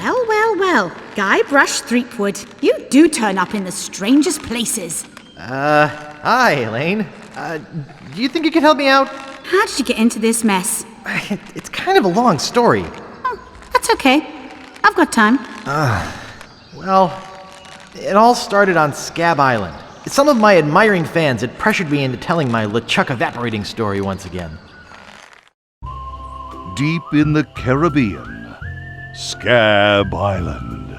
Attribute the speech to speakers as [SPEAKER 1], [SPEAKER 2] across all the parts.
[SPEAKER 1] Well, well, well. Guybrush Threepwood, you do turn up in the strangest places.
[SPEAKER 2] Hi, Elaine. Do you think you could help me out?
[SPEAKER 1] How did you get into this mess?
[SPEAKER 2] It's kind of a long story.
[SPEAKER 1] Oh, that's okay. I've got time.
[SPEAKER 2] Well, it all started on Scab Island. Some of my admiring fans had pressured me into telling my LeChuck evaporating story once again.
[SPEAKER 3] Deep in the Caribbean, Scab Island.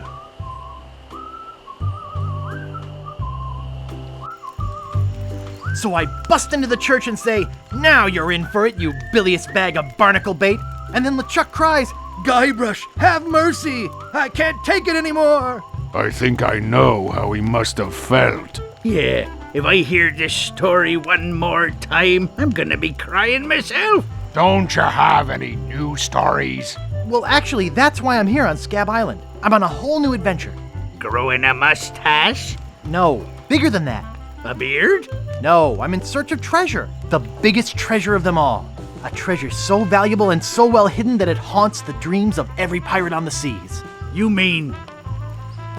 [SPEAKER 2] So I bust into the church and say, "Now you're in for it, you bilious bag of barnacle bait." And then LeChuck cries, "Guybrush, have mercy! I can't take it anymore!"
[SPEAKER 3] I think I know how he must have felt.
[SPEAKER 4] Yeah, if I hear this story one more time, I'm gonna be crying myself.
[SPEAKER 3] Don't you have any new stories?
[SPEAKER 2] Well, actually, that's why I'm here on Scab Island. I'm on a whole new adventure.
[SPEAKER 4] Growing a mustache?
[SPEAKER 2] No, bigger than that.
[SPEAKER 4] A beard?
[SPEAKER 2] No, I'm in search of treasure. The biggest treasure of them all. A treasure so valuable and so well hidden that it haunts the dreams of every pirate on the seas.
[SPEAKER 4] You mean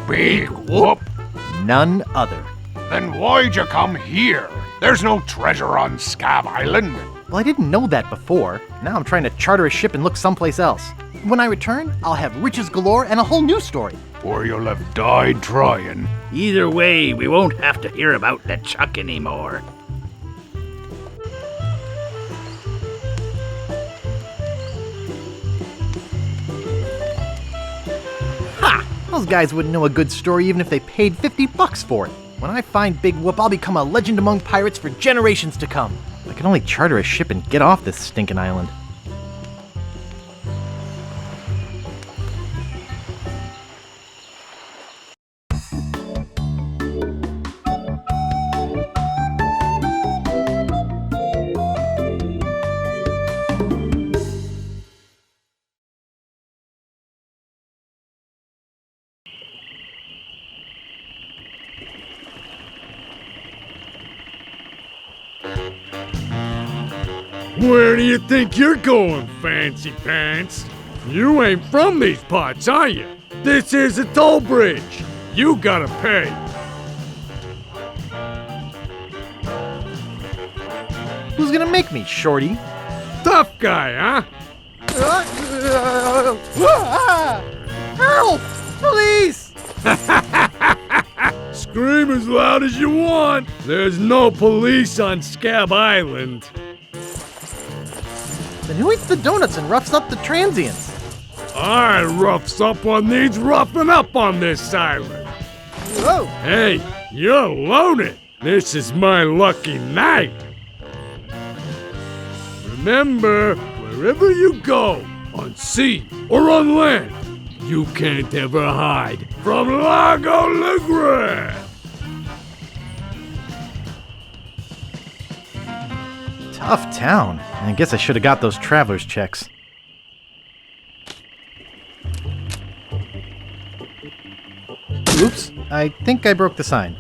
[SPEAKER 3] Big whoop?
[SPEAKER 2] None other.
[SPEAKER 3] Then why'd you come here? There's no treasure on Scab Island.
[SPEAKER 2] Well, I didn't know that before. Now I'm trying to charter a ship and look someplace else. When I return, I'll have riches galore and a whole new story.
[SPEAKER 3] Or you'll have died trying.
[SPEAKER 4] either way, we won't have to hear about LeChuck anymore.
[SPEAKER 2] Ha! Those guys wouldn't know a good story even if they paid $50 for it. When I find Big Whoop, I'll become a legend among pirates for generations to come. I can only charter a ship and get off this stinking island.
[SPEAKER 5] Where do you think you're going, fancy pants? You ain't from these parts, are you? This is a toll bridge. You gotta pay.
[SPEAKER 2] Who's gonna make me, shorty?
[SPEAKER 5] Tough guy, huh?
[SPEAKER 2] Help! Police!
[SPEAKER 5] Scream as loud as you want. There's no police on Scab Island.
[SPEAKER 2] Then who eats the donuts and roughs up the transients?
[SPEAKER 5] I roughs up what needs roughing up on this island.
[SPEAKER 2] Whoa!
[SPEAKER 5] Hey, you're loaded. This is my lucky night. Remember, wherever you go, on sea or on land, you can't ever hide from Lago Legre.
[SPEAKER 2] Tough town. I guess I should have got those traveler's checks. Oops, I think I broke the sign.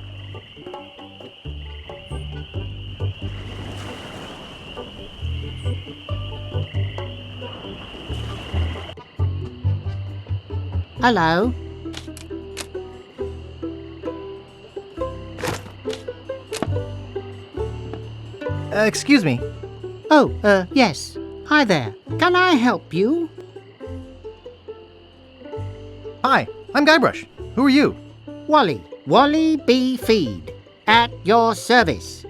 [SPEAKER 6] Hello?
[SPEAKER 2] Excuse me.
[SPEAKER 6] Oh, yes. Hi there. Can I help you?
[SPEAKER 2] Hi, I'm Guybrush. Who are you?
[SPEAKER 6] Wally B. Feed. At your service.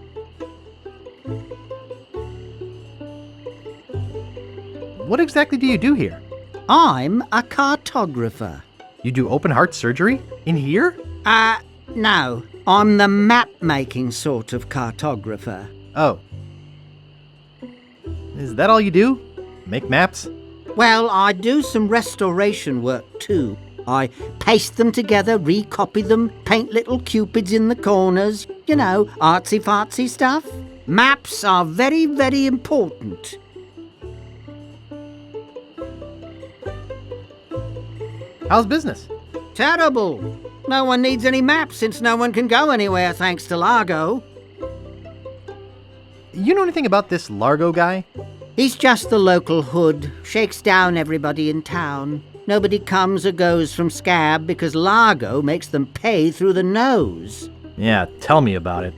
[SPEAKER 2] What exactly do you do here?
[SPEAKER 6] I'm a cartographer.
[SPEAKER 2] You do open heart surgery? In here?
[SPEAKER 6] No. I'm the map-making sort of cartographer.
[SPEAKER 2] Oh. Is that all you do? Make maps?
[SPEAKER 6] Well, I do some restoration work too. I paste them together, recopy them, paint little cupids in the corners. You know, artsy-fartsy stuff. Maps are very, very important.
[SPEAKER 2] How's business?
[SPEAKER 6] Terrible. No one needs any maps since no one can go anywhere thanks to Largo.
[SPEAKER 2] You know anything about this Largo guy?
[SPEAKER 6] He's just the local hood, shakes down everybody in town. Nobody comes or goes from Scab because Largo makes them pay through the nose.
[SPEAKER 2] Yeah, tell me about it.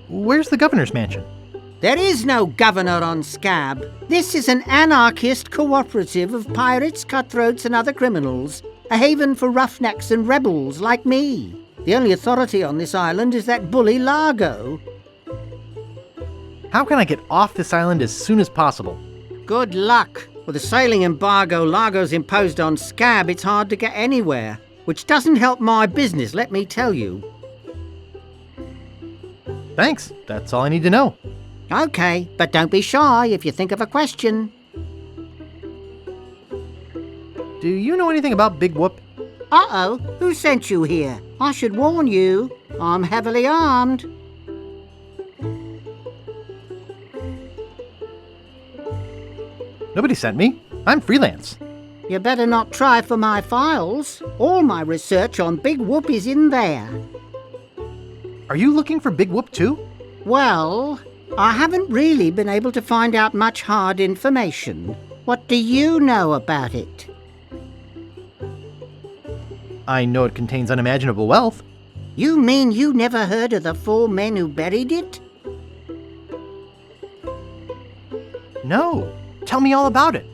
[SPEAKER 2] Where's the governor's mansion?
[SPEAKER 6] There is no governor on Scab. This is an anarchist cooperative of pirates, cutthroats and other criminals. A haven for roughnecks and rebels like me. The only authority on this island is that bully Largo.
[SPEAKER 2] How can I get off this island as soon as possible?
[SPEAKER 6] Good luck. With the sailing embargo Largo's imposed on Scab, it's hard to get anywhere. Which doesn't help my business, let me tell you.
[SPEAKER 2] Thanks, that's all I need to know.
[SPEAKER 6] Okay, but don't be shy if you think of a question.
[SPEAKER 2] Do you know anything about Big Whoop?
[SPEAKER 6] Uh-oh, who sent you here? I should warn you, I'm heavily armed.
[SPEAKER 2] Nobody sent me. I'm freelance.
[SPEAKER 6] You better not try for my files. All my research on Big Whoop is in there.
[SPEAKER 2] Are you looking for Big Whoop too?
[SPEAKER 6] Well, I haven't really been able to find out much hard information. What do you know about it?
[SPEAKER 2] I know it contains unimaginable wealth.
[SPEAKER 6] You mean you never heard of the 4 men who buried it?
[SPEAKER 2] No. Tell me all about it.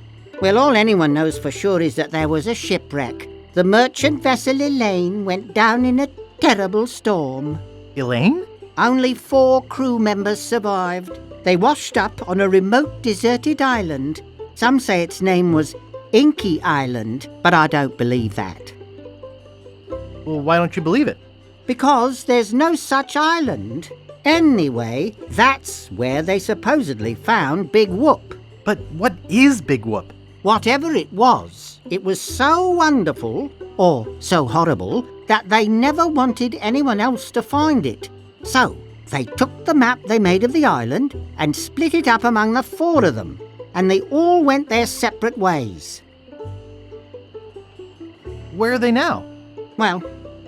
[SPEAKER 6] Well, all anyone knows for sure is that there was a shipwreck. The merchant vessel Elaine went down in a terrible storm.
[SPEAKER 2] Elaine?
[SPEAKER 6] Only 4 crew members survived. They washed up on a remote deserted island. Some say its name was Inky Island, but I don't believe that.
[SPEAKER 2] Well, why don't you believe it?
[SPEAKER 6] Because there's no such island. Anyway, that's where they supposedly found Big Whoop.
[SPEAKER 2] But what is Big Whoop?
[SPEAKER 6] Whatever it was so wonderful, or so horrible, that they never wanted anyone else to find it. So, they took the map they made of the island and split it up among the 4 of them, and they all went their separate ways.
[SPEAKER 2] Where are they now?
[SPEAKER 6] Well,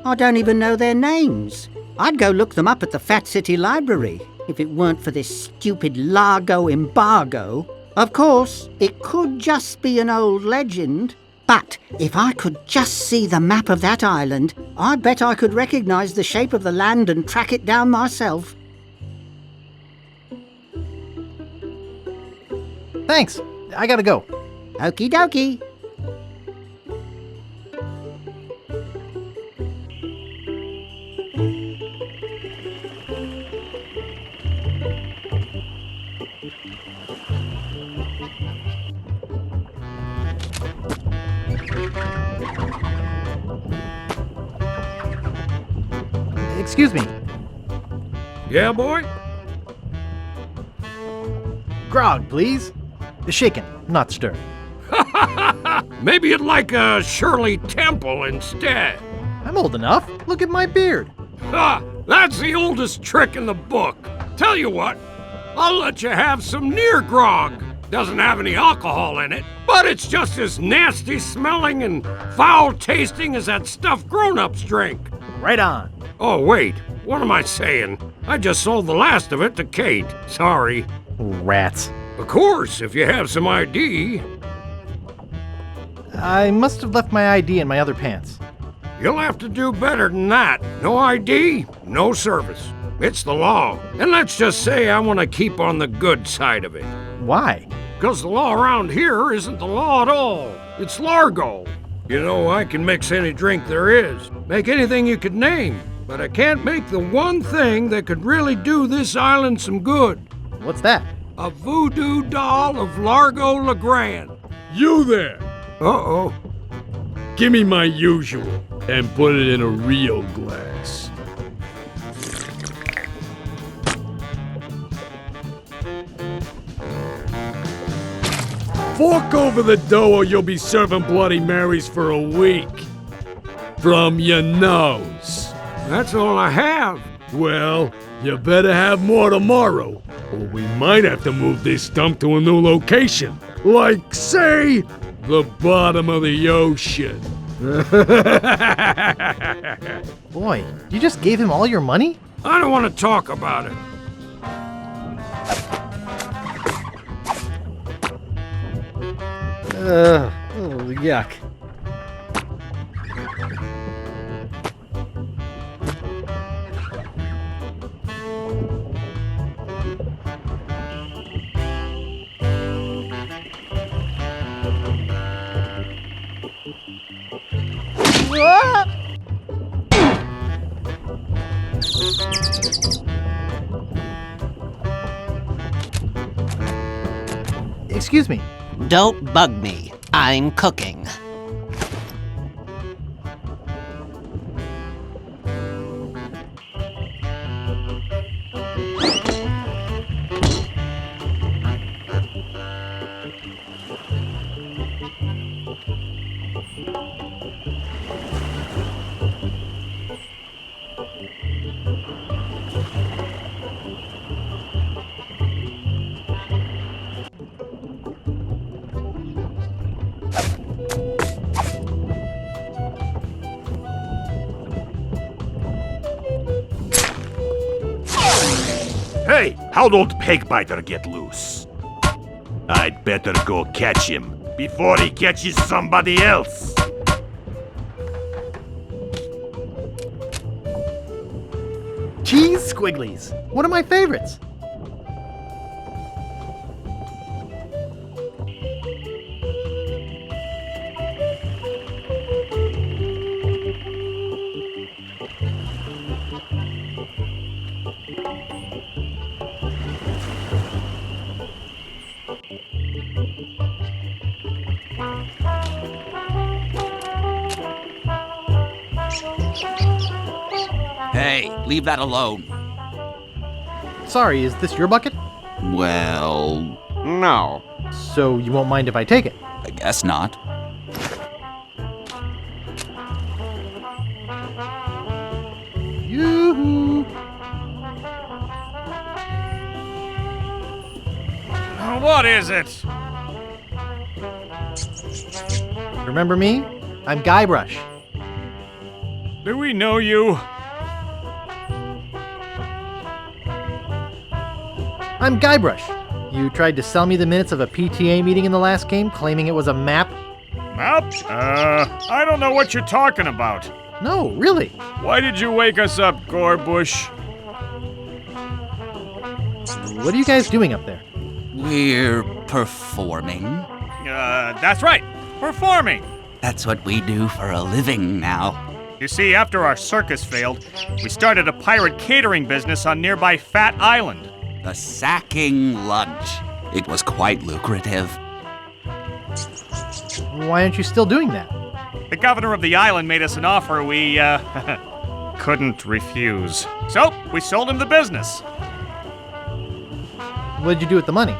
[SPEAKER 6] I don't even know their names. I'd go look them up at the Fat City Library, if it weren't for this stupid Largo embargo. Of course, it could just be an old legend, but if I could just see the map of that island, I bet I could recognize the shape of the land and track it down myself.
[SPEAKER 2] Thanks. I gotta go.
[SPEAKER 6] Okie dokie.
[SPEAKER 2] Excuse me.
[SPEAKER 5] Yeah, boy?
[SPEAKER 2] Grog, please. Shaken, not stirred.
[SPEAKER 5] Maybe you'd like a Shirley Temple instead.
[SPEAKER 2] I'm old enough. Look at my beard.
[SPEAKER 5] Ha! That's the oldest trick in the book. Tell you what, I'll let you have some near grog. Doesn't have any alcohol in it, but it's just as nasty smelling and foul tasting as that stuff grown-ups drink.
[SPEAKER 2] Right on.
[SPEAKER 5] Oh, wait, what am I saying? I just sold the last of it to Kate. Sorry.
[SPEAKER 2] Rats.
[SPEAKER 5] Of course, if you have some ID.
[SPEAKER 2] I must have left my ID in my other pants.
[SPEAKER 5] You'll have to do better than that. No ID, no service. It's the law. And let's just say I want to keep on the good side of it.
[SPEAKER 2] Why?
[SPEAKER 5] Because the law around here isn't the law at all. It's Largo. You know, I can mix any drink there is, make anything you could name, but I can't make the one thing that could really do this island some good.
[SPEAKER 2] What's that?
[SPEAKER 5] A voodoo doll of Largo LeGrand. You there! Uh-oh.
[SPEAKER 7] Give me my usual and put it in a real glass. Fork over the dough or you'll be serving Bloody Marys for a week. From your nose.
[SPEAKER 5] That's all I have.
[SPEAKER 7] Well, you better have more tomorrow, or we might have to move this stump to a new location. Like, say, the bottom of the ocean.
[SPEAKER 2] Boy, you just gave him all your money?
[SPEAKER 5] I don't want to talk about it.
[SPEAKER 2] Ugh. Yuck. Excuse me.
[SPEAKER 8] Don't bug me. I'm cooking.
[SPEAKER 4] Hey, how'd old Pegbiter get loose? I'd better go catch him before he catches somebody else.
[SPEAKER 2] Cheese squigglies. One of my favorites.
[SPEAKER 9] Hey, leave that alone.
[SPEAKER 2] Sorry, is this your bucket?
[SPEAKER 9] Well, no.
[SPEAKER 2] So you won't mind if I take it?
[SPEAKER 9] I guess not.
[SPEAKER 2] Yoo-hoo!
[SPEAKER 5] What is it?
[SPEAKER 2] Remember me? I'm Guybrush.
[SPEAKER 5] Do we know you?
[SPEAKER 2] I'm Guybrush. You tried to sell me the minutes of a PTA meeting in the last game, claiming it was a map?
[SPEAKER 5] Map? I don't know what you're talking about.
[SPEAKER 2] No, really.
[SPEAKER 5] Why did you wake us up, Gorbush?
[SPEAKER 2] What are you guys doing up there?
[SPEAKER 9] We're performing.
[SPEAKER 5] That's right. Performing.
[SPEAKER 9] That's what we do for a living now.
[SPEAKER 5] You see, after our circus failed, we started a pirate catering business on nearby Fat Island.
[SPEAKER 9] The sacking lunch. It was quite lucrative.
[SPEAKER 2] Why aren't you still doing that?
[SPEAKER 5] The governor of the island made us an offer we, couldn't refuse. So, we sold him the business.
[SPEAKER 2] What did you do with the money?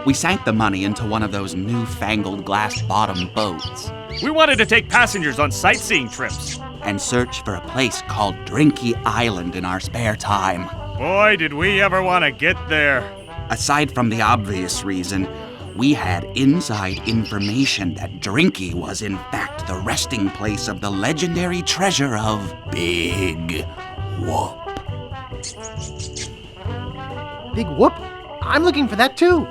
[SPEAKER 9] We sank the money into one of those newfangled glass-bottom boats
[SPEAKER 5] We wanted to take passengers on sightseeing trips.
[SPEAKER 9] and search for a place called Drinky Island in our spare time.
[SPEAKER 5] Boy, did we ever want to get there.
[SPEAKER 9] Aside from the obvious reason, we had inside information that Drinky was in fact the resting place of the legendary treasure of Big Whoop.
[SPEAKER 2] Big whoop? I'm looking for that too.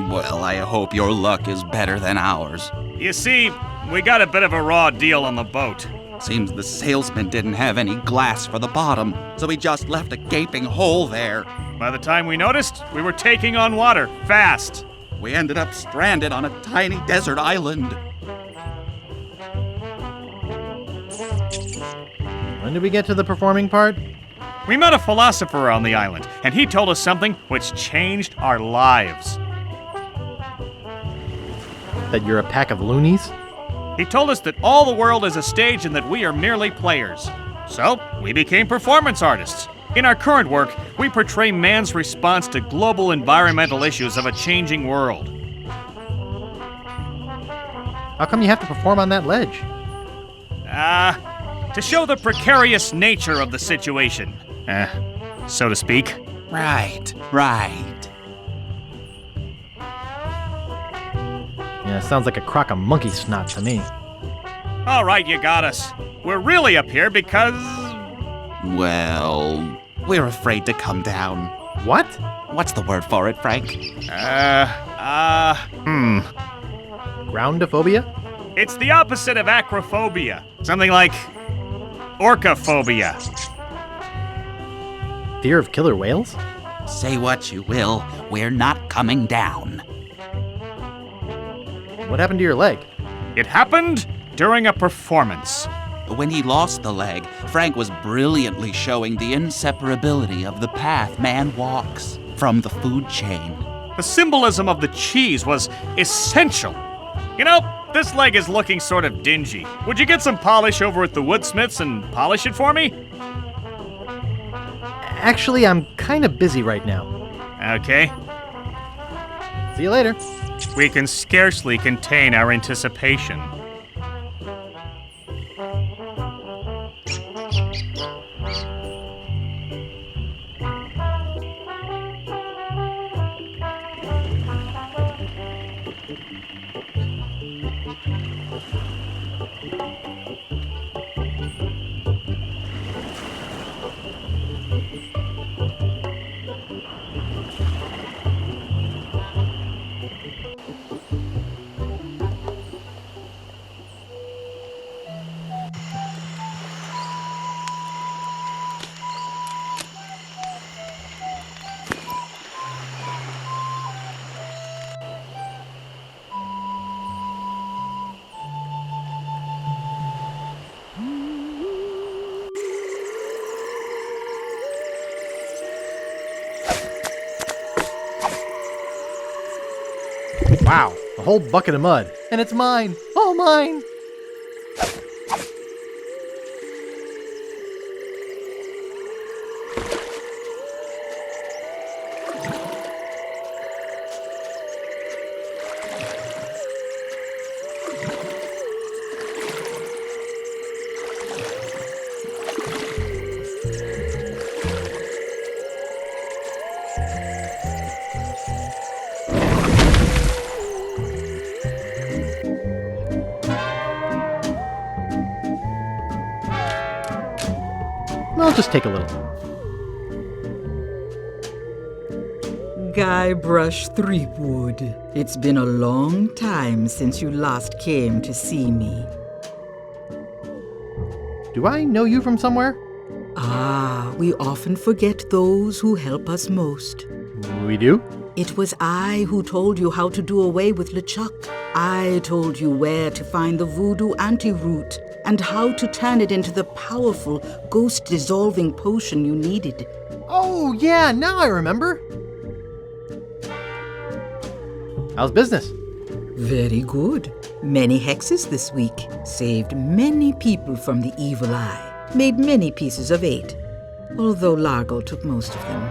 [SPEAKER 9] Well, I hope your luck is better than ours.
[SPEAKER 5] You see, we got a bit of a raw deal on the boat.
[SPEAKER 9] Seems the salesman didn't have any glass for the bottom, so he just left a gaping hole there.
[SPEAKER 5] By the time we noticed, we were taking on water, fast.
[SPEAKER 9] We ended up stranded on a tiny desert island.
[SPEAKER 2] When did we get to the performing part?
[SPEAKER 5] We met a philosopher on the island, and he told us something which changed our lives.
[SPEAKER 2] That you're a pack of loonies?
[SPEAKER 5] He told us that all the world is a stage and that we are merely players. So, we became performance artists. In our current work, we portray man's response to global environmental issues of a changing world.
[SPEAKER 2] How come you have to perform on that ledge?
[SPEAKER 5] To show the precarious nature of the situation, so to speak.
[SPEAKER 9] Right.
[SPEAKER 2] Yeah, sounds like a crock of monkey snot to me.
[SPEAKER 5] All right, you got us. We're really up here because...
[SPEAKER 9] Well, we're afraid to come down.
[SPEAKER 2] What?
[SPEAKER 9] What's the word for it, Frank?
[SPEAKER 2] Groundophobia?
[SPEAKER 10] It's the opposite of acrophobia. Something like orcaphobia.
[SPEAKER 2] Fear of killer whales?
[SPEAKER 9] Say what you will, we're not coming down.
[SPEAKER 2] What happened to your leg?
[SPEAKER 10] It happened during a performance.
[SPEAKER 9] When he lost the leg, Frank was brilliantly showing the inseparability of the path man walks from the food chain.
[SPEAKER 10] The symbolism of the cheese was essential. You know, this leg is looking sort of dingy. Would you get some polish over at the Woodsmiths and polish it for me?
[SPEAKER 2] Actually, I'm kind of busy right now.
[SPEAKER 10] Okay.
[SPEAKER 2] See you later.
[SPEAKER 10] We can scarcely contain our anticipation.
[SPEAKER 2] Wow, a whole bucket of mud. And it's mine. All mine. I'll just take a little.
[SPEAKER 11] Guybrush Threepwood, it's been a long time since you last came to see me.
[SPEAKER 2] Do I know you from somewhere?
[SPEAKER 11] Ah, we often forget those who help us most.
[SPEAKER 2] We do?
[SPEAKER 11] It was I who told you how to do away with LeChuck's. I told you where to find the voodoo antiroot and how to turn it into the powerful, ghost-dissolving potion you needed.
[SPEAKER 2] Oh, yeah, now I remember. How's business?
[SPEAKER 11] Very good. Many hexes this week. Saved many people from the evil eye. Made many pieces of 8. Although Largo took most of them.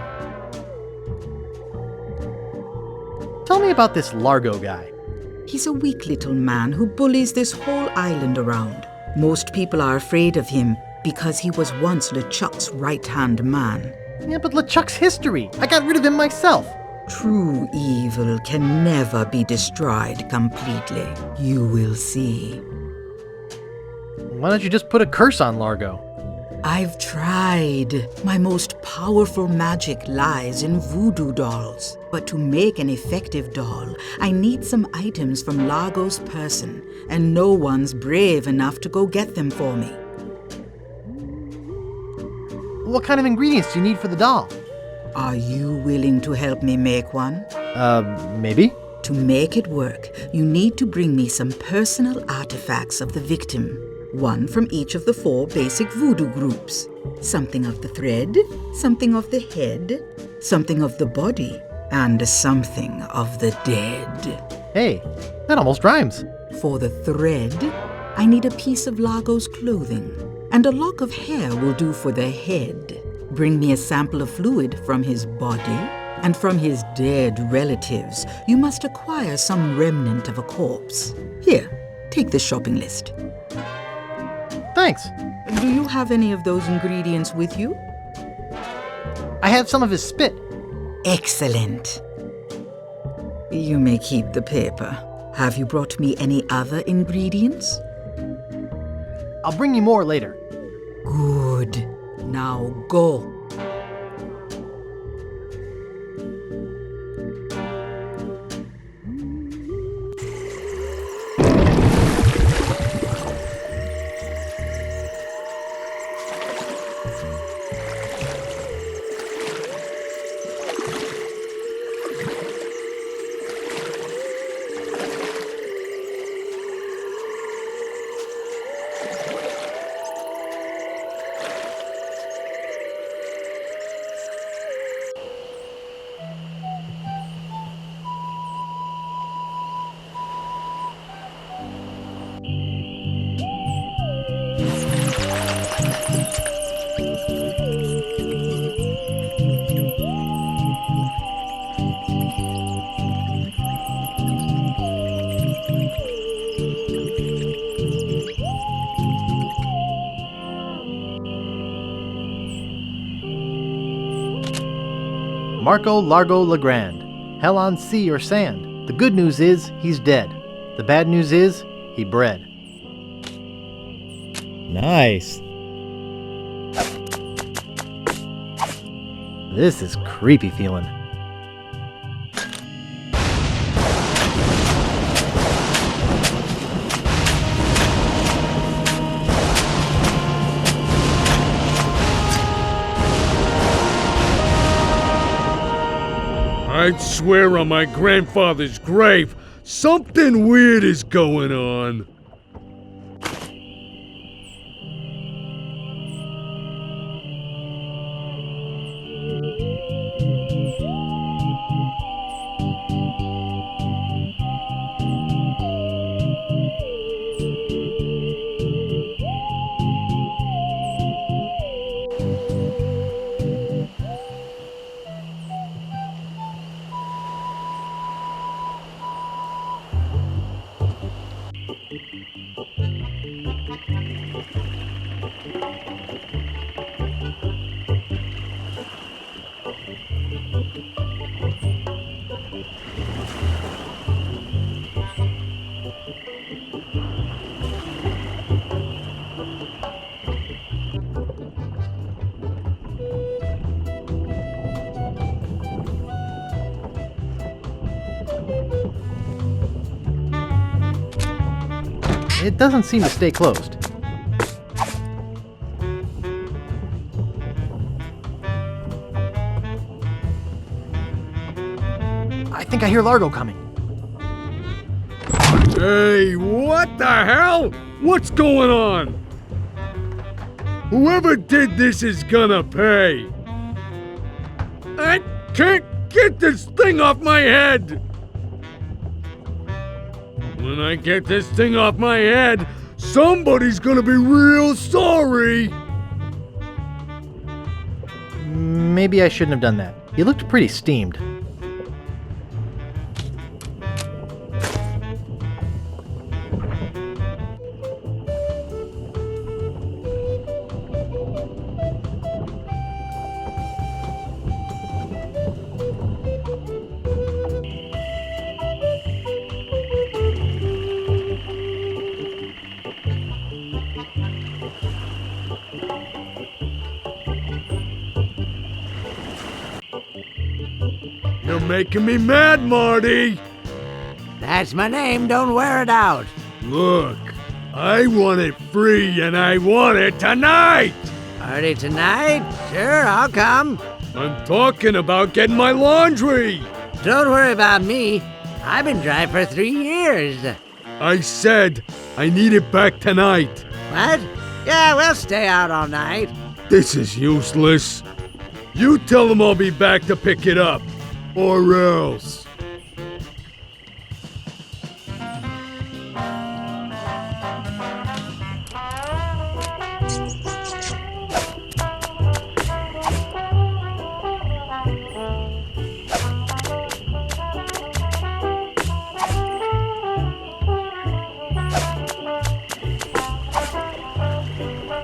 [SPEAKER 2] Tell me about this Largo guy.
[SPEAKER 11] He's a weak little man who bullies this whole island around. Most people are afraid of him because he was once LeChuck's right-hand man.
[SPEAKER 2] Yeah, but LeChuck's history. I got rid of him myself.
[SPEAKER 11] True evil can never be destroyed completely. You will see.
[SPEAKER 2] Why don't you just put a curse on Largo?
[SPEAKER 11] I've tried. My most powerful magic lies in voodoo dolls. But to make an effective doll, I need some items from Largo's person, and no one's brave enough to go get them for me.
[SPEAKER 2] What kind of ingredients do you need for the doll?
[SPEAKER 11] Are you willing to help me make one?
[SPEAKER 2] Maybe.
[SPEAKER 11] To make it work, you need to bring me some personal artifacts of the victim. One from each of the 4 basic voodoo groups. Something of the thread, something of the head, something of the body, and something of the dead.
[SPEAKER 2] Hey, that almost rhymes.
[SPEAKER 11] For the thread, I need a piece of Largo's clothing, and a lock of hair will do for the head. Bring me a sample of fluid from his body, and from his dead relatives, you must acquire some remnant of a corpse. Here, take the shopping list.
[SPEAKER 2] Thanks.
[SPEAKER 11] Do you have any of those ingredients with you?
[SPEAKER 2] I have some of his spit.
[SPEAKER 11] Excellent. You may keep the paper. Have you brought me any other ingredients?
[SPEAKER 2] I'll bring you more later.
[SPEAKER 11] Good. Now go.
[SPEAKER 2] Marco Largo Legrand. Hell on sea or sand. The good news is, he's dead. The bad news is, he bred.
[SPEAKER 12] Nice.
[SPEAKER 2] This is creepy feeling.
[SPEAKER 7] I'd swear on my grandfather's grave, something weird is going on.
[SPEAKER 2] It doesn't seem to stay closed. I think I hear Largo coming.
[SPEAKER 7] Hey, what the hell? What's going on? Whoever did this is gonna pay. I can't get this thing off my head. When I get this thing off my head, somebody's gonna be real sorry.
[SPEAKER 2] Maybe I shouldn't have done that. He looked pretty steamed.
[SPEAKER 7] You're making me mad, Marty!
[SPEAKER 6] That's my name, don't wear it out.
[SPEAKER 7] Look, I want it free and I want it tonight!
[SPEAKER 6] Party tonight? Sure, I'll come.
[SPEAKER 7] I'm talking about getting my laundry!
[SPEAKER 6] Don't worry about me. I've been dry for 3 years.
[SPEAKER 7] I said I need it back tonight.
[SPEAKER 6] What? Yeah, we'll stay out all night.
[SPEAKER 7] This is useless. You tell them I'll be back to pick it up. Or else.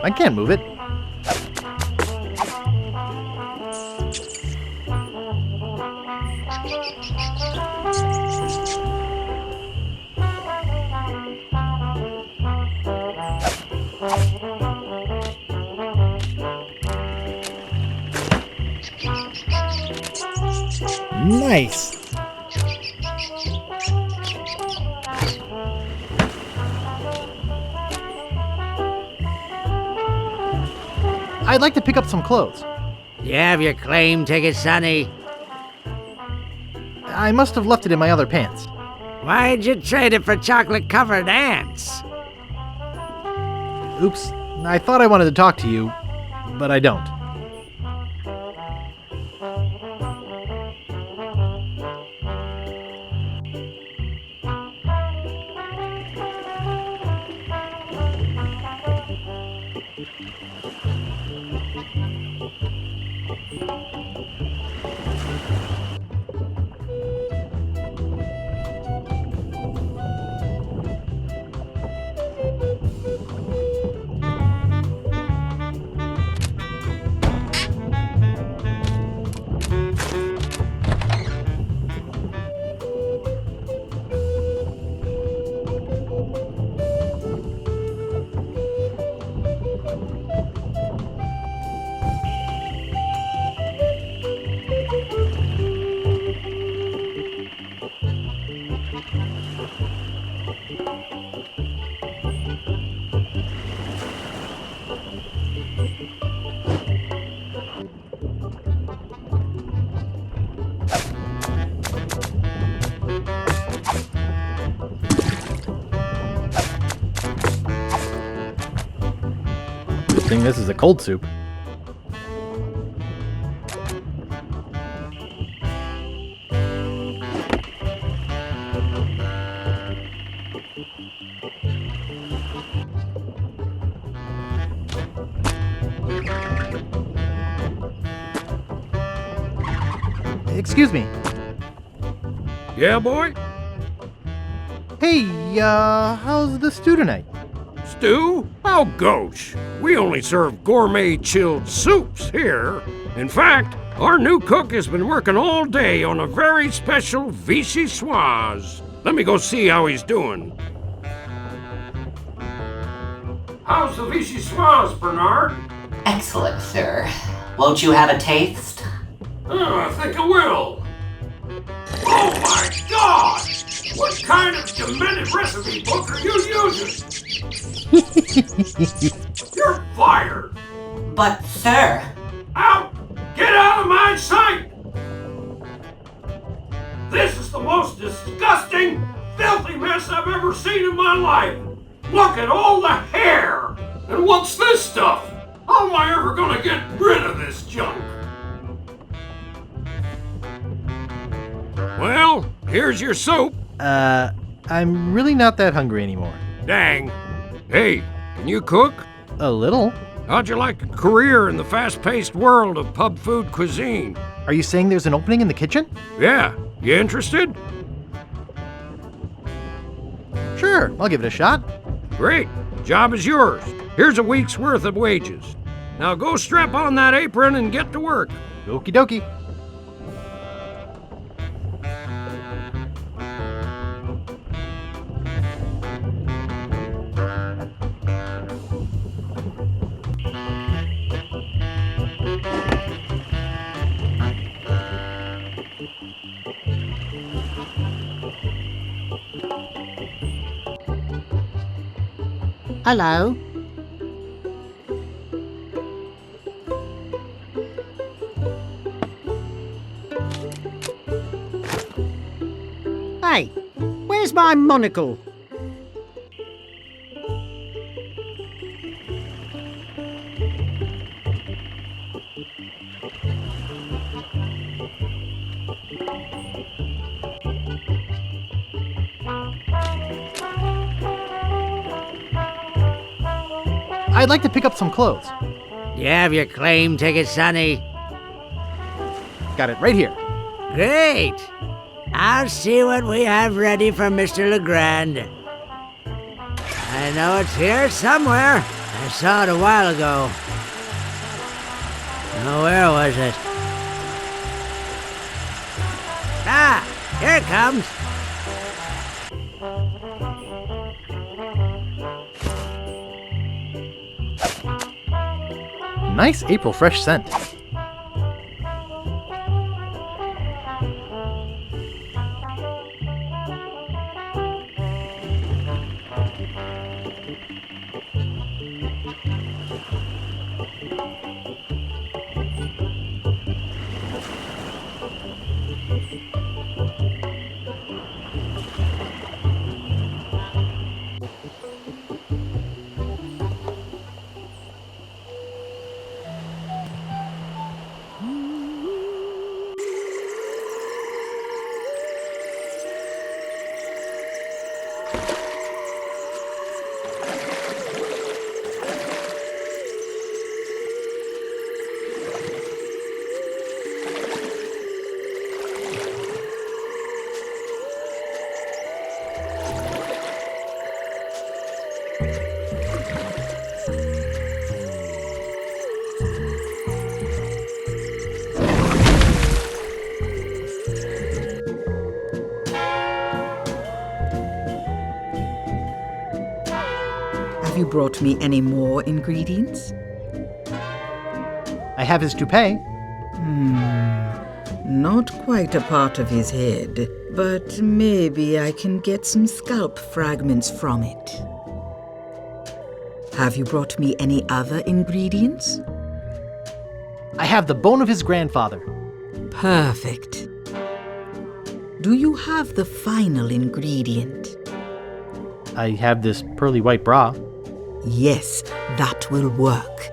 [SPEAKER 2] I can't move it.
[SPEAKER 12] Nice.
[SPEAKER 2] I'd like to pick up some clothes.
[SPEAKER 6] You have your claim ticket, Sonny.
[SPEAKER 2] I must have left it in my other pants.
[SPEAKER 6] Why'd you trade it for chocolate-covered ants?
[SPEAKER 2] Oops, I thought I wanted to talk to you, but I don't. Good thing this is a cold soup. Excuse me.
[SPEAKER 5] Yeah, boy?
[SPEAKER 2] Hey, how's the stew tonight?
[SPEAKER 5] Stew? Oh, gosh. We only serve gourmet chilled soups here. In fact, our new cook has been working all day on a very special vichyssoise. Let me go see how he's doing. How's the vichyssoise, Bernard?
[SPEAKER 8] Excellent, sir. Won't you have a taste?
[SPEAKER 5] I think I will. Oh my God! What kind of demented recipe book are you using? You're fired!
[SPEAKER 8] But, sir...
[SPEAKER 5] Out! Get out of my sight! This is the most disgusting, filthy mess I've ever seen in my life! Look at all the hair! And what's this stuff? How am I ever gonna get rid of this junk? Well, here's your soup.
[SPEAKER 2] I'm really not that hungry anymore.
[SPEAKER 5] Dang. Hey, can you cook?
[SPEAKER 2] A little.
[SPEAKER 5] How'd you like a career in the fast-paced world of pub food cuisine?
[SPEAKER 2] Are you saying there's an opening in the kitchen?
[SPEAKER 5] Yeah. You interested?
[SPEAKER 2] Sure, I'll give it a shot.
[SPEAKER 5] Great. Job is yours. Here's a week's worth of wages. Now go strap on that apron and get to work.
[SPEAKER 2] Okie dokie.
[SPEAKER 6] Hello? Hey, where's my monocle?
[SPEAKER 2] I'd like to pick up some clothes.
[SPEAKER 13] You have your claim ticket, Sonny?
[SPEAKER 2] Got it right here.
[SPEAKER 13] Great! I'll see what we have ready for Mr. Legrand. I know it's here somewhere. I saw it a while ago. Oh, where was it? Ah, here it comes.
[SPEAKER 2] Nice April fresh scent.
[SPEAKER 11] Have you brought me any more ingredients?
[SPEAKER 2] I have his toupee.
[SPEAKER 11] Not quite a part of his head, but maybe I can get some scalp fragments from it. Have you brought me any other ingredients?
[SPEAKER 2] I have the bone of his grandfather.
[SPEAKER 11] Perfect. Do you have the final ingredient?
[SPEAKER 2] I have this pearly white bra.
[SPEAKER 11] Yes, that will work.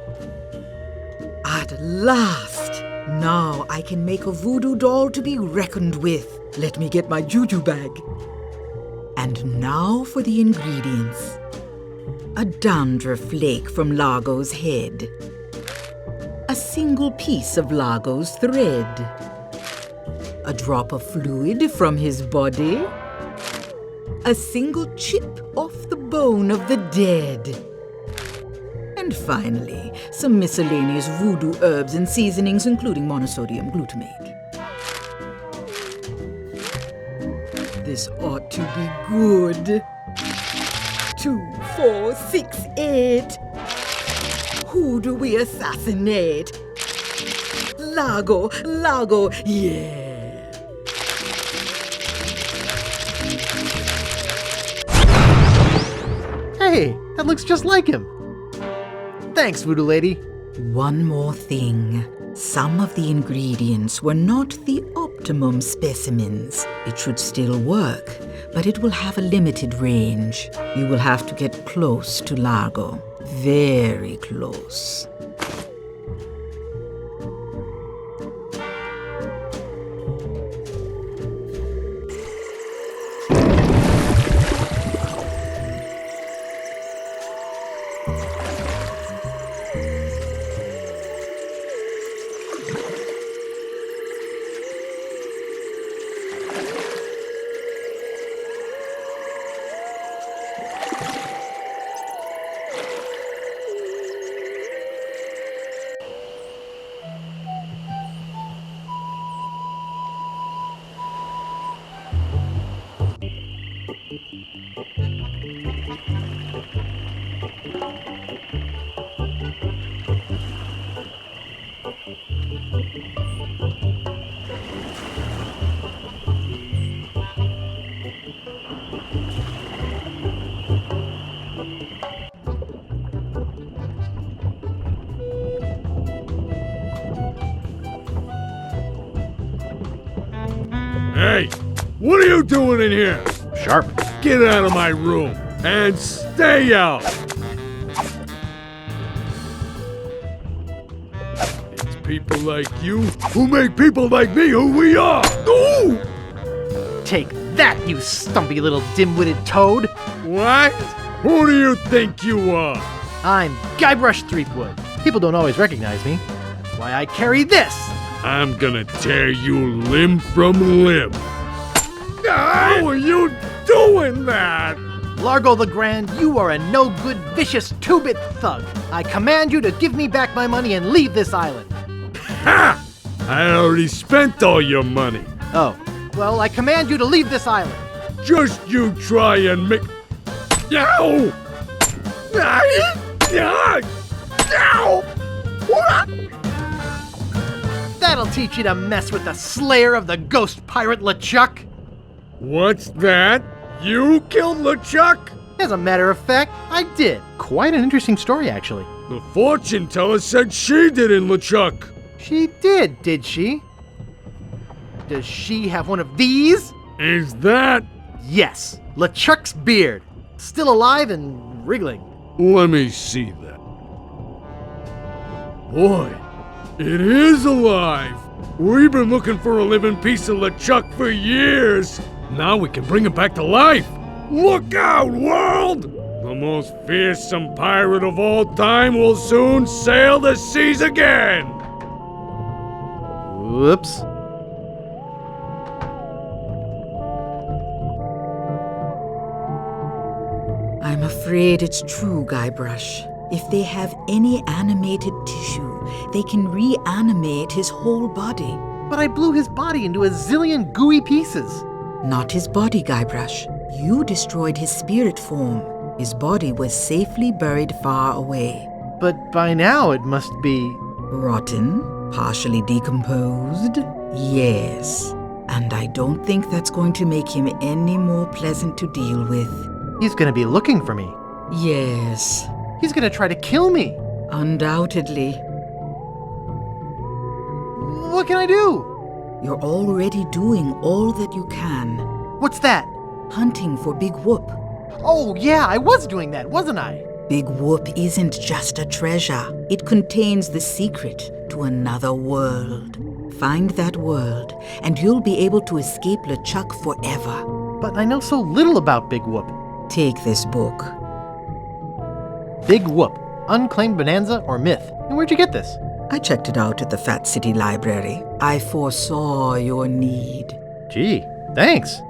[SPEAKER 11] At last! Now I can make a voodoo doll to be reckoned with. Let me get my juju bag. And now for the ingredients. A dandruff flake from Largo's head. A single piece of Largo's thread. A drop of fluid from his body. A single chip off the bone of the dead. And finally, some miscellaneous voodoo herbs and seasonings, including monosodium glutamate. This ought to be good. 2, 4, 6, 8. Who do we assassinate? Largo, yeah.
[SPEAKER 2] Hey, that looks just like him. Thanks, Voodoo Lady.
[SPEAKER 11] One more thing. Some of the ingredients were not the optimum specimens. It should still work, but it will have a limited range. You will have to get close to Largo. Very close.
[SPEAKER 7] Hey, what are you doing in here?
[SPEAKER 2] Sharp.
[SPEAKER 7] Get out of my room and stay out. It's people like you who make people like me who we are. Ooh!
[SPEAKER 2] Take that, you stumpy little dim-witted toad.
[SPEAKER 7] What? Who do you think you are?
[SPEAKER 2] I'm Guybrush Threepwood. People don't always recognize me. That's why I carry this.
[SPEAKER 7] I'm gonna tear you limb from limb. How are you doing that?
[SPEAKER 2] Largo the Grand, you are a no-good, vicious two-bit thug. I command you to give me back my money and leave this island.
[SPEAKER 7] Ha! I already spent all your money.
[SPEAKER 2] Oh, well, I command you to leave this island.
[SPEAKER 7] Just you try and make... Ow! Ow!
[SPEAKER 2] That'll teach you to mess with the slayer of the ghost pirate LeChuck.
[SPEAKER 7] What's that? You killed LeChuck?
[SPEAKER 2] As a matter of fact, I did. Quite an interesting story, actually.
[SPEAKER 7] The fortune teller said she didn't, LeChuck.
[SPEAKER 2] She did she? Does she have one of these?
[SPEAKER 7] Is that?
[SPEAKER 2] Yes, LeChuck's beard. Still alive and wriggling.
[SPEAKER 7] Let me see that. Boy, it is alive. We've been looking for a living piece of LeChuck for years. Now we can bring him back to life. Look out, world! The most fearsome pirate of all time will soon sail the seas again.
[SPEAKER 2] Whoops.
[SPEAKER 11] I'm afraid it's true, Guybrush. If they have any animated tissue, they can reanimate his whole body.
[SPEAKER 2] But I blew his body into a zillion gooey pieces.
[SPEAKER 11] Not his body, Guybrush. You destroyed his spirit form. His body was safely buried far away.
[SPEAKER 2] But by now it must be...
[SPEAKER 11] Rotten? Partially decomposed? Yes. And I don't think that's going to make him any more pleasant to deal with.
[SPEAKER 2] He's gonna be looking for me.
[SPEAKER 11] Yes,
[SPEAKER 2] He's gonna try to kill me.
[SPEAKER 11] undoubtedly.
[SPEAKER 2] What can I do?
[SPEAKER 11] You're already doing all that you can.
[SPEAKER 2] What's that?
[SPEAKER 11] Hunting for Big Whoop.
[SPEAKER 2] Oh, yeah, I was doing that, wasn't I?
[SPEAKER 11] Big Whoop isn't just a treasure. It contains the secret to another world. Find that world, and you'll be able to escape LeChuck forever.
[SPEAKER 2] But I know so little about Big Whoop.
[SPEAKER 11] Take this book.
[SPEAKER 2] Big Whoop, Unclaimed Bonanza or Myth. And where'd you get this?
[SPEAKER 11] I checked it out at the Fat City Library. I foresaw your need.
[SPEAKER 2] Gee, thanks.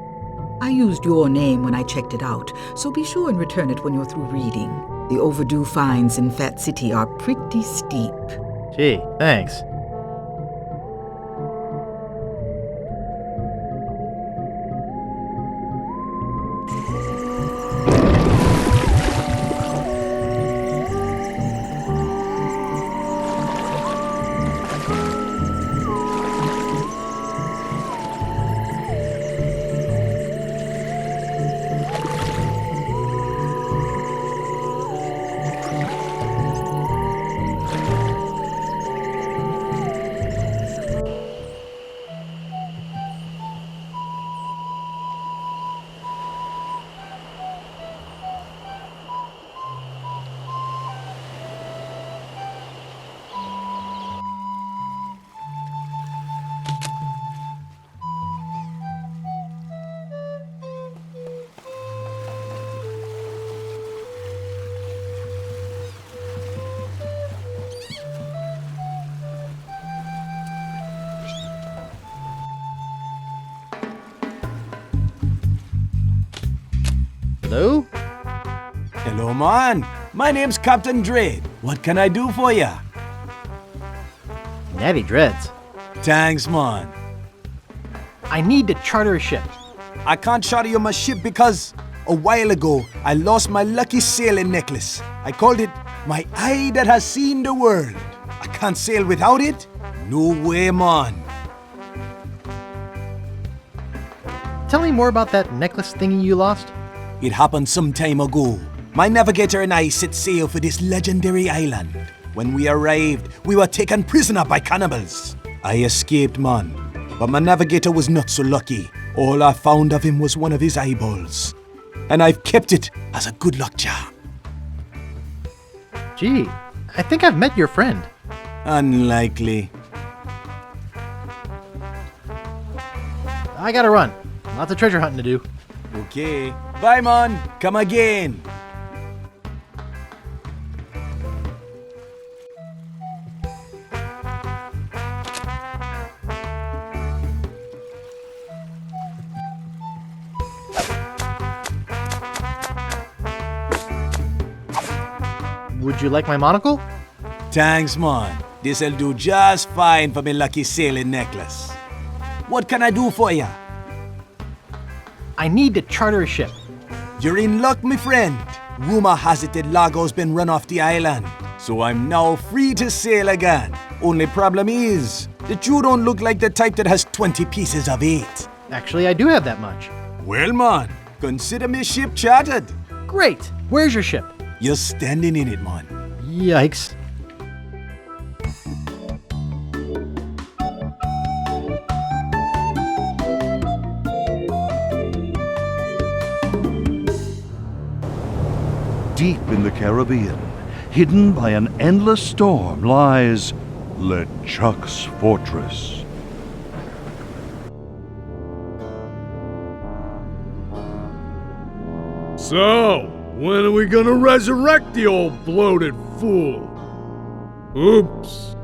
[SPEAKER 11] I used your name when I checked it out, so be sure and return it when you're through reading. The overdue fines in Fat City are pretty steep.
[SPEAKER 2] Gee, thanks. Hello?
[SPEAKER 14] Hello, man. My name's Captain Dread. What can I do for ya?
[SPEAKER 2] Natty Dreads.
[SPEAKER 14] Thanks, man.
[SPEAKER 2] I need to charter a ship.
[SPEAKER 14] I can't charter you my ship because a while ago I lost my lucky sailing necklace. I called it my eye that has seen the world. I can't sail without it? No way, man.
[SPEAKER 2] Tell me more about that necklace thingy you lost.
[SPEAKER 14] It happened some time ago. My navigator and I set sail for this legendary island. When we arrived, we were taken prisoner by cannibals. I escaped, man. But my navigator was not so lucky. All I found of him was one of his eyeballs. And I've kept it as a good luck charm.
[SPEAKER 2] Gee, I think I've met your friend.
[SPEAKER 14] Unlikely.
[SPEAKER 2] I gotta run. Lots of treasure hunting to do.
[SPEAKER 14] Okay. Bye, man. Come again.
[SPEAKER 2] Would you like my monocle?
[SPEAKER 14] Thanks, man. This'll do just fine for me lucky sailing necklace. What can I do for ya?
[SPEAKER 2] I need to charter a ship.
[SPEAKER 14] You're in luck, my friend. Rumor has it that Largo's been run off the island, so I'm now free to sail again. Only problem is that you don't look like the type that has 20 pieces of 8.
[SPEAKER 2] Actually, I do have that much.
[SPEAKER 14] Well, man, consider me ship chartered.
[SPEAKER 2] Great. Where's your ship?
[SPEAKER 14] You're standing in it, man.
[SPEAKER 2] Yikes.
[SPEAKER 15] Deep in the Caribbean, hidden by an endless storm, lies LeChuck's fortress.
[SPEAKER 7] So, when are we gonna resurrect the old bloated fool? Oops.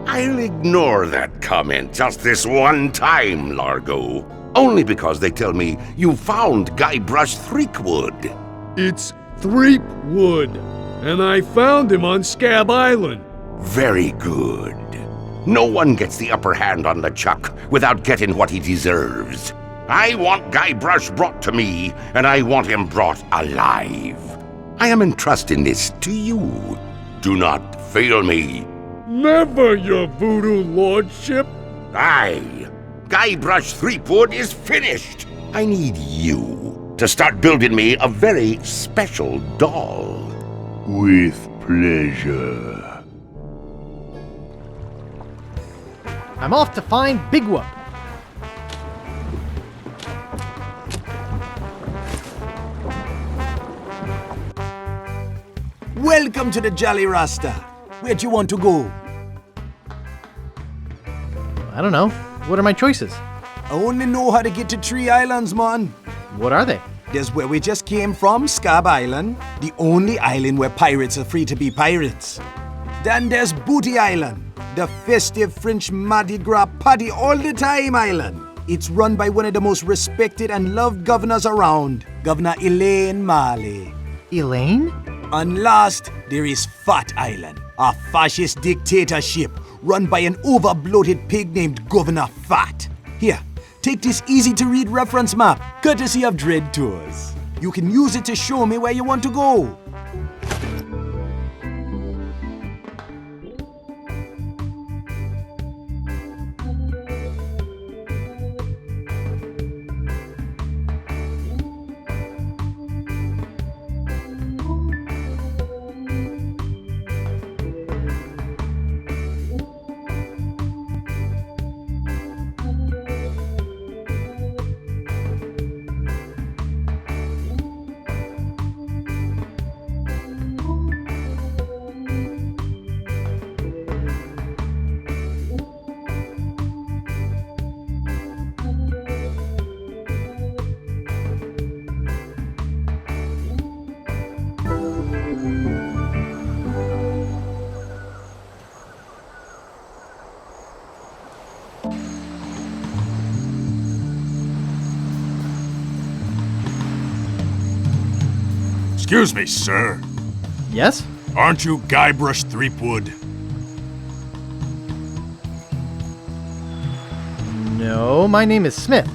[SPEAKER 3] I'll ignore that comment just this one time, Largo. Only because they tell me you found Guybrush Threepwood.
[SPEAKER 7] It's Threepwood, and I found him on Scab Island.
[SPEAKER 3] Very good. No one gets the upper hand on LeChuck without getting what he deserves. I want Guybrush brought to me, and I want him brought alive. I am entrusting this to you. Do not fail me.
[SPEAKER 7] Never, your voodoo lordship.
[SPEAKER 3] Aye. Guybrush Threepwood is finished. I need you to start building me a very special doll.
[SPEAKER 15] With pleasure.
[SPEAKER 2] I'm off to find Big Whoop.
[SPEAKER 14] Welcome to the Jolly Rasta. Where'd you want to go?
[SPEAKER 2] I don't know. What are my choices?
[SPEAKER 14] I only know how to get to Tree Islands, man.
[SPEAKER 2] What are they?
[SPEAKER 14] There's where we just came from, Scab Island, the only island where pirates are free to be pirates. Then there's Booty Island, the festive French Mardi Gras party all the time island. It's run by one of the most respected and loved governors around, Governor Elaine Marley.
[SPEAKER 2] Elaine?
[SPEAKER 14] And last, there is Fat Island, a fascist dictatorship run by an over-bloated pig named Governor Fat. Here, take this easy-to-read reference map, courtesy of Dread Tours. You can use it to show me where you want to go.
[SPEAKER 4] Excuse me, sir.
[SPEAKER 2] Yes?
[SPEAKER 4] Aren't you Guybrush Threepwood?
[SPEAKER 2] No, my name is Smith.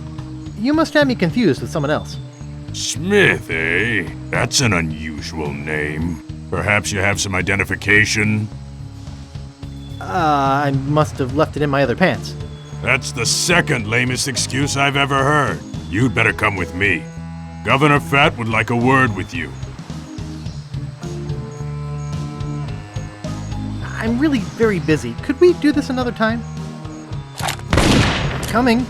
[SPEAKER 2] You must have me confused with someone else.
[SPEAKER 4] Smith, eh? That's an unusual name. Perhaps you have some identification?
[SPEAKER 2] I must have left it in my other pants.
[SPEAKER 4] That's the second lamest excuse I've ever heard. You'd better come with me. Governor Fat would like a word with you.
[SPEAKER 2] I'm really very busy. Could we do this another time? Coming.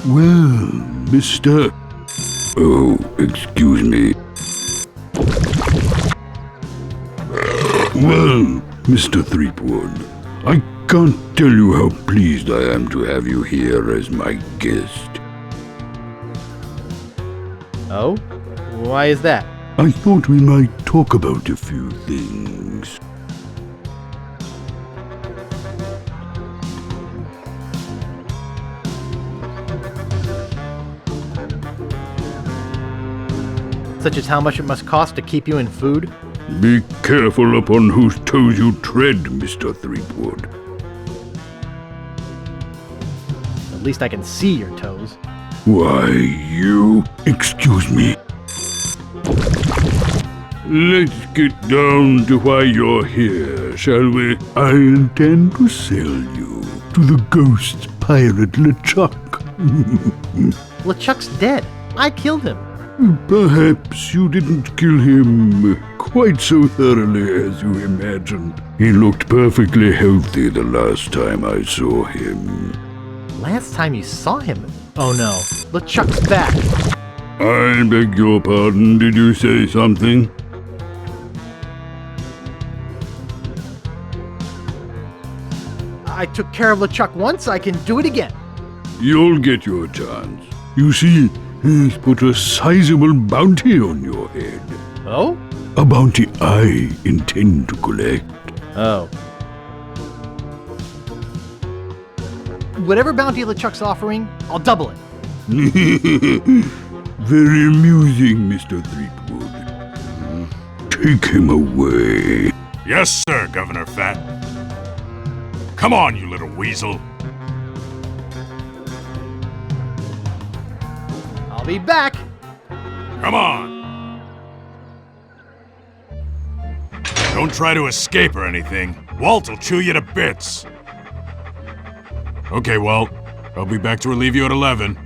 [SPEAKER 15] Well, Mr. Oh, excuse me. Well, Mr. Threepwood, I can't tell you how pleased I am to have you here as my guest.
[SPEAKER 2] Oh? Why is that?
[SPEAKER 15] I thought we might talk about a few things.
[SPEAKER 2] Such as how much it must cost to keep you in food?
[SPEAKER 15] Be careful upon whose toes you tread, Mr. Threepwood.
[SPEAKER 2] At least I can see your toes.
[SPEAKER 15] Why, you... Excuse me. Let's get down to why you're here, shall we? I intend to sell you to the ghost pirate LeChuck.
[SPEAKER 2] LeChuck's dead. I killed him.
[SPEAKER 15] Perhaps you didn't kill him quite so thoroughly as you imagined. He looked perfectly healthy the last time I saw him.
[SPEAKER 2] Last time you saw him? Oh no, LeChuck's back.
[SPEAKER 15] I beg your pardon, did you say something?
[SPEAKER 2] I took care of LeChuck once, I can do it again.
[SPEAKER 15] You'll get your chance. You see, he's put a sizable bounty on your head.
[SPEAKER 2] Oh?
[SPEAKER 15] A bounty I intend to collect.
[SPEAKER 2] Oh. Whatever bounty LeChuck's offering, I'll double it.
[SPEAKER 15] Very amusing, Mr. Threepwood. Take him away.
[SPEAKER 4] Yes, sir, Governor Fat. Come on, you little weasel.
[SPEAKER 2] I'll be back.
[SPEAKER 4] Come on. Don't try to escape or anything. Walt'll chew you to bits. Okay, Walt. I'll be back to relieve you at 11.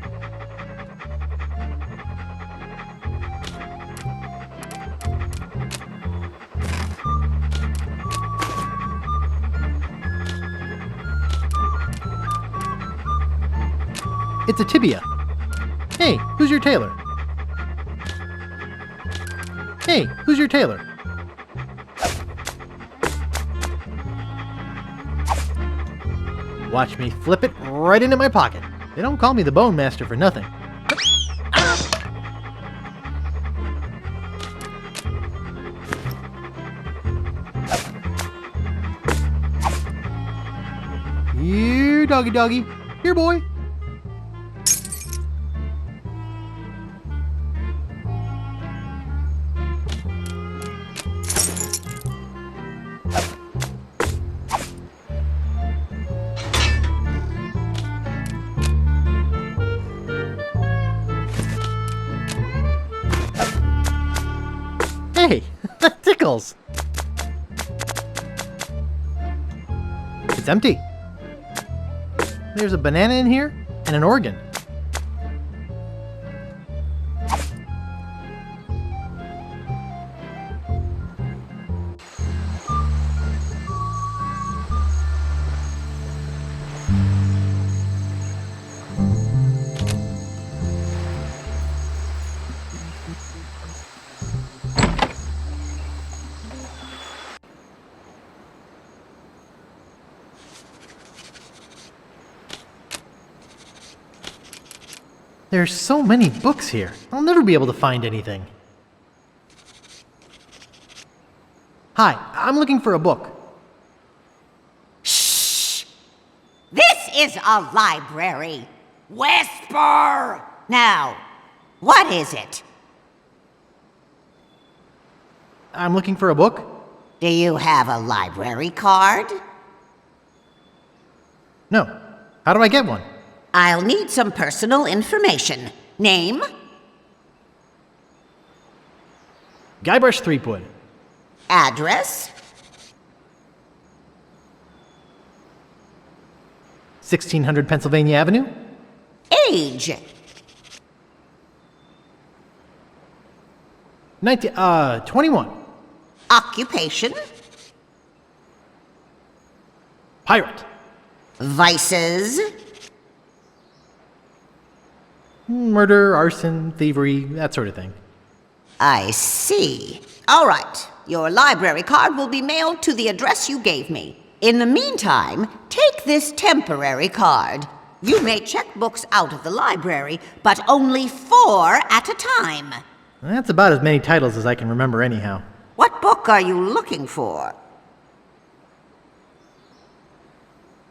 [SPEAKER 2] It's a tibia. Hey, who's your tailor? Hey, who's your tailor? Watch me flip it right into my pocket. They don't call me the Bone Master for nothing. Here, doggy doggy. Here, boy. Hey, that tickles. It's empty. There's a banana in here and an organ. There's so many books here. I'll never be able to find anything. Hi, I'm looking for a book.
[SPEAKER 16] Shh! This is a library. Whisper! Now, what is it?
[SPEAKER 2] I'm looking for a book.
[SPEAKER 16] Do you have a library card?
[SPEAKER 2] No. How do I get one?
[SPEAKER 16] I'll need some personal information. Name?
[SPEAKER 2] Guybrush Threepwood.
[SPEAKER 16] Address?
[SPEAKER 2] 1600 Pennsylvania Avenue.
[SPEAKER 16] Age?
[SPEAKER 2] 21.
[SPEAKER 16] Occupation?
[SPEAKER 2] Pirate.
[SPEAKER 16] Vices?
[SPEAKER 2] Murder, arson, thievery, that sort of thing.
[SPEAKER 16] I see. All right. Your library card will be mailed to the address you gave me. In the meantime, take this temporary card. You may check books out of the library, but only 4 at a time.
[SPEAKER 2] That's about as many titles as I can remember anyhow.
[SPEAKER 16] What book are you looking for?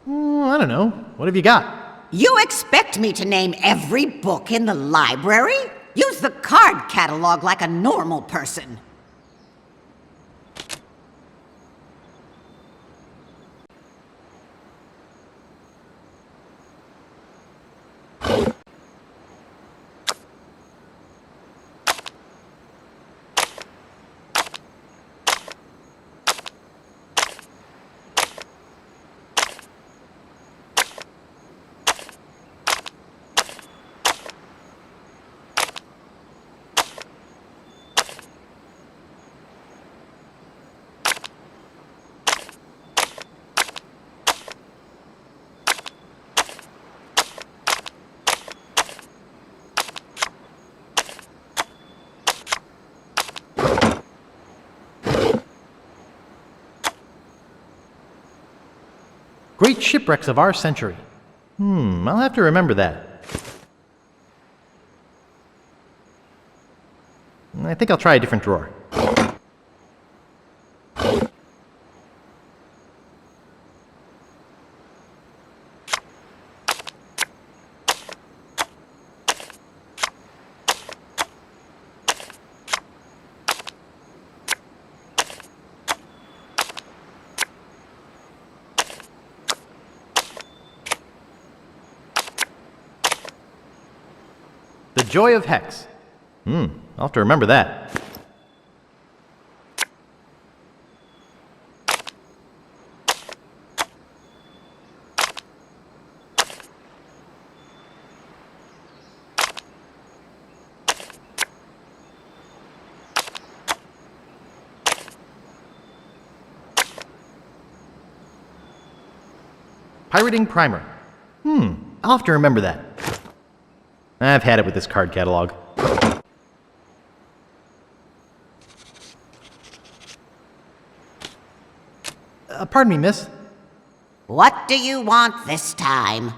[SPEAKER 2] I don't know. What have you got?
[SPEAKER 16] You expect me to name every book in the library? Use the card catalog like a normal person.
[SPEAKER 2] Great shipwrecks of our century. I'll have to remember that. I think I'll try a different drawer. The Joy of Hex. I'll have to remember that. Pirating primer. I'll have to remember that. I've had it with this card catalog. Pardon me, miss.
[SPEAKER 16] What do you want this time?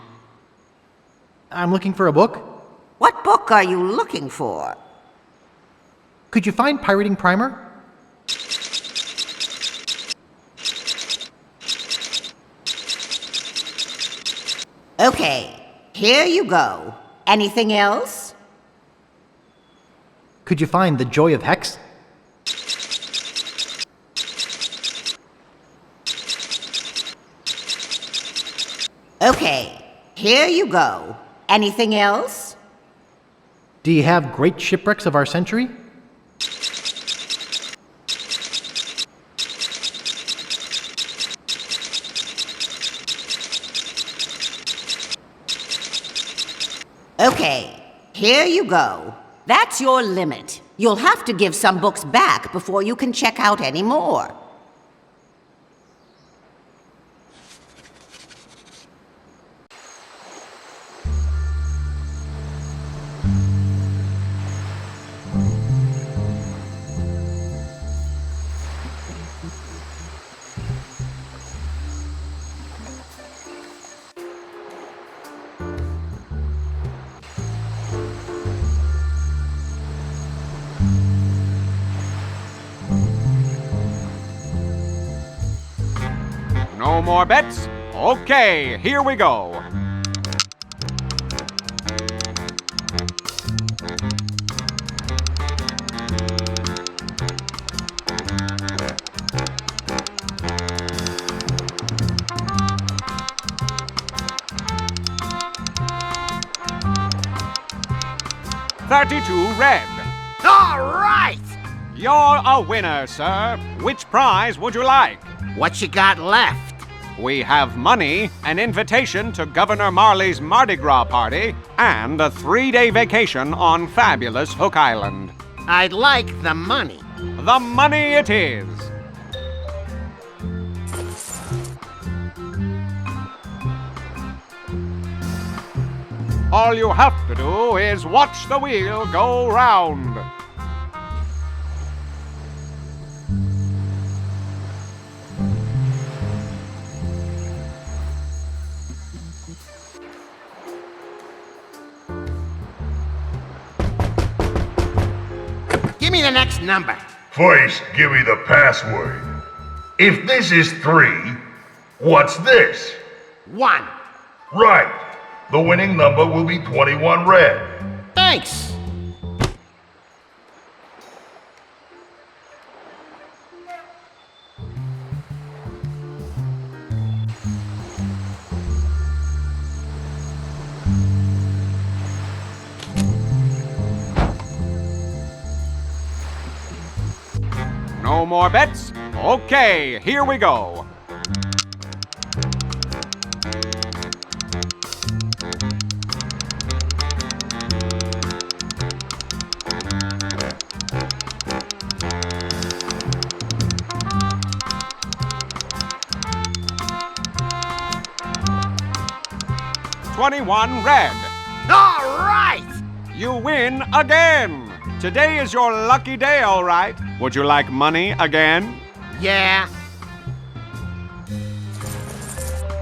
[SPEAKER 2] I'm looking for a book.
[SPEAKER 16] What book are you looking for?
[SPEAKER 2] Could you find Pirating Primer?
[SPEAKER 16] Okay, here you go. Anything else?
[SPEAKER 2] Could you find The Joy of Hex?
[SPEAKER 16] Okay, here you go. Anything else?
[SPEAKER 2] Do you have Great Shipwrecks of Our Century?
[SPEAKER 16] Okay, here you go. That's your limit. You'll have to give some books back before you can check out any more.
[SPEAKER 17] No more bets? Okay, here we go. $32 red.
[SPEAKER 5] All right!
[SPEAKER 17] You're a winner, sir. Which prize would you like?
[SPEAKER 5] What you got left?
[SPEAKER 17] We have money, an invitation to Governor Marley's Mardi Gras party, and a 3-day vacation on fabulous Hook Island.
[SPEAKER 5] I'd like the money.
[SPEAKER 17] The money it is. All you have to do is watch the wheel go round.
[SPEAKER 5] Give me the next number.
[SPEAKER 18] First, give me the password. If this is 3, what's this?
[SPEAKER 5] 1.
[SPEAKER 18] Right. The winning number will be 21 red.
[SPEAKER 5] Thanks.
[SPEAKER 17] No more bets? Okay, here we go. $21 red.
[SPEAKER 5] All right!
[SPEAKER 17] You win again. Today is your lucky day, all right. Would you like money again?
[SPEAKER 5] Yeah.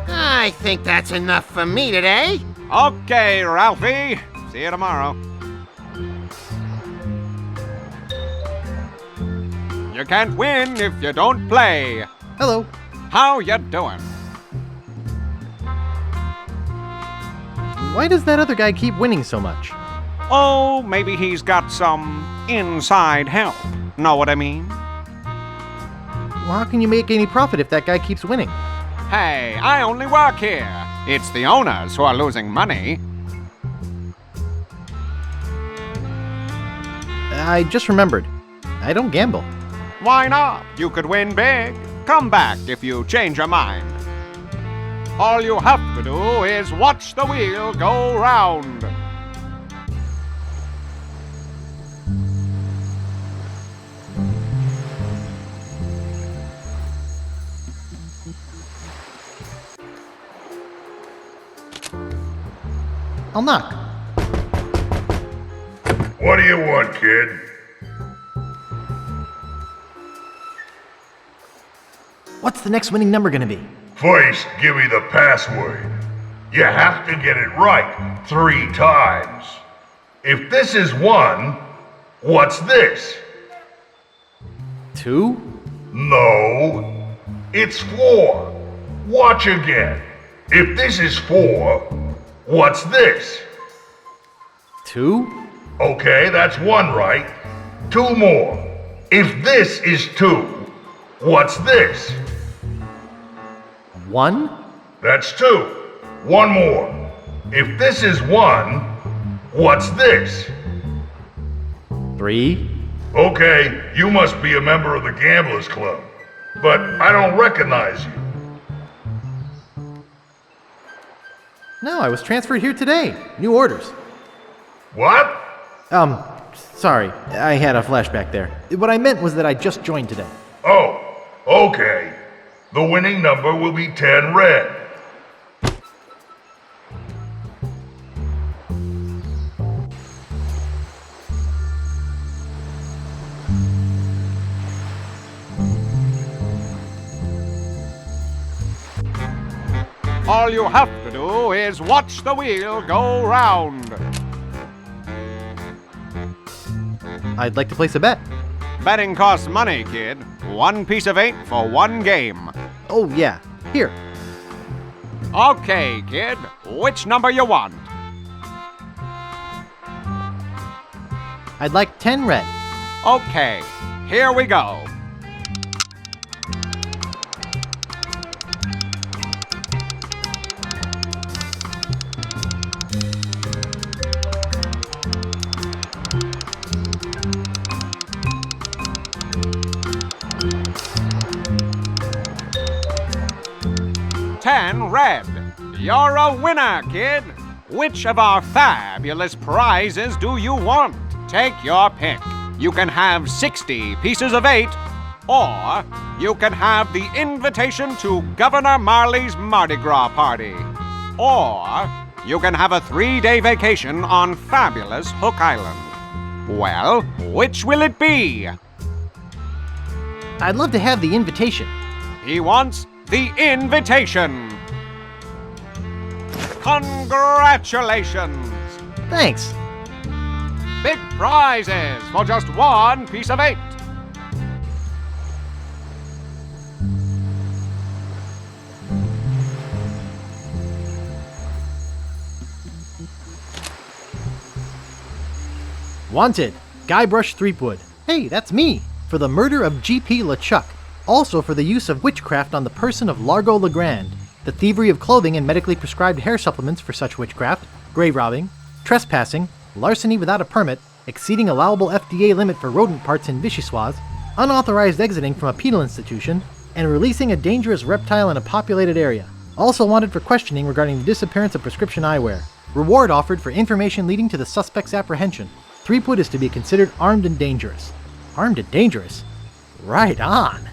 [SPEAKER 5] I think that's enough for me today.
[SPEAKER 17] Okay, Ralphie. See you tomorrow. You can't win if you don't play.
[SPEAKER 2] Hello.
[SPEAKER 17] How you doing?
[SPEAKER 2] Why does that other guy keep winning so much?
[SPEAKER 17] Oh, maybe he's got some inside help. Know what I mean?
[SPEAKER 2] Well, how can you make any profit if that guy keeps winning?
[SPEAKER 17] Hey, I only work here. It's the owners who are losing money.
[SPEAKER 2] I just remembered. I don't gamble.
[SPEAKER 17] Why not? You could win big. Come back if you change your mind. All you have to do is watch the wheel go round.
[SPEAKER 2] I'll knock.
[SPEAKER 18] What do you want, kid?
[SPEAKER 2] What's the next winning number gonna be?
[SPEAKER 18] First, give me the password. You have to get it right 3 times. If this is 1, what's this?
[SPEAKER 2] 2?
[SPEAKER 18] No, it's 4. Watch again. If this is 4, what's this?
[SPEAKER 2] 2?
[SPEAKER 18] Okay, that's 1 right. 2 more. If this is 2, what's this?
[SPEAKER 2] 1?
[SPEAKER 18] That's 2. 1 more. If this is 1, what's this?
[SPEAKER 2] 3?
[SPEAKER 18] Okay, you must be a member of the Gamblers Club, but I don't recognize you.
[SPEAKER 2] No, I was transferred here today. New orders.
[SPEAKER 18] What?
[SPEAKER 2] Sorry, I had a flashback there. What I meant was that I just joined today.
[SPEAKER 18] Oh, okay. The winning number will be 10 red.
[SPEAKER 17] All you have to do is watch the wheel go round.
[SPEAKER 2] I'd like to place a bet.
[SPEAKER 17] Betting costs money, kid. 1 piece of 8 for 1 game.
[SPEAKER 2] Oh, yeah. Here.
[SPEAKER 17] Okay, kid. Which number you want?
[SPEAKER 2] I'd like 10 red.
[SPEAKER 17] Okay, here we go. $10 red. You're a winner, kid. Which of our fabulous prizes do you want? Take your pick. You can have 60 pieces of 8, or you can have the invitation to Governor Marley's Mardi Gras party. Or you can have a 3-day vacation on fabulous Hook Island. Well, which will it be?
[SPEAKER 2] I'd love to have the invitation.
[SPEAKER 17] He wants the invitation. Congratulations!
[SPEAKER 2] Thanks.
[SPEAKER 17] Big prizes for just 1 piece of 8.
[SPEAKER 2] Wanted, Guybrush Threepwood. Hey, that's me! For the murder of G.P. LeChuck. Also for the use of witchcraft on the person of Largo Legrand, the thievery of clothing and medically prescribed hair supplements for such witchcraft, grave robbing, trespassing, larceny without a permit, exceeding allowable FDA limit for rodent parts in Vichyssoise, unauthorized exiting from a penal institution, and releasing a dangerous reptile in a populated area. Also wanted for questioning regarding the disappearance of prescription eyewear. Reward offered for information leading to the suspect's apprehension. Threepwood is to be considered armed and dangerous. Armed and dangerous? Right on!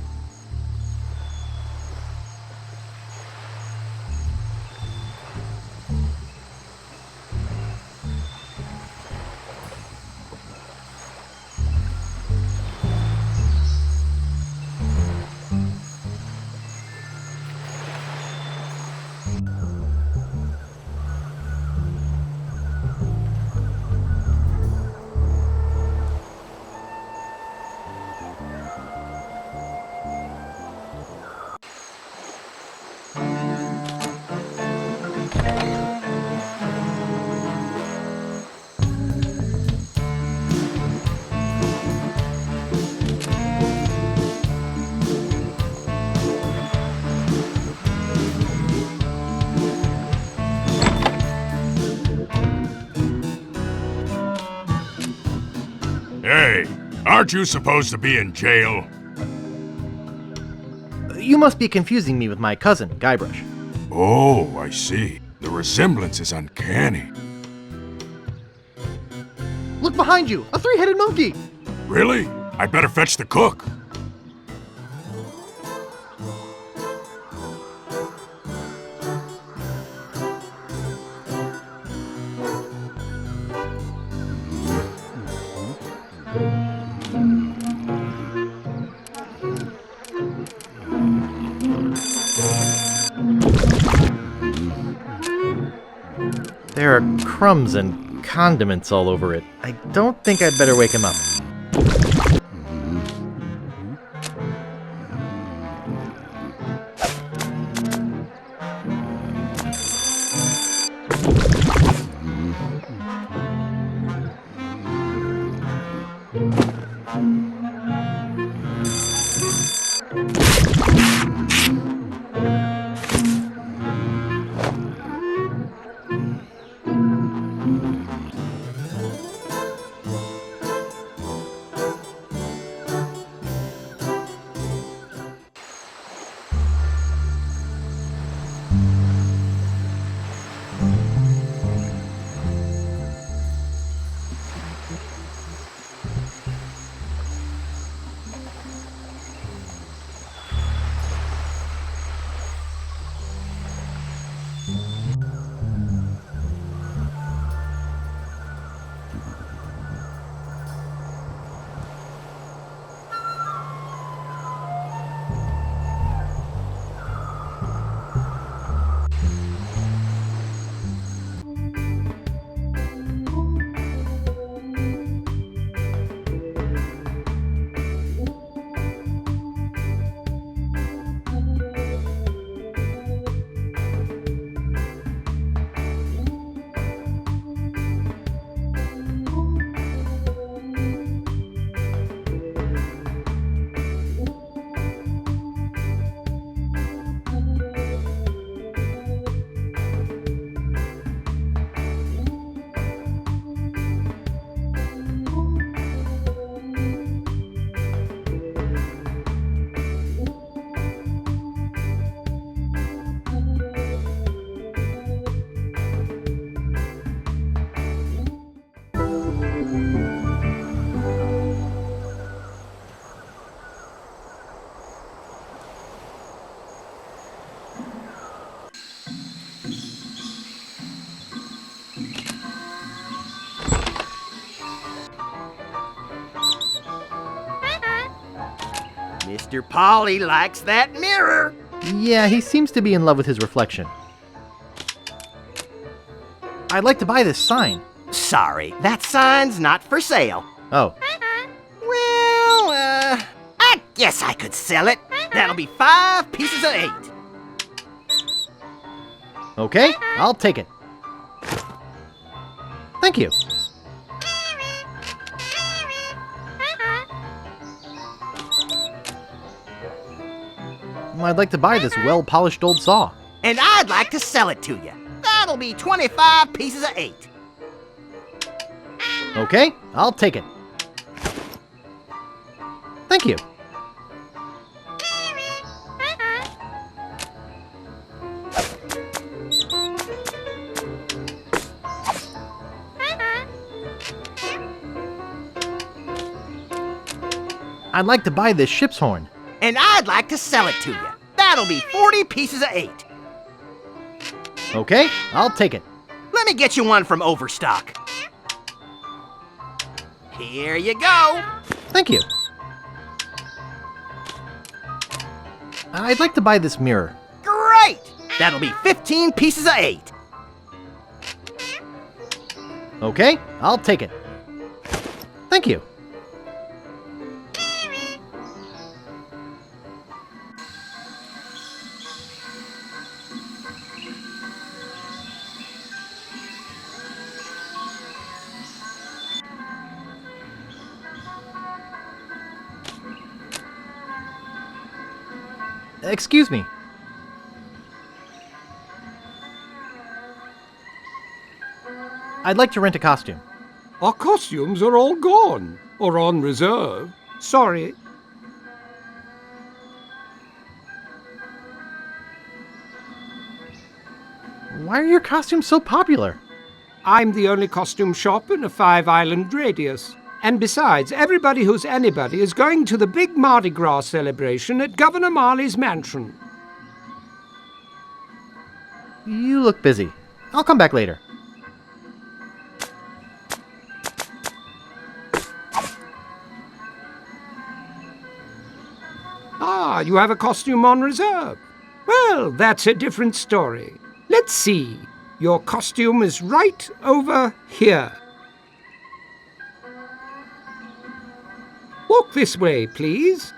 [SPEAKER 19] Hey, aren't you supposed to be in jail?
[SPEAKER 2] You must be confusing me with my cousin, Guybrush.
[SPEAKER 19] Oh, I see. The resemblance is uncanny.
[SPEAKER 2] Look behind you! A 3-headed monkey!
[SPEAKER 19] Really? I better fetch the cook.
[SPEAKER 2] There are crumbs and condiments all over it. I don't think I'd better wake him up.
[SPEAKER 20] Mr. Polly likes that mirror.
[SPEAKER 2] Yeah, he seems to be in love with his reflection. I'd like to buy this sign.
[SPEAKER 20] Sorry, that sign's not for sale.
[SPEAKER 2] Oh.
[SPEAKER 20] Well, I guess I could sell it. That'll be 5 pieces of 8.
[SPEAKER 2] Okay, I'll take it. Thank you. I'd like to buy this well-polished old saw.
[SPEAKER 20] And I'd like to sell it to you. That'll be 25 pieces of 8.
[SPEAKER 2] Okay, I'll take it. Thank you. I'd like to buy this ship's horn.
[SPEAKER 20] And I'd like to sell it to you. That'll be 40 pieces of 8.
[SPEAKER 2] Okay, I'll take it.
[SPEAKER 20] Let me get you one from Overstock. Here you go.
[SPEAKER 2] Thank you. I'd like to buy this mirror.
[SPEAKER 20] Great! That'll be 15 pieces of 8.
[SPEAKER 2] Okay, I'll take it. Thank you. Excuse me. I'd like to rent a costume.
[SPEAKER 5] Our costumes are all gone, or on reserve. Sorry.
[SPEAKER 2] Why are your costumes so popular?
[SPEAKER 5] I'm the only costume shop in a 5-island radius. And besides, everybody who's anybody is going to the big Mardi Gras celebration at Governor Marley's mansion.
[SPEAKER 2] You look busy. I'll come back later.
[SPEAKER 5] Ah, you have a costume on reserve. Well, that's a different story. Let's see. Your costume is right over here. Walk this way, please.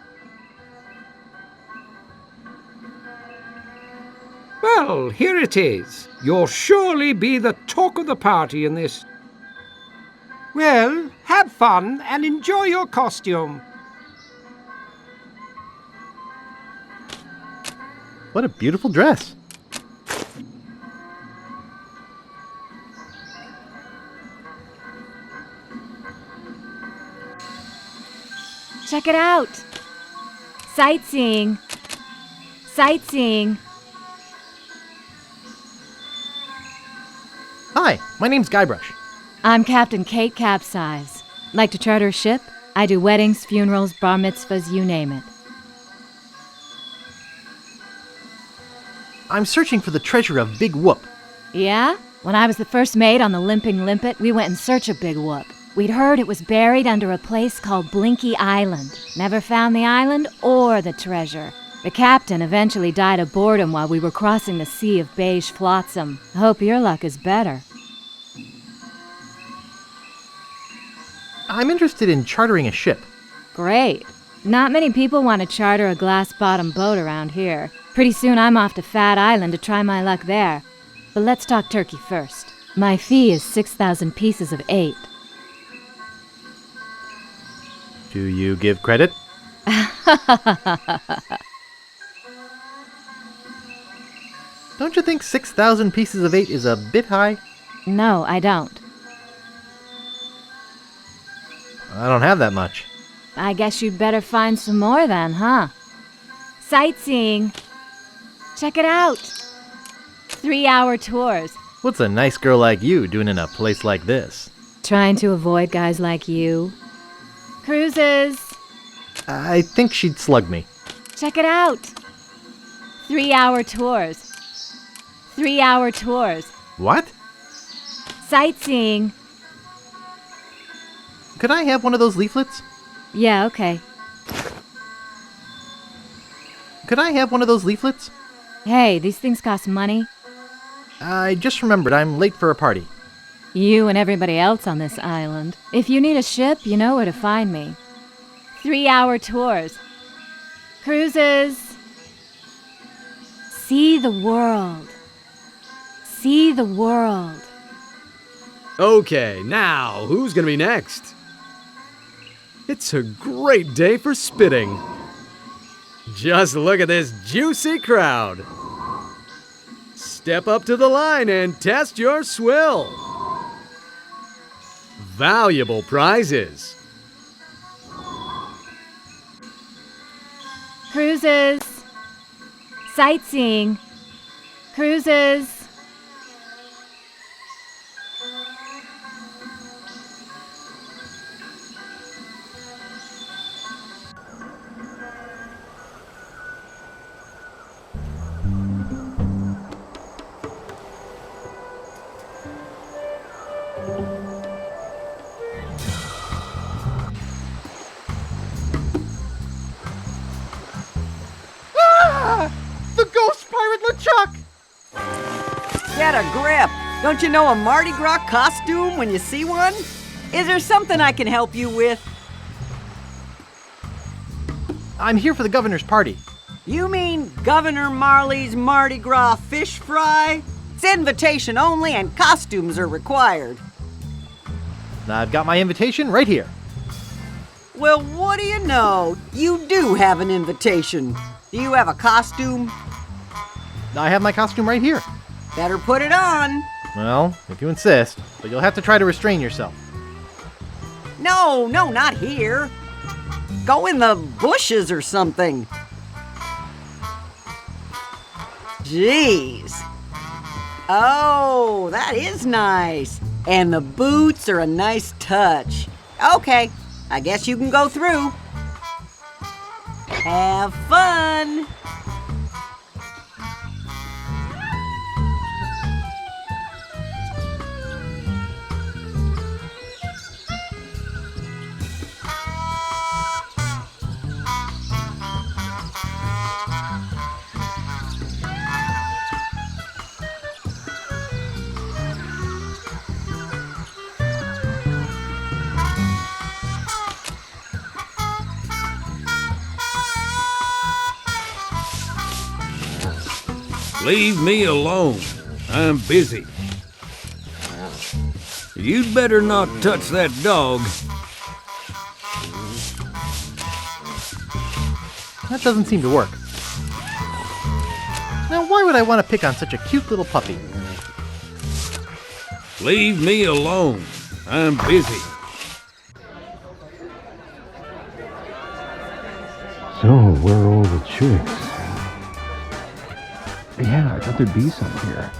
[SPEAKER 5] Well, here it is. You'll surely be the talk of the party in this. Well, have fun and enjoy your costume.
[SPEAKER 2] What a beautiful dress.
[SPEAKER 21] Check it out. Sightseeing. Sightseeing.
[SPEAKER 2] Hi, my name's Guybrush.
[SPEAKER 21] I'm Captain Kate Capsize. Like to charter a ship? I do weddings, funerals, bar mitzvahs, you name it.
[SPEAKER 2] I'm searching for the treasure of Big Whoop.
[SPEAKER 21] Yeah? When I was the first mate on the Limping Limpet, we went in search of Big Whoop. We'd heard it was buried under a place called Blinky Island. Never found the island or the treasure. The captain eventually died of boredom while we were crossing the sea of beige flotsam. I hope your luck is better.
[SPEAKER 2] I'm interested in chartering a ship.
[SPEAKER 21] Great. Not many people want to charter a glass-bottom boat around here. Pretty soon I'm off to Fat Island to try my luck there. But let's talk turkey first. My fee is 6,000 pieces of 8.
[SPEAKER 2] Do you give credit? Don't you think 6,000 pieces of 8 is a bit high?
[SPEAKER 21] No, I don't.
[SPEAKER 2] I don't have that much.
[SPEAKER 21] I guess you'd better find some more then, huh? Sightseeing. Check it out. 3-hour tours.
[SPEAKER 2] What's a nice girl like you doing in a place like this?
[SPEAKER 21] Trying to avoid guys like you. Cruises.
[SPEAKER 2] I think she'd slug me.
[SPEAKER 21] Check it out. 3-hour tours. 3-hour tours.
[SPEAKER 2] What?
[SPEAKER 21] Sightseeing.
[SPEAKER 2] Could I have one of those leaflets?
[SPEAKER 21] Yeah, okay.
[SPEAKER 2] Could I have one of those leaflets?
[SPEAKER 21] Hey, these things cost money.
[SPEAKER 2] I just remembered I'm late for a party.
[SPEAKER 21] You and everybody else on this island. If you need a ship, you know where to find me. 3-hour tours. Cruises. See the world. See the world.
[SPEAKER 22] Okay, now, who's gonna be next? It's a great day for spitting. Just look at this juicy crowd. Step up to the line and test your swill. Valuable prizes.
[SPEAKER 21] Cruises. Sightseeing. Cruises.
[SPEAKER 2] The ghost pirate LeChuck!
[SPEAKER 23] Get a grip! Don't you know a Mardi Gras costume when you see one? Is there something I can help you with?
[SPEAKER 2] I'm here for the governor's party.
[SPEAKER 23] You mean Governor Marley's Mardi Gras fish fry? It's invitation only and costumes are required.
[SPEAKER 2] I've got my invitation right here.
[SPEAKER 23] Well, what do you know? You do have an invitation. Do you have a costume?
[SPEAKER 2] I have my costume right here.
[SPEAKER 23] Better put it on.
[SPEAKER 2] Well, if you insist, but you'll have to try to restrain yourself.
[SPEAKER 23] No, not here. Go in the bushes or something. Jeez. Oh, that is nice. And the boots are a nice touch. Okay, I guess you can go through. Have fun!
[SPEAKER 1] Leave me alone. I'm busy. You'd better not touch that dog.
[SPEAKER 2] That doesn't seem to work. Now, why would I want to pick on such a cute little puppy?
[SPEAKER 1] Leave me alone. I'm busy.
[SPEAKER 15] So, where are all the chicks? Yeah, I thought there'd be some here.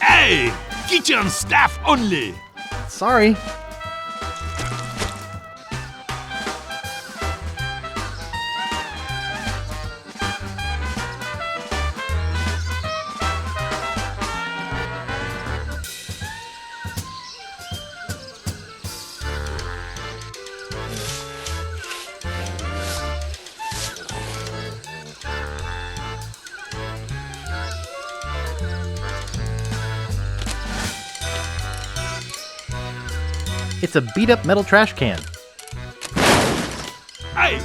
[SPEAKER 4] Hey! Kitchen staff only!
[SPEAKER 2] Sorry. It's a beat-up metal trash can.
[SPEAKER 4] Hey!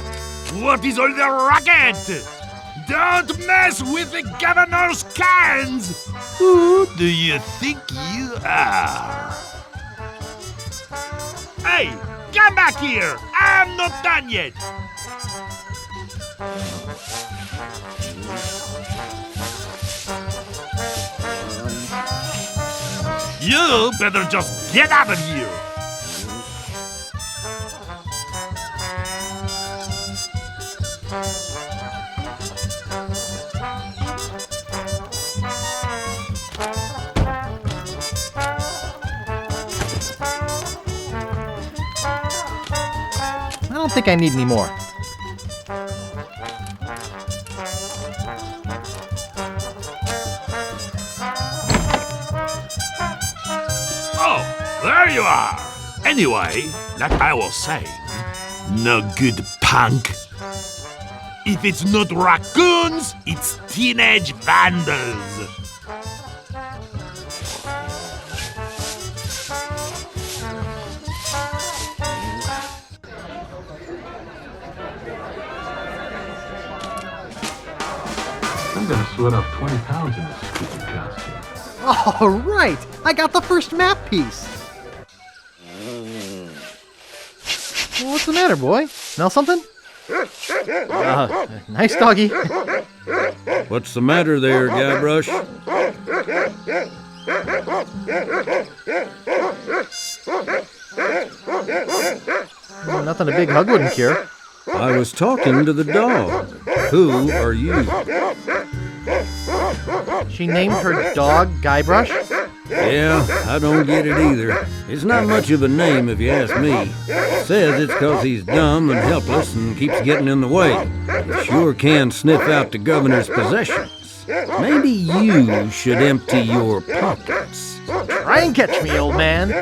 [SPEAKER 4] What is all the racket? Don't mess with the governor's cans! Who do you think you are? Hey! Come back here! I'm not done yet! You better just get out of here!
[SPEAKER 2] I don't think I need any more.
[SPEAKER 4] Oh, there you are! Anyway, like I was saying, no good punk. If it's not raccoons, it's teenage vandals.
[SPEAKER 15] I'm gonna sweat off 20 pounds in this stupid costume.
[SPEAKER 2] All right! I got the first map piece! Well, what's the matter, boy? Smell something? Nice doggy.
[SPEAKER 1] What's the matter there, Guybrush?
[SPEAKER 2] Nothing a big hug wouldn't cure.
[SPEAKER 1] I was talking to the dog. Who are you?
[SPEAKER 2] She named her dog Guybrush?
[SPEAKER 1] Yeah, I don't get it either. It's not much of a name if you ask me. Says it's 'cause he's dumb and helpless and keeps getting in the way. He sure can sniff out the governor's possessions. Maybe you should empty your pockets.
[SPEAKER 2] Try and catch me, old man.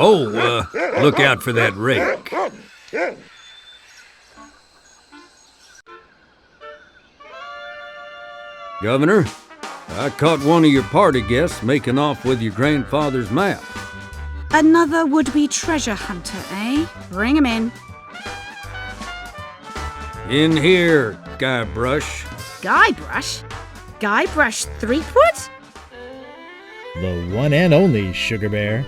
[SPEAKER 1] Oh, look out for that rake. Governor, I caught one of your party guests making off with your grandfather's map.
[SPEAKER 9] Another would-be treasure hunter, eh? Bring him in.
[SPEAKER 1] In here, Guybrush.
[SPEAKER 9] Guybrush? Guybrush Threepwood?
[SPEAKER 12] The one and only Sugar Bear.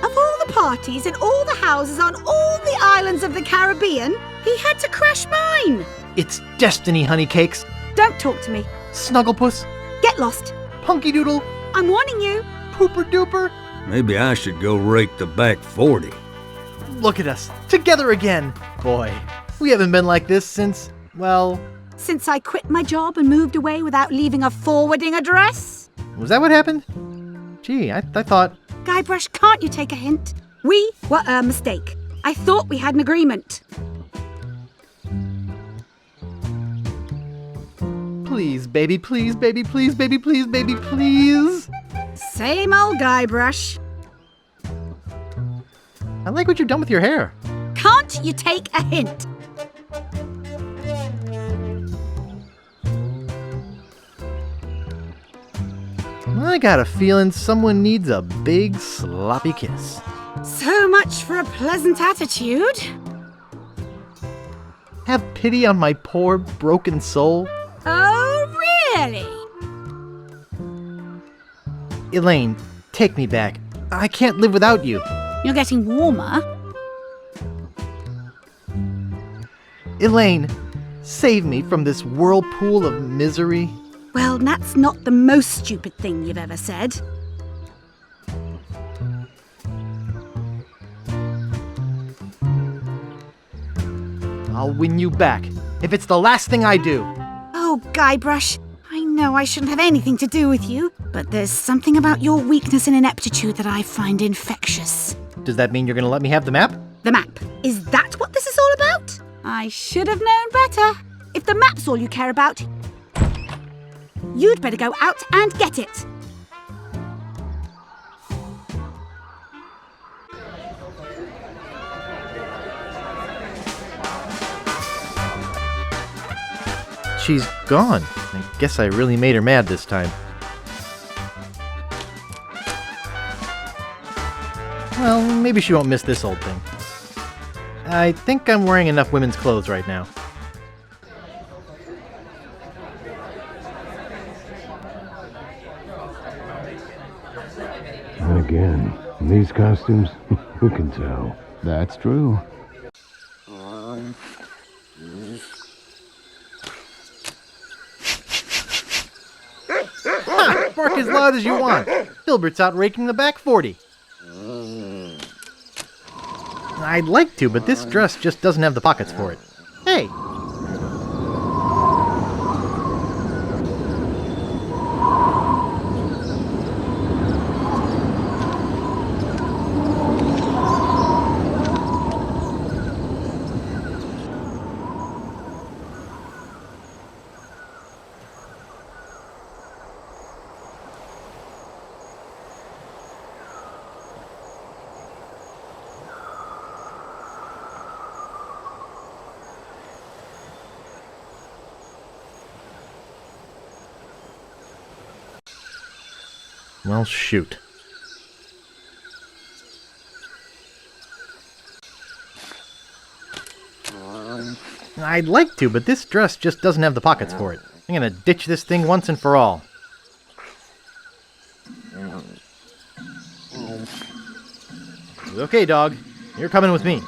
[SPEAKER 9] Of all the parties and all the houses on all the islands of the Caribbean, he had to crash mine.
[SPEAKER 2] It's destiny, honey cakes.
[SPEAKER 9] Don't talk to me.
[SPEAKER 2] Snugglepuss.
[SPEAKER 9] Get lost.
[SPEAKER 2] Punky Doodle.
[SPEAKER 9] I'm warning you.
[SPEAKER 2] Pooper Duper.
[SPEAKER 1] Maybe I should go rake the back 40.
[SPEAKER 2] Look at us, together again. Boy, we haven't been like this since, well...
[SPEAKER 9] Since I quit my job and moved away without leaving a forwarding address?
[SPEAKER 2] Was that what happened? Gee, I thought...
[SPEAKER 9] Guybrush, can't you take a hint? We were a mistake. I thought we had an agreement.
[SPEAKER 2] Please, baby, please, baby, please, baby, please, baby, please.
[SPEAKER 9] Same old Guybrush.
[SPEAKER 2] I like what you've done with your hair.
[SPEAKER 9] Can't you take a hint?
[SPEAKER 2] I got a feeling someone needs a big sloppy kiss.
[SPEAKER 9] So much for a pleasant attitude.
[SPEAKER 2] Have pity on my poor, broken soul.
[SPEAKER 9] Oh, really?
[SPEAKER 2] Elaine, take me back. I can't live without you.
[SPEAKER 9] You're getting warmer.
[SPEAKER 2] Elaine, save me from this whirlpool of misery.
[SPEAKER 9] Well, that's not the most stupid thing you've ever said.
[SPEAKER 2] I'll win you back, if it's the last thing I do.
[SPEAKER 9] Oh, Guybrush, I know I shouldn't have anything to do with you, but there's something about your weakness and ineptitude that I find infectious.
[SPEAKER 2] Does that mean you're gonna let me have the map?
[SPEAKER 9] The map. Is that what this is all about? I should have known better. If the map's all you care about, you'd better go out and get it.
[SPEAKER 2] She's gone. I guess I really made her mad this time. Well, maybe she won't miss this old thing. I think I'm wearing enough women's clothes right now.
[SPEAKER 15] Again, these costumes, who can tell? That's true.
[SPEAKER 2] Ha! Bark as loud as you want. Filbert's out raking the back 40. I'd like to, but this dress just doesn't have the pockets for it. Hey! Well, shoot. I'd like to, but this dress just doesn't have the pockets for it. I'm gonna ditch this thing once and for all. Okay, dog. You're coming with me.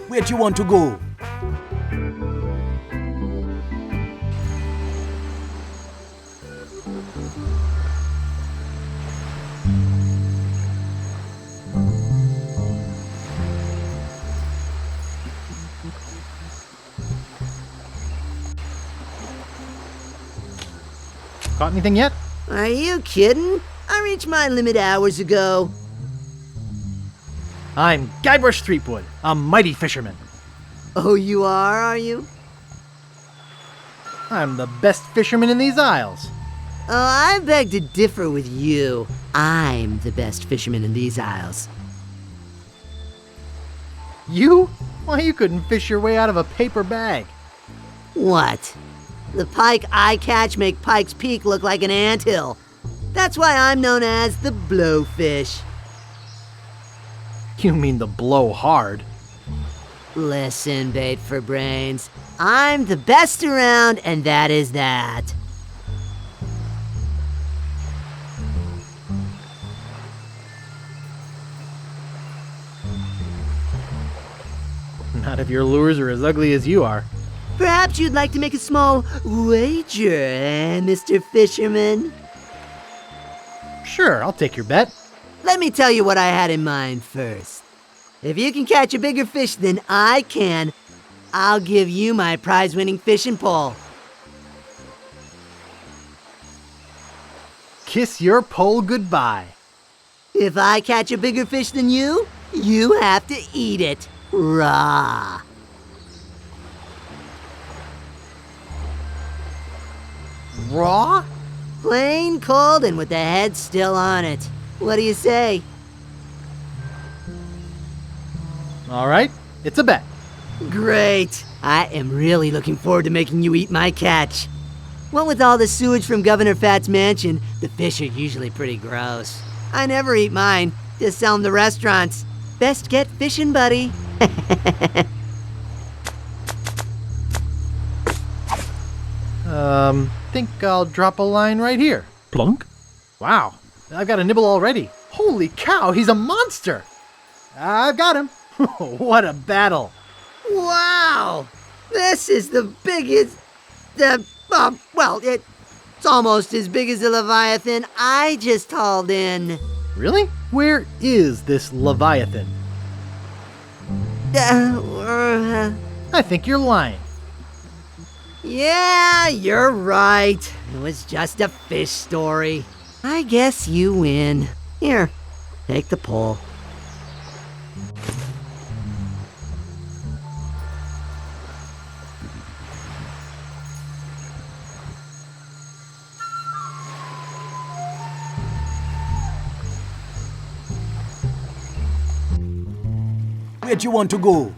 [SPEAKER 14] Where do you want to go?
[SPEAKER 2] Caught anything yet?
[SPEAKER 6] Are you kidding? I reached my limit hours ago.
[SPEAKER 2] I'm Guybrush Threepwood, a mighty fisherman.
[SPEAKER 6] Oh, you are you?
[SPEAKER 2] I'm the best fisherman in these isles.
[SPEAKER 6] Oh, I beg to differ with you. I'm the best fisherman in these isles.
[SPEAKER 2] You? Why, you couldn't fish your way out of a paper bag.
[SPEAKER 6] What? The pike I catch make Pike's Peak look like an anthill. That's why I'm known as the blowfish.
[SPEAKER 2] You mean the blow hard.
[SPEAKER 6] Listen, bait for brains. I'm the best around, and that is that.
[SPEAKER 2] Not if your lures are as ugly as you are.
[SPEAKER 6] Perhaps you'd like to make a small wager, Mr. Fisherman?
[SPEAKER 2] Sure, I'll take your bet.
[SPEAKER 6] Let me tell you what I had in mind first. If you can catch a bigger fish than I can, I'll give you my prize-winning fishing pole.
[SPEAKER 2] Kiss your pole goodbye.
[SPEAKER 6] If I catch a bigger fish than you have to eat it raw.
[SPEAKER 2] Raw?
[SPEAKER 6] Plain cold and with the head still on it. What do you say?
[SPEAKER 2] All right, it's a bet.
[SPEAKER 6] Great. I am really looking forward to making you eat my catch. What with all the sewage from Governor Fat's mansion, the fish are usually pretty gross. I never eat mine, just sell them to restaurants. Best get fishing, buddy.
[SPEAKER 2] Think I'll drop a line right here. Plunk? Wow, I've got a nibble already. Holy cow, he's a monster! I've got him. What a battle.
[SPEAKER 6] Wow! This is the biggest... it's almost as big as the Leviathan I just hauled in.
[SPEAKER 2] Really? Where is this Leviathan? I think you're lying.
[SPEAKER 6] Yeah, you're right. It was just a fish story. I guess you win. Here, take the pole.
[SPEAKER 14] Where do you want to go?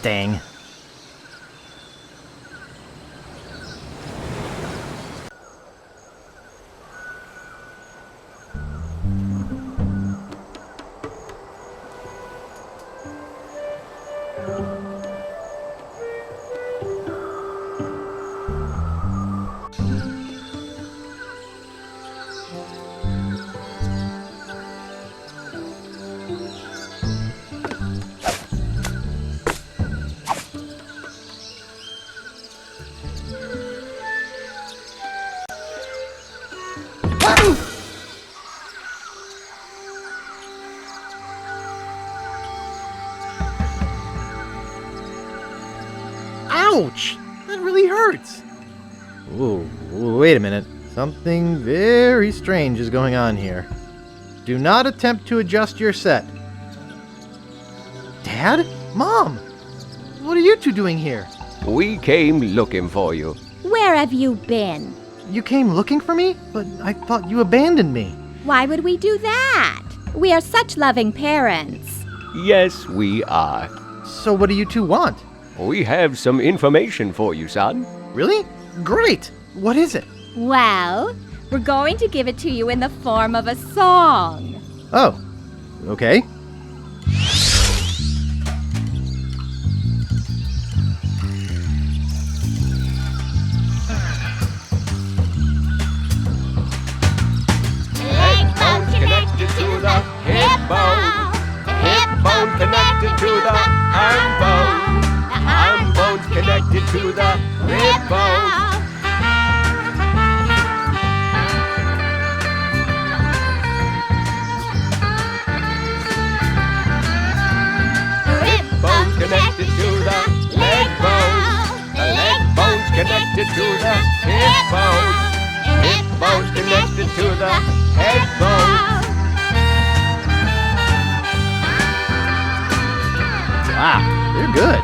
[SPEAKER 2] Dang. Ouch! That really hurts. Ooh, wait a minute. Something very strange is going on here. Do not attempt to adjust your set. Dad? Mom? What are you two doing here?
[SPEAKER 8] We came looking for you.
[SPEAKER 21] Where have you been?
[SPEAKER 2] You came looking for me? But I thought you abandoned me.
[SPEAKER 21] Why would we do that? We are such loving parents.
[SPEAKER 8] Yes, we are.
[SPEAKER 2] So what do you two want?
[SPEAKER 8] We have some information for you, son.
[SPEAKER 2] Really? Great! What is it?
[SPEAKER 21] Well, we're going to give it to you in the form of a song.
[SPEAKER 2] Oh, okay.
[SPEAKER 8] Leg bone connected to the hip bone. Hip bone connected to the arm bone. The arm bone's connected to the rib bone. Connected to the leg bone. The leg bone's connected to the hip bone. Hip bone's connected to the head bone.
[SPEAKER 2] Wow, you're good.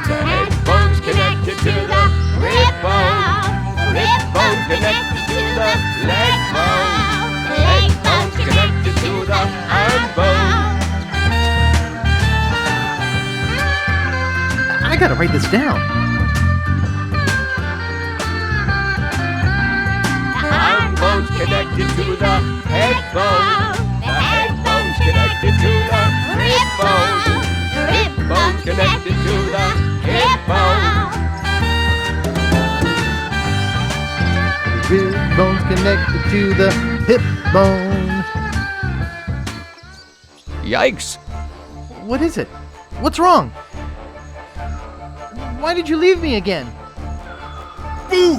[SPEAKER 8] The head bone's connected to the rib bone. Rib bone connected to the leg bone. Leg bone's connected to the arm bone.
[SPEAKER 2] I gotta write this down.
[SPEAKER 8] The arm bone's connected to the head bone. The head bone's connected to the rib bone. The rib bone's connected to the hip bone.
[SPEAKER 2] Rib bone's connected to the hip bone.
[SPEAKER 8] Yikes.
[SPEAKER 2] What is it? What's wrong? Why did you leave me again?
[SPEAKER 3] Boo!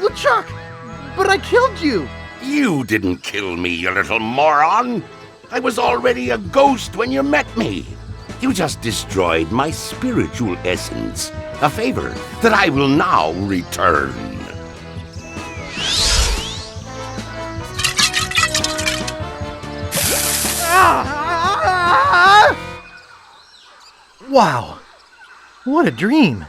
[SPEAKER 2] LeChuck! But I killed you!
[SPEAKER 3] You didn't kill me, you little moron! I was already a ghost when you met me. You just destroyed my spiritual essence, a favor that I will now return.
[SPEAKER 2] Wow! What a dream!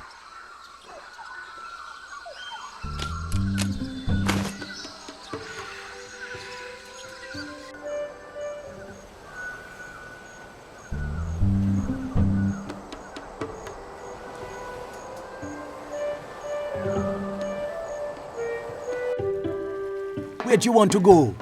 [SPEAKER 14] Where'd you want to go?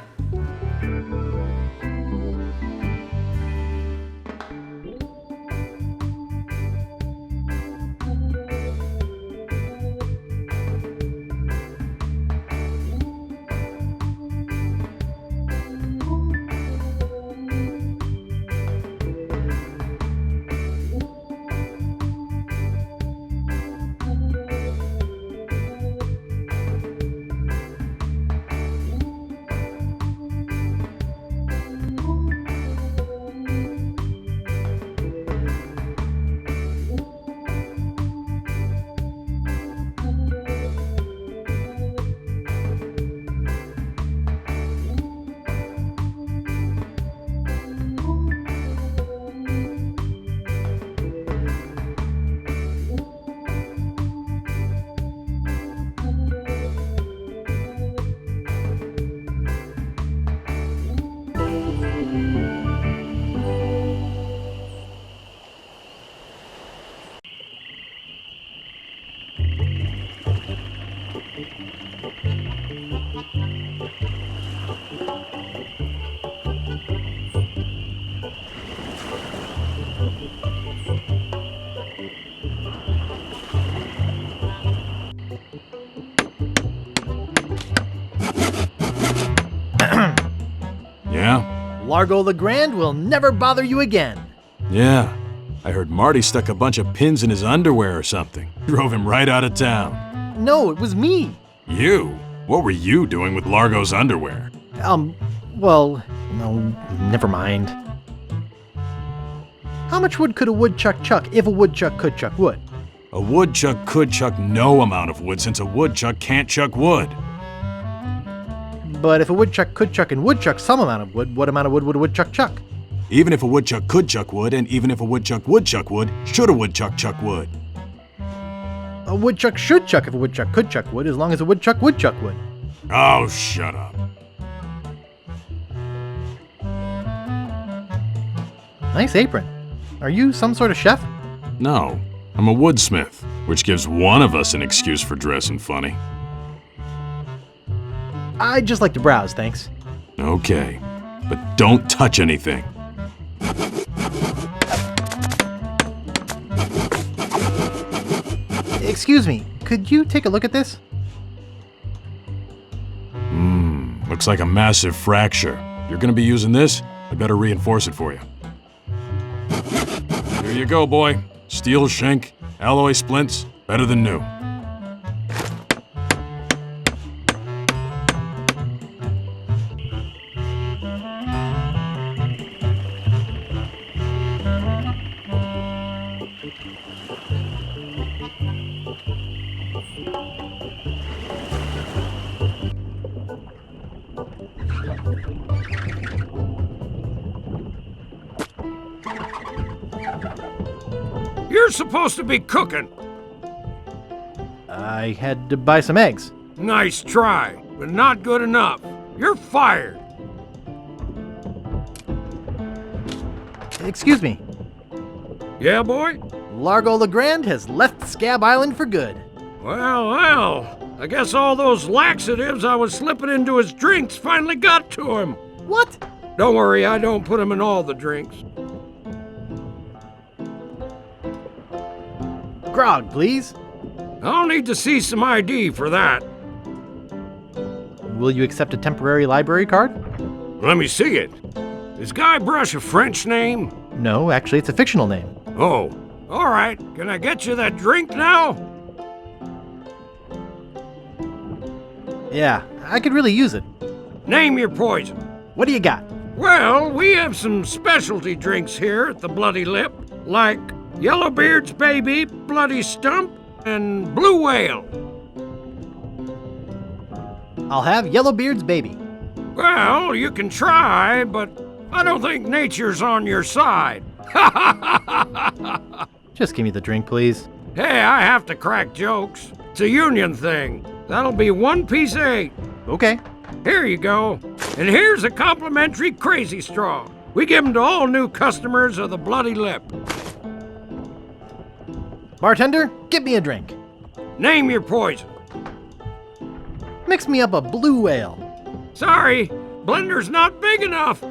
[SPEAKER 19] Yeah?
[SPEAKER 2] Largo the Grand will never bother you again.
[SPEAKER 19] Yeah. I heard Marty stuck a bunch of pins in his underwear or something. Drove him right out of town.
[SPEAKER 2] No, it was me.
[SPEAKER 19] You? What were you doing with Largo's underwear?
[SPEAKER 2] Well, no, never mind. How much wood could a woodchuck chuck if a woodchuck could chuck wood?
[SPEAKER 19] A woodchuck could chuck no amount of wood since a woodchuck can't chuck wood.
[SPEAKER 2] But if a woodchuck could chuck and woodchuck some amount of wood, what amount of wood would a woodchuck chuck?
[SPEAKER 19] Even if a woodchuck could chuck wood, and even if a woodchuck would chuck wood, should a woodchuck chuck wood?
[SPEAKER 2] A woodchuck should chuck if a woodchuck could chuck wood, as long as a woodchuck would chuck wood.
[SPEAKER 19] Oh, shut up.
[SPEAKER 2] Nice apron. Are you some sort of chef?
[SPEAKER 19] No, I'm a woodsmith, which gives one of us an excuse for dressing funny.
[SPEAKER 2] I'd just like to browse, thanks.
[SPEAKER 19] Okay, but don't touch anything.
[SPEAKER 2] Excuse me, could you take a look at this?
[SPEAKER 19] Looks like a massive fracture. You're gonna be using this? I better reinforce it for you. Here you go, boy. Steel shank, alloy splints, better than new.
[SPEAKER 5] You're supposed to be cooking.
[SPEAKER 2] I had to buy some eggs.
[SPEAKER 5] Nice try, but not good enough. You're fired.
[SPEAKER 2] Excuse me.
[SPEAKER 5] Yeah, boy?
[SPEAKER 2] Largo Legrand has left Scab Island for good.
[SPEAKER 5] Well, I guess all those laxatives I was slipping into his drinks finally got to him.
[SPEAKER 2] What?
[SPEAKER 5] Don't worry, I don't put them in all the drinks.
[SPEAKER 2] Grog, please.
[SPEAKER 5] I'll need to see some ID for that.
[SPEAKER 2] Will you accept a temporary library card?
[SPEAKER 5] Let me see it. Is Guybrush a French name?
[SPEAKER 2] No, actually it's a fictional name.
[SPEAKER 5] Oh, all right. Can I get you that drink now?
[SPEAKER 2] Yeah, I could really use it.
[SPEAKER 5] Name your poison.
[SPEAKER 2] What do you got?
[SPEAKER 5] Well, we have some specialty drinks here at the Bloody Lip, like Yellowbeard's Baby, Bloody Stump, and Blue Whale.
[SPEAKER 2] I'll have Yellowbeard's Baby.
[SPEAKER 5] Well, you can try, but I don't think nature's on your side.
[SPEAKER 2] Just give me the drink, please.
[SPEAKER 5] Hey, I have to crack jokes. It's a union thing. That'll be 1 piece of 8.
[SPEAKER 2] Okay.
[SPEAKER 5] Here you go. And here's a complimentary Crazy Straw. We give them to all new customers of the Bloody Lip.
[SPEAKER 2] Bartender, give me a drink.
[SPEAKER 5] Name your poison.
[SPEAKER 2] Mix me up a Blue Whale.
[SPEAKER 5] Sorry, blender's not big enough.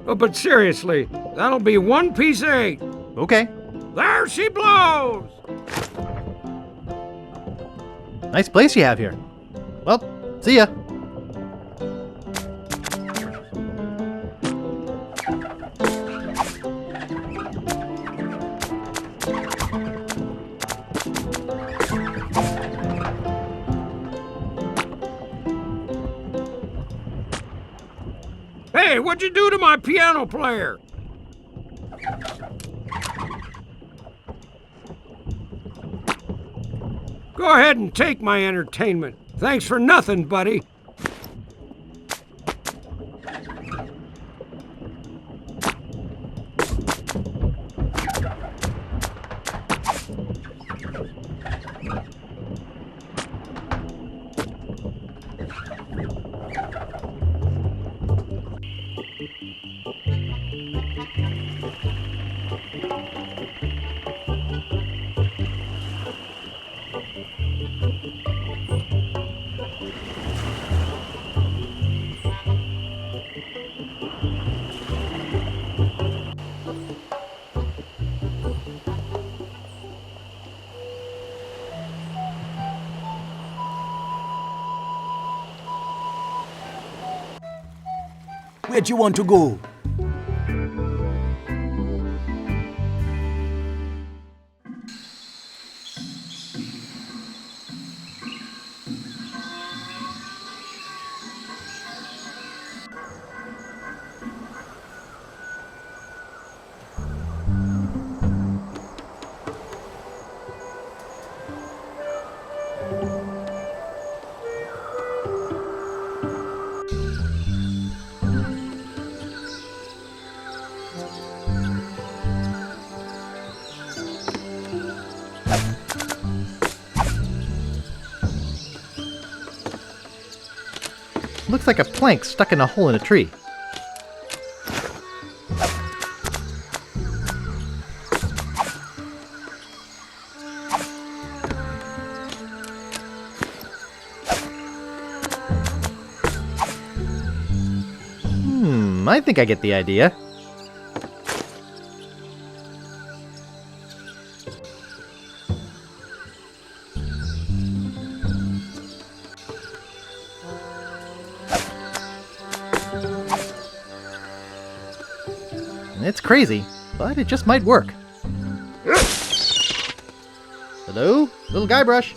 [SPEAKER 5] Oh, but seriously, that'll be 1 piece of 8.
[SPEAKER 2] Okay.
[SPEAKER 5] There she blows.
[SPEAKER 2] Nice place you have here. Well, see ya.
[SPEAKER 5] Hey, what'd you do to my piano player? Go ahead and take my entertainment. Thanks for nothing, buddy.
[SPEAKER 14] Where'd you want to go?
[SPEAKER 2] Looks like a plank stuck in a hole in a tree. I think I get the idea. It's crazy, but it just might work. Hello? Little Guybrush?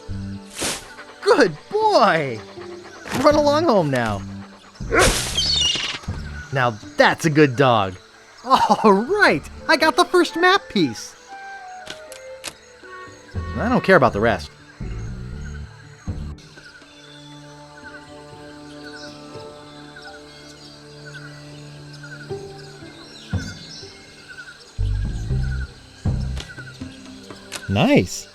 [SPEAKER 2] Good boy! Run along home now. Now that's a good dog. All right, I got the first map piece. I don't care about the rest.
[SPEAKER 12] Nice.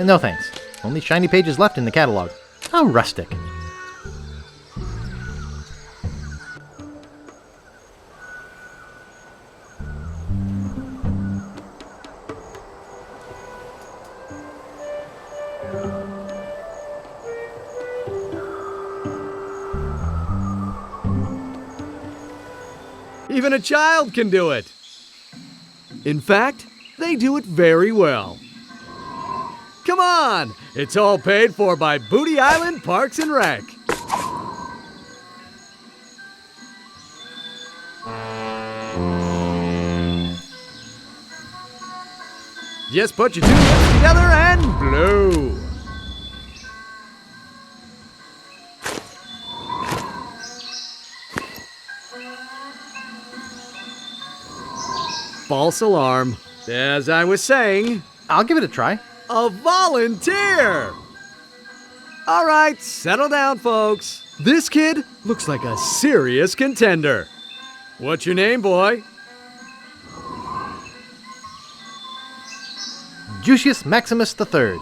[SPEAKER 2] No thanks. Only shiny pages left in the catalog. How rustic.
[SPEAKER 22] Even a child can do it. In fact, they do it very well. Come on! It's all paid for by Booty Island Parks and Rec. Just put your two lips together and blow. False alarm. As I was saying,
[SPEAKER 2] I'll give it a try.
[SPEAKER 22] A volunteer! All right, settle down, folks. This kid looks like a serious contender. What's your name, boy?
[SPEAKER 2] Juicius Maximus III.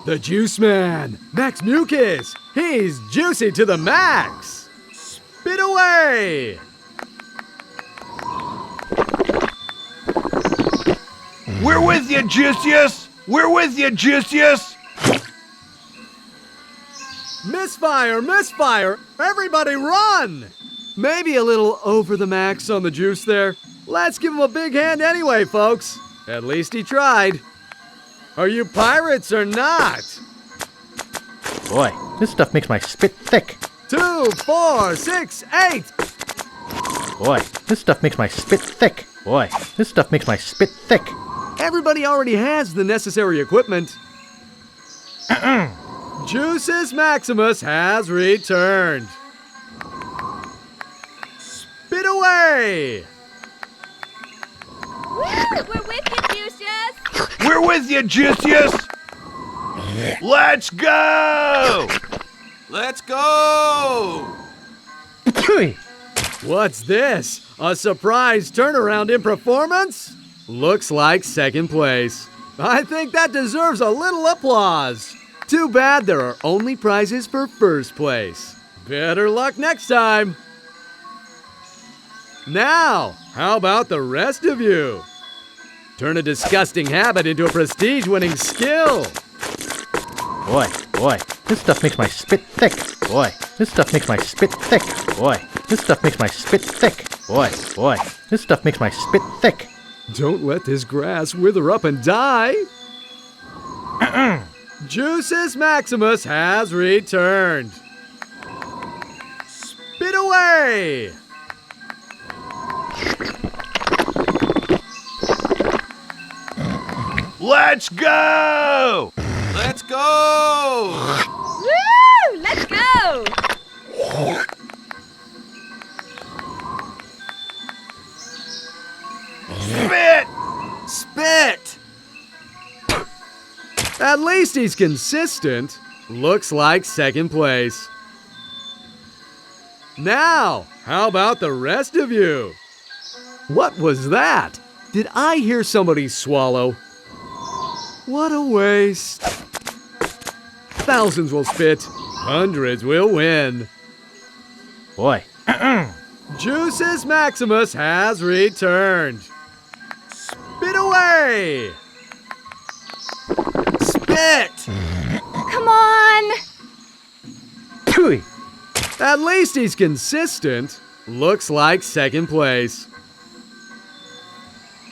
[SPEAKER 22] The Juice Man, Max Mucus. He's juicy to the max. Spit away!
[SPEAKER 4] We're with you, Juicius! We're with you, Juicius!
[SPEAKER 22] Misfire! Misfire! Everybody run! Maybe a little over the max on the juice there. Let's give him a big hand anyway, folks. At least he tried. Are you pirates or not?
[SPEAKER 2] Boy, this stuff makes my spit thick.
[SPEAKER 22] 2, 4, 6, 8!
[SPEAKER 2] Boy, this stuff makes my spit thick. Boy, this stuff makes my spit thick.
[SPEAKER 22] Everybody already has the necessary equipment. Juices Maximus has returned. Spit away!
[SPEAKER 8] Woo! We're with you, Juicius!
[SPEAKER 4] We're with you, Juicius! Let's go!
[SPEAKER 19] Let's go!
[SPEAKER 22] What's this? A surprise turnaround in performance? Looks like second place. I think that deserves a little applause. Too bad there are only prizes for first place. Better luck next time. Now, how about the rest of you? Turn a disgusting habit into a prestige-winning skill.
[SPEAKER 2] Boy, this stuff makes my spit thick. Boy, this stuff makes my spit thick. Boy, this stuff makes my spit thick. Boy, this stuff makes my spit thick.
[SPEAKER 22] Don't let this grass wither up and die. Juices Maximus has returned. Spit away!
[SPEAKER 4] Let's go!
[SPEAKER 19] Let's go!
[SPEAKER 8] Woo! Let's go!
[SPEAKER 4] Spit!
[SPEAKER 19] Spit!
[SPEAKER 22] At least he's consistent. Looks like second place. Now, how about the rest of you? What was that? Did I hear somebody swallow? What a waste. Thousands will spit, hundreds will win.
[SPEAKER 2] Boy.
[SPEAKER 22] Juices Maximus has returned. Spit away! Spit!
[SPEAKER 21] Come on!
[SPEAKER 2] Pooey.
[SPEAKER 22] At least he's consistent. Looks like second place.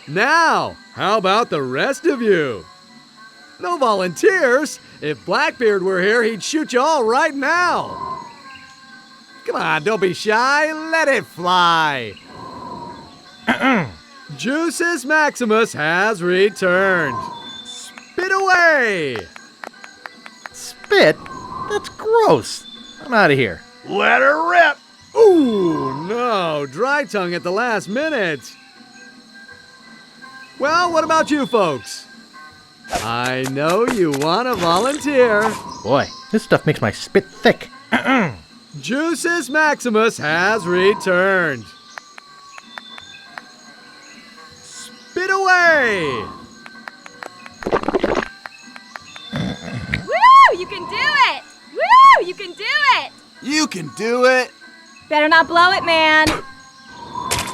[SPEAKER 22] Now, how about the rest of you? No volunteers? If Blackbeard were here, he'd shoot you all right now. Come on, don't be shy. Let it fly. Juices Maximus has returned. Spit away!
[SPEAKER 2] Spit? That's gross. I'm out of here.
[SPEAKER 4] Let her rip!
[SPEAKER 22] Ooh, no. Dry tongue at the last minute. Well, what about you folks? I know you want to volunteer.
[SPEAKER 2] Boy, this stuff makes my spit thick.
[SPEAKER 22] Juices Maximus has returned. Spit away!
[SPEAKER 21] Woo! You can do it! Woo! You can do it!
[SPEAKER 14] You can do it!
[SPEAKER 21] Better not blow it, man.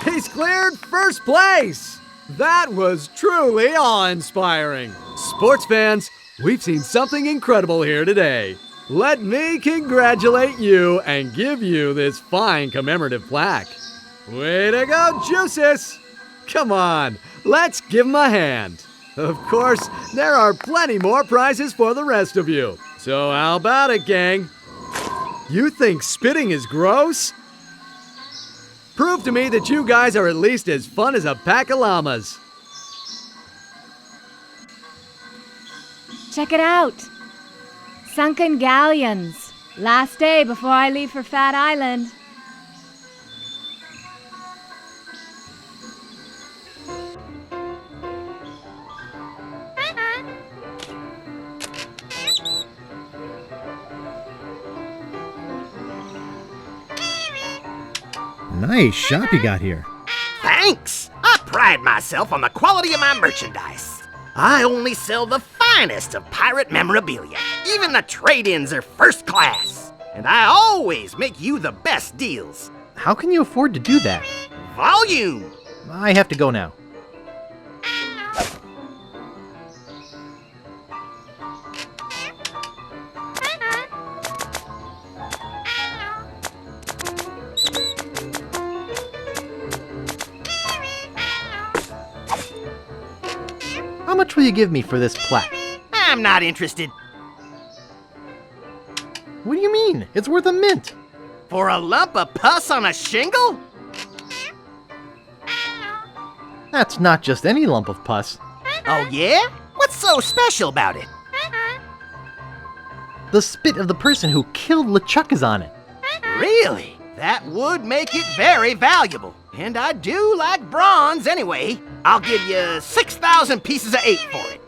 [SPEAKER 22] He's cleared first place! That was truly awe-inspiring. Sports fans, we've seen something incredible here today. Let me congratulate you and give you this fine commemorative plaque. Way to go, Juices! Come on, let's give him a hand. Of course, there are plenty more prizes for the rest of you. So how about it, gang? You think spitting is gross? Prove to me that you guys are at least as fun as a pack of llamas.
[SPEAKER 21] Check it out. Sunken galleons. Last day before I leave for Fat Island.
[SPEAKER 12] Nice shop you got here.
[SPEAKER 20] Thanks! I pride myself on the quality of my merchandise. I only sell the finest of pirate memorabilia. Even the trade-ins are first class. And I always make you the best deals.
[SPEAKER 2] How can you afford to do that?
[SPEAKER 20] Volume!
[SPEAKER 2] I have to go now. How much will you give me for this plaque?
[SPEAKER 20] I'm not interested.
[SPEAKER 2] What do you mean? It's worth a mint.
[SPEAKER 20] For a lump of pus on a shingle?
[SPEAKER 2] That's not just any lump of pus.
[SPEAKER 20] Oh yeah? What's so special about it?
[SPEAKER 2] The spit of the person who killed LeChuck is on it.
[SPEAKER 20] Really? That would make it very valuable. And I do like bronze anyway. I'll give you 6,000 pieces of 8 for it.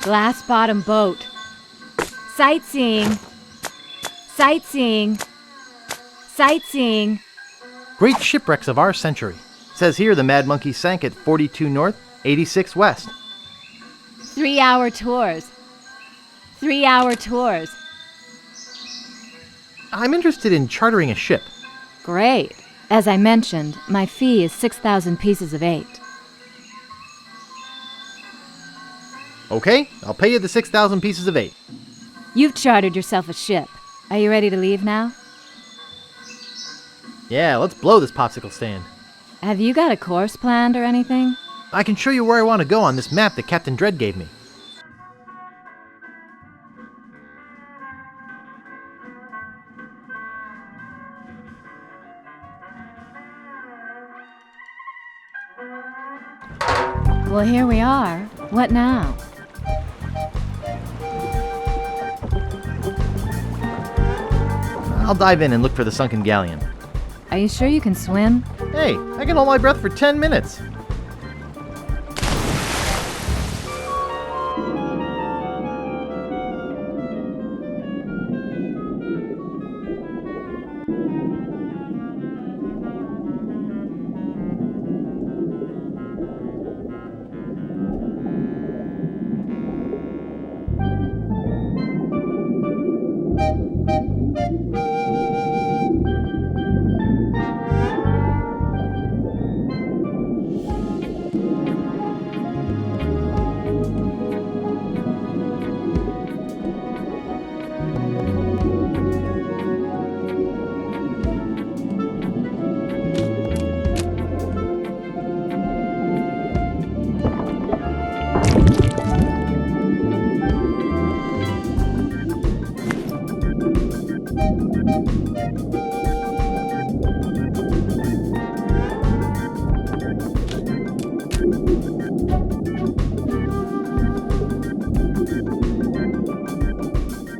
[SPEAKER 21] Glass bottom boat. Sightseeing. Sightseeing. Sightseeing.
[SPEAKER 2] Great shipwrecks of our century. Says here the Mad Monkey sank at 42 north, 86 west.
[SPEAKER 21] 3-hour tours. 3-hour tours.
[SPEAKER 2] I'm interested in chartering a ship.
[SPEAKER 21] Great. As I mentioned, my fee is 6,000 pieces of 8.
[SPEAKER 2] Okay, I'll pay you the 6,000 pieces of 8.
[SPEAKER 21] You've chartered yourself a ship. Are you ready to leave now?
[SPEAKER 2] Yeah, let's blow this popsicle stand.
[SPEAKER 21] Have you got a course planned or anything?
[SPEAKER 2] I can show you where I want to go on this map that Captain Dread gave me.
[SPEAKER 21] Well, here we are. What now?
[SPEAKER 2] I'll dive in and look for the sunken galleon.
[SPEAKER 21] Are you sure you can swim?
[SPEAKER 2] Hey, I can hold my breath for 10 minutes.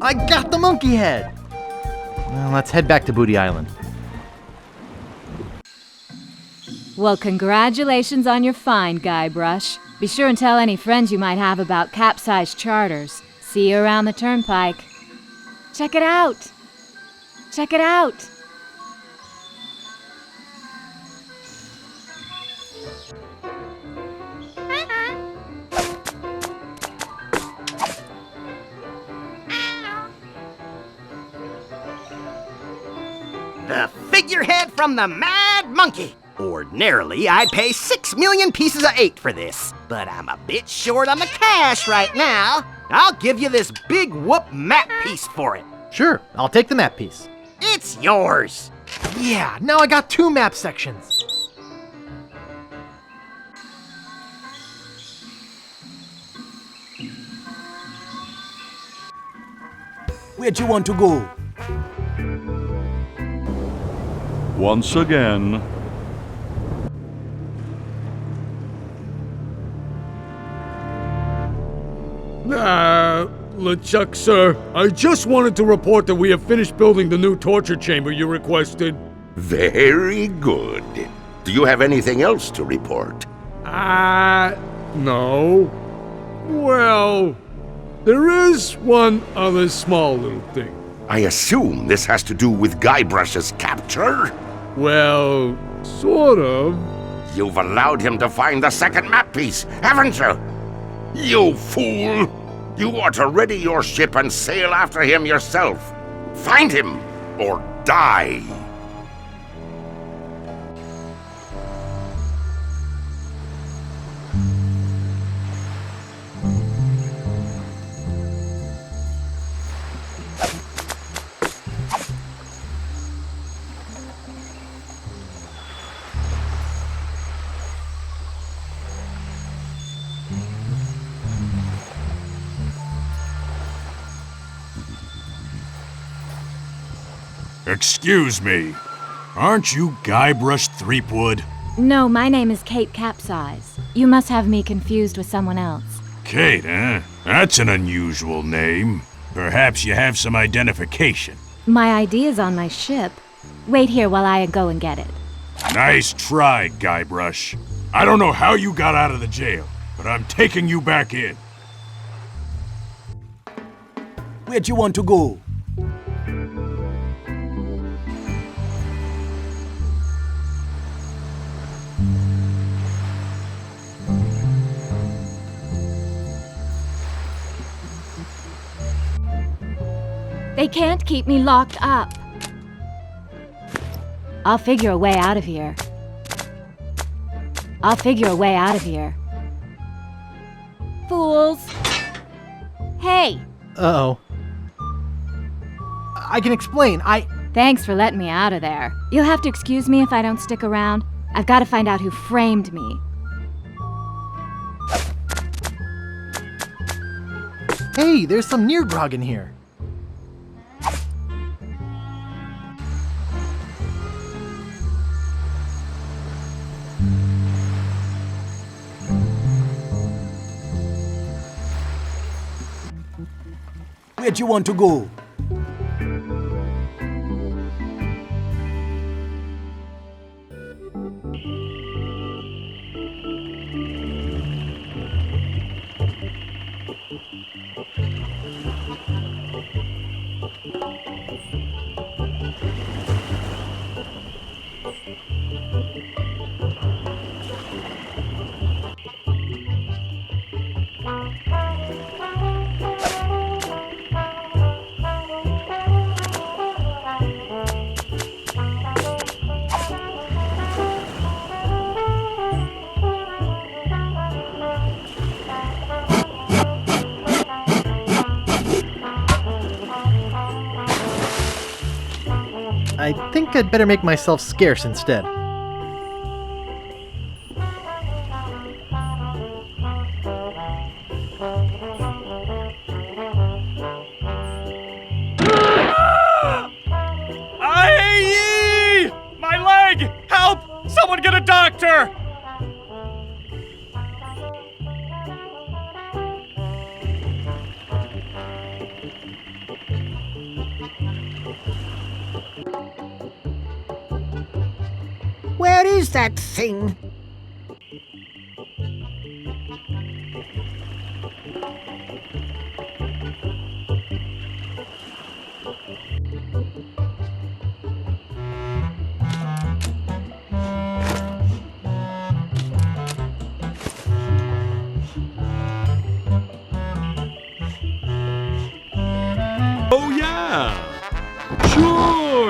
[SPEAKER 2] I got the monkey head! Well, let's head back to Booty Island.
[SPEAKER 21] Well, congratulations on your find, Guybrush. Be sure and tell any friends you might have about capsized charters. See you around the turnpike. Check it out! Check it out!
[SPEAKER 20] The figurehead from the Mad Monkey. Ordinarily, I'd pay 6 million pieces of 8 for this, but I'm a bit short on the cash right now. I'll give you this big whoop map piece for it.
[SPEAKER 2] Sure, I'll take the map piece.
[SPEAKER 20] It's yours.
[SPEAKER 2] Yeah, now I got 2 map sections.
[SPEAKER 14] Where'd you want to go?
[SPEAKER 15] Once again.
[SPEAKER 7] LeChuck's, sir. I just wanted to report that we have finished building the new torture chamber you requested.
[SPEAKER 3] Very good. Do you have anything else to report?
[SPEAKER 7] No. Well, there is one other small little thing.
[SPEAKER 3] I assume this has to do with Guybrush's capture?
[SPEAKER 7] Well, sort of.
[SPEAKER 3] You've allowed him to find the second map piece, haven't you? You fool! You ought to ready your ship and sail after him yourself. Find him, or die!
[SPEAKER 19] Excuse me. Aren't you Guybrush Threepwood?
[SPEAKER 21] No, my name is Kate Capsize. You must have me confused with someone else.
[SPEAKER 19] Kate, eh? That's an unusual name. Perhaps you have some identification.
[SPEAKER 21] My ID is on my ship. Wait here while I go and get it.
[SPEAKER 19] Nice try, Guybrush. I don't know how you got out of the jail, but I'm taking you back in.
[SPEAKER 14] Where'd you want to go?
[SPEAKER 21] They can't keep me locked up. I'll figure a way out of here. I'll figure a way out of here. Fools! Hey!
[SPEAKER 2] Uh-oh. I can explain,
[SPEAKER 21] Thanks for letting me out of there. You'll have to excuse me if I don't stick around. I've got to find out who framed me.
[SPEAKER 2] Hey, there's some near grog in here.
[SPEAKER 14] Where'd you want to go?
[SPEAKER 2] I think I'd better make myself scarce instead.
[SPEAKER 10] Aye! My leg! Help! Someone get a doctor!
[SPEAKER 11] Where is that thing?
[SPEAKER 13] Oh, yeah!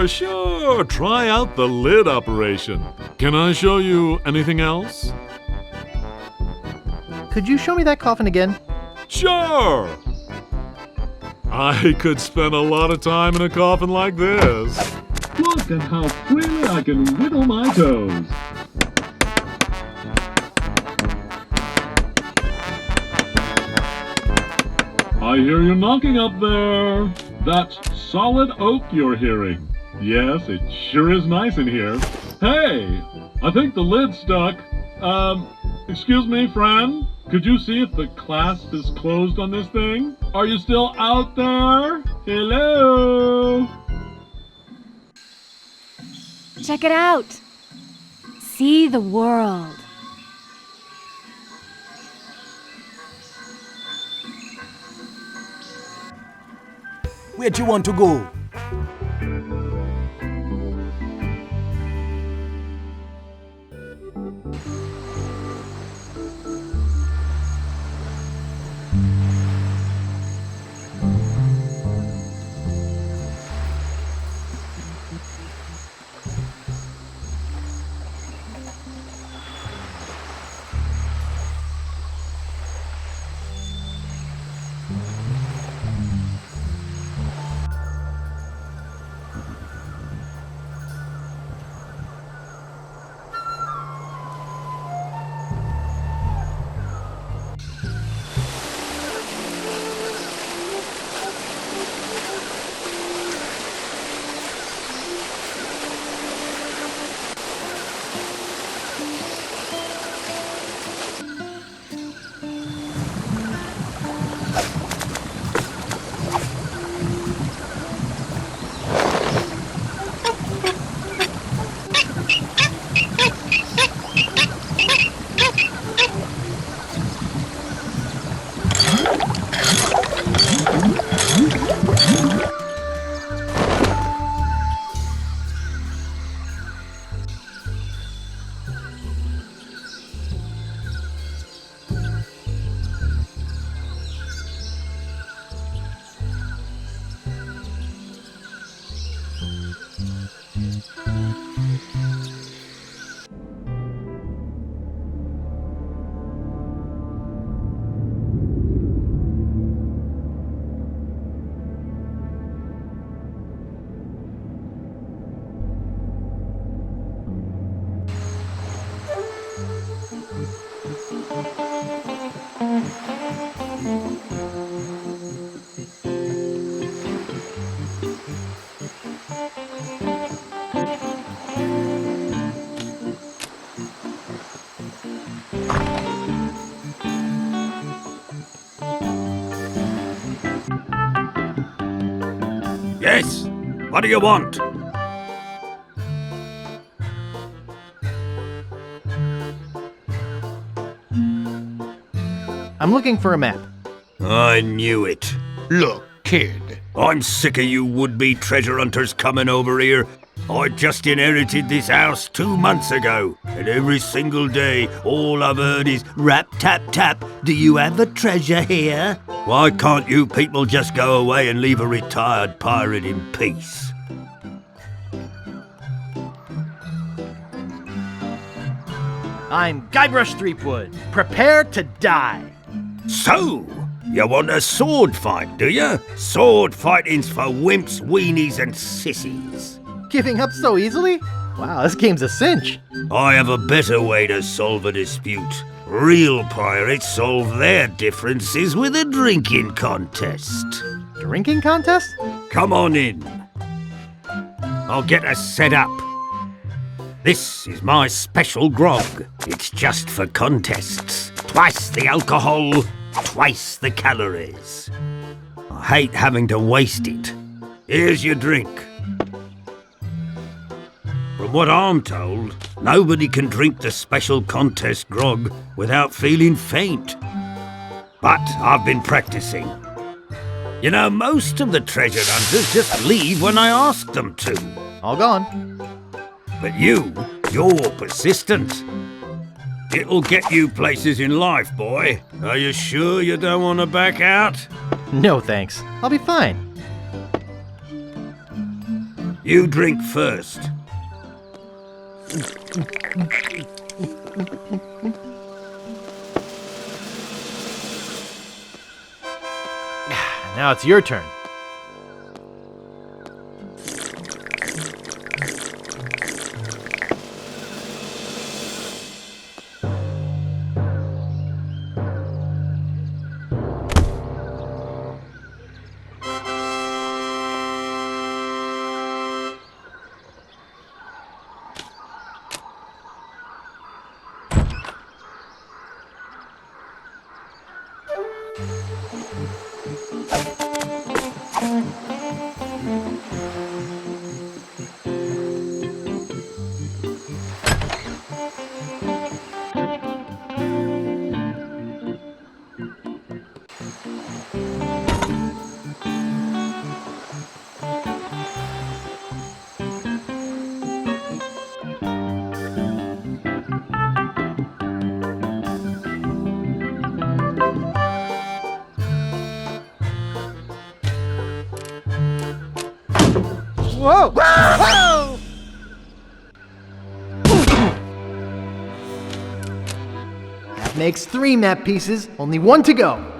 [SPEAKER 13] Sure. Try out the lid operation. Can I show you anything else?
[SPEAKER 2] Could you show me that coffin again?
[SPEAKER 13] Sure! I could spend a lot of time in a coffin like this. Look at how freely I can wiggle my toes. I hear you knocking up there. That's solid oak you're hearing. Yes, it sure is nice in here. Hey, I think the lid's stuck. Excuse me, friend. Could you see if the clasp is closed on this thing? Are you still out there? Hello?
[SPEAKER 21] Check it out. See the world.
[SPEAKER 14] Where'd you want to go?
[SPEAKER 5] Yes? What do you want?
[SPEAKER 2] I'm looking for a map.
[SPEAKER 5] I knew it. Look, kid, I'm sick of you would-be treasure hunters coming over here. I just inherited this house 2 months ago, and every single day all I've heard is rap, tap, tap. Do you have a treasure here? Why can't you people just go away and leave a retired pirate in peace?
[SPEAKER 2] I'm Guybrush Threepwood. Prepare to die.
[SPEAKER 5] So, you want a sword fight, do you? Sword fighting's for wimps, weenies, and sissies.
[SPEAKER 2] giving up so easily? Wow, this game's a cinch.
[SPEAKER 4] I have a better way to solve a dispute. Real pirates solve their differences with a drinking contest.
[SPEAKER 2] Drinking contest?
[SPEAKER 4] Come on in. I'll get us set up. This is my special grog. It's just for contests. Twice the alcohol, twice the calories. I hate having to waste it. Here's your drink. From what I'm told, nobody can drink the special contest grog without feeling faint. But I've been practicing. You know, most of the treasure hunters just leave when I ask them to.
[SPEAKER 2] All gone.
[SPEAKER 4] But you're persistent. It'll get you places in life, boy. Are you sure you don't want to back out?
[SPEAKER 2] No thanks. I'll be fine.
[SPEAKER 4] You drink first.
[SPEAKER 2] Now it's your turn. Whoa! Whoa! That makes 3 map pieces, only 1 to go.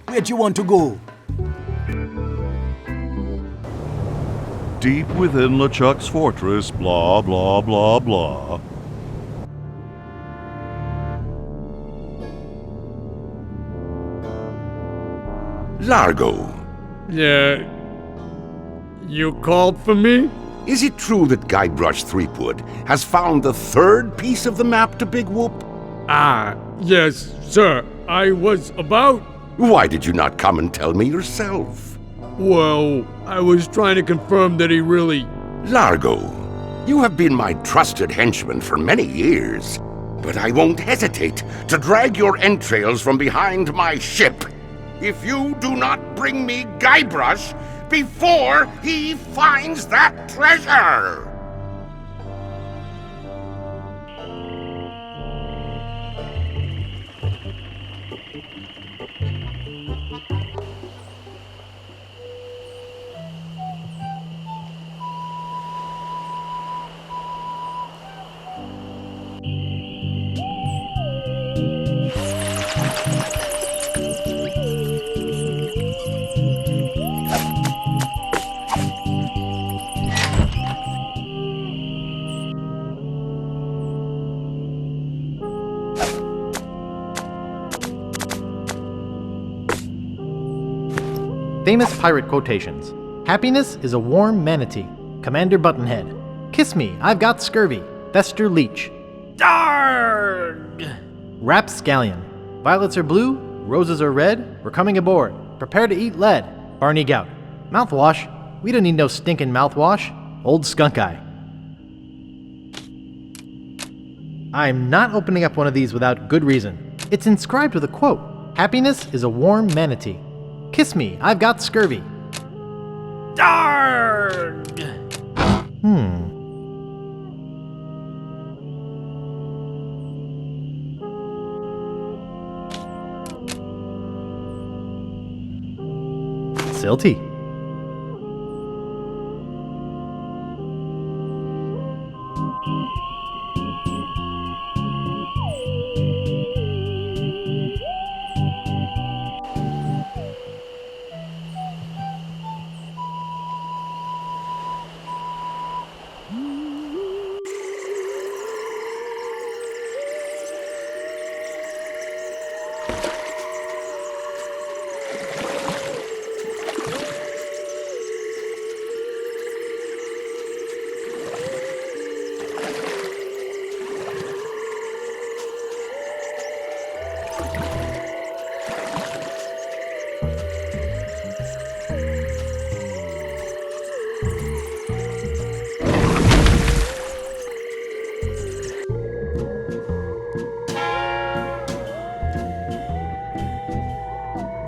[SPEAKER 14] Where do you want to go?
[SPEAKER 16] Deep within LeChuck's fortress, blah, blah, blah, blah.
[SPEAKER 3] Largo.
[SPEAKER 7] Yeah. You called for me?
[SPEAKER 3] Is it true that Guybrush Threepwood has found the 3rd piece of the map to Big Whoop?
[SPEAKER 7] Ah, yes, sir. I was about...
[SPEAKER 3] Why did you not come and tell me yourself?
[SPEAKER 7] Well, I was trying to confirm that he really...
[SPEAKER 3] Largo, you have been my trusted henchman for many years, but I won't hesitate to drag your entrails from behind my ship if you do not bring me Guybrush before he finds that treasure!
[SPEAKER 2] Famous pirate quotations. Happiness is a warm manatee. Commander Buttonhead. Kiss me, I've got scurvy. Fester Leech.
[SPEAKER 5] Darg!
[SPEAKER 2] Rapscallion. Violets are blue, roses are red. We're coming aboard. Prepare to eat lead. Barney Gout. Mouthwash? We don't need no stinking mouthwash. Old skunk eye. I'm not opening up one of these without good reason. It's inscribed with a quote. Happiness is a warm manatee. Kiss me, I've got scurvy.
[SPEAKER 5] Darn!
[SPEAKER 2] Silty.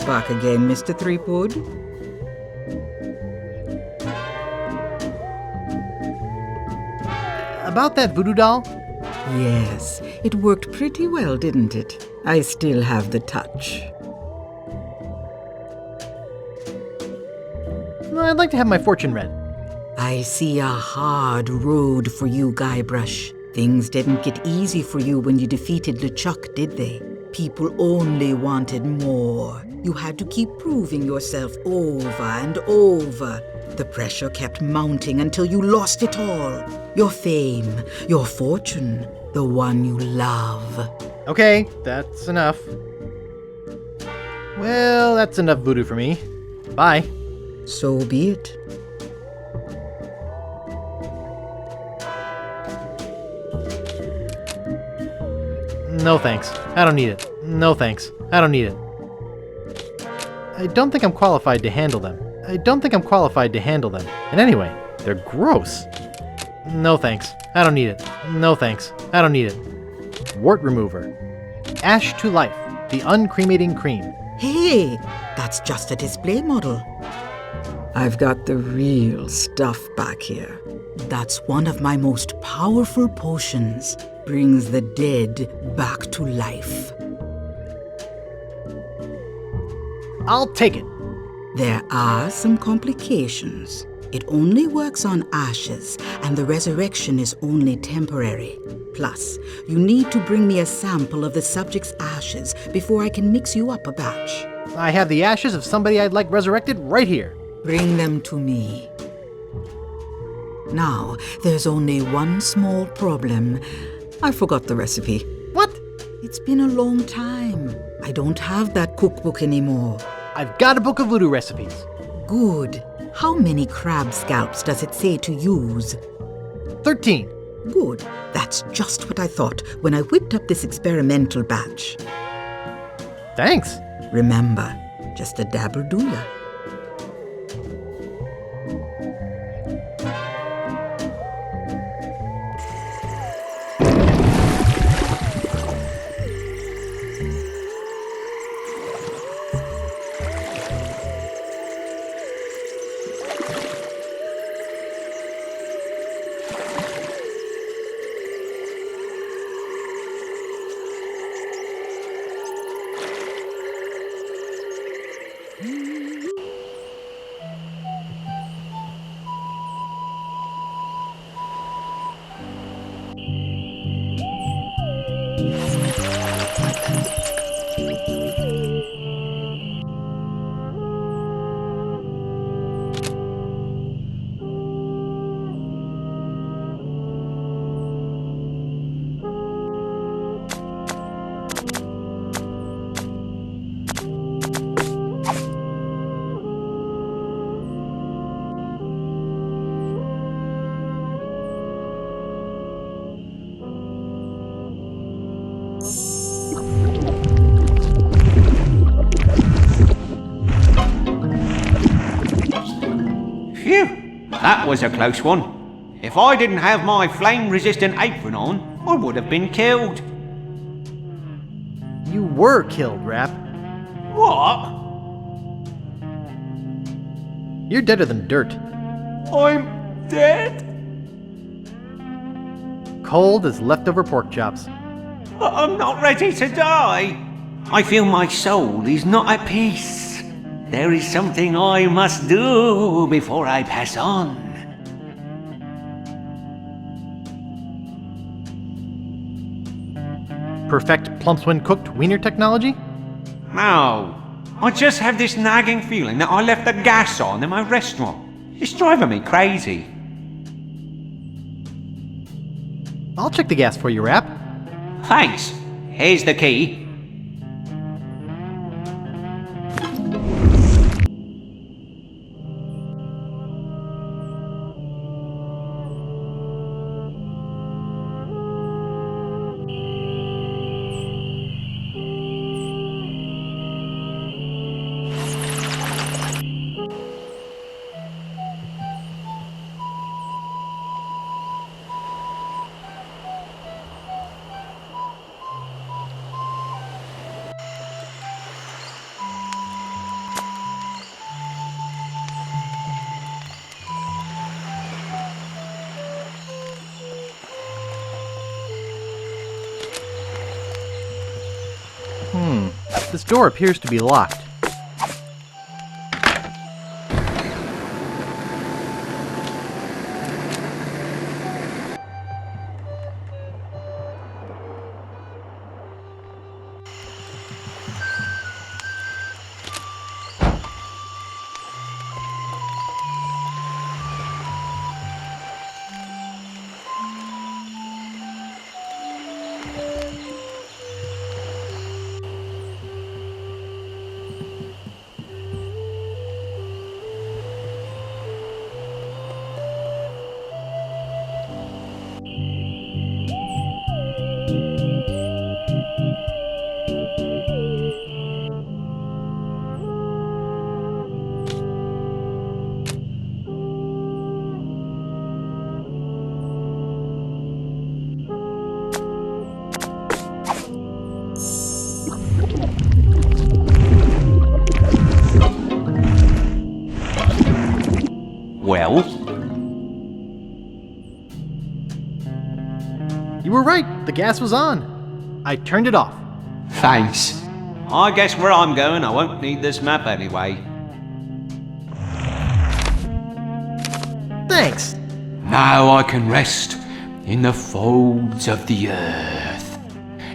[SPEAKER 17] Back again, Mr. Threepwood.
[SPEAKER 2] About that voodoo doll?
[SPEAKER 17] Yes, it worked pretty well, didn't it? I still have the touch.
[SPEAKER 2] I'd like to have my fortune read.
[SPEAKER 17] I see a hard road for you, Guybrush. Things didn't get easy for you when you defeated LeChuck, did they? People only wanted more. You had to keep proving yourself over and over. The pressure kept mounting until you lost it all. Your fame, your fortune, the one you love.
[SPEAKER 2] Okay, that's enough. Well, that's enough voodoo for me. Bye.
[SPEAKER 17] So be it.
[SPEAKER 2] No thanks. I don't need it. No thanks. I don't need it. I don't think I'm qualified to handle them. And anyway, they're gross. No thanks. I don't need it. No thanks. I don't need it. Wart remover. Ash to life. The uncremating cream.
[SPEAKER 17] Hey, that's just a display model. I've got the real stuff back here. That's one of my most powerful potions. Brings the dead back to life.
[SPEAKER 2] I'll take it.
[SPEAKER 17] There are some complications. It only works on ashes, and the resurrection is only temporary. Plus, you need to bring me a sample of the subject's ashes before I can mix you up a batch.
[SPEAKER 2] I have the ashes of somebody I'd like resurrected right here.
[SPEAKER 17] Bring them to me. Now, there's only one small problem. I forgot the recipe.
[SPEAKER 2] What?
[SPEAKER 17] It's been a long time. I don't have that cookbook anymore.
[SPEAKER 2] I've got a book of voodoo recipes.
[SPEAKER 17] Good. How many crab scalps does it say to use?
[SPEAKER 2] 13.
[SPEAKER 17] Good. That's just what I thought when I whipped up this experimental batch.
[SPEAKER 2] Thanks.
[SPEAKER 17] Remember, just a dabble do ya.
[SPEAKER 4] That was a close one. If I didn't have my flame-resistant apron on, I would have been killed.
[SPEAKER 2] You were killed, Rap.
[SPEAKER 4] What?
[SPEAKER 2] You're deader than dirt.
[SPEAKER 4] I'm dead?
[SPEAKER 2] Cold as leftover pork chops.
[SPEAKER 4] I'm not ready to die. I feel my soul is not at peace. There is something I must do before I pass on.
[SPEAKER 2] Perfect plumps when cooked wiener technology?
[SPEAKER 4] No. I just have this nagging feeling that I left the gas on in my restaurant. It's driving me crazy.
[SPEAKER 2] I'll check the gas for you, Rap.
[SPEAKER 4] Thanks. Here's the key.
[SPEAKER 2] This door appears to be locked.
[SPEAKER 4] Well?
[SPEAKER 2] You were right, the gas was on. I turned it off.
[SPEAKER 4] Thanks. I guess where I'm going, I won't need this map anyway.
[SPEAKER 2] Thanks.
[SPEAKER 4] Now I can rest in the folds of the earth,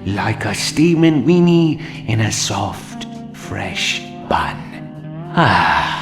[SPEAKER 4] like a steaming weenie in a soft, fresh bun. Ah.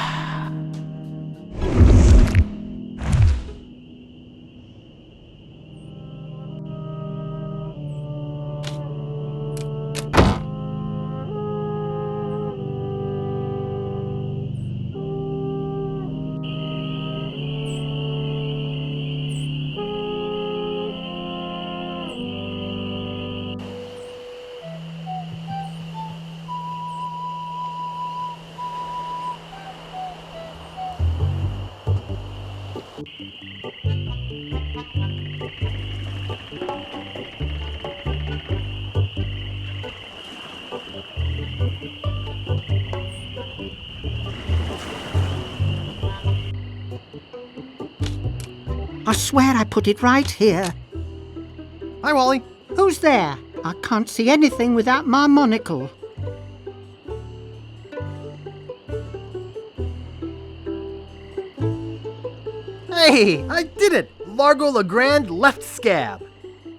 [SPEAKER 11] I swear I put it right here.
[SPEAKER 2] Hi, Wally.
[SPEAKER 11] Who's there? I can't see anything without my monocle.
[SPEAKER 2] Hey, I did it! Largo Legrand left scab.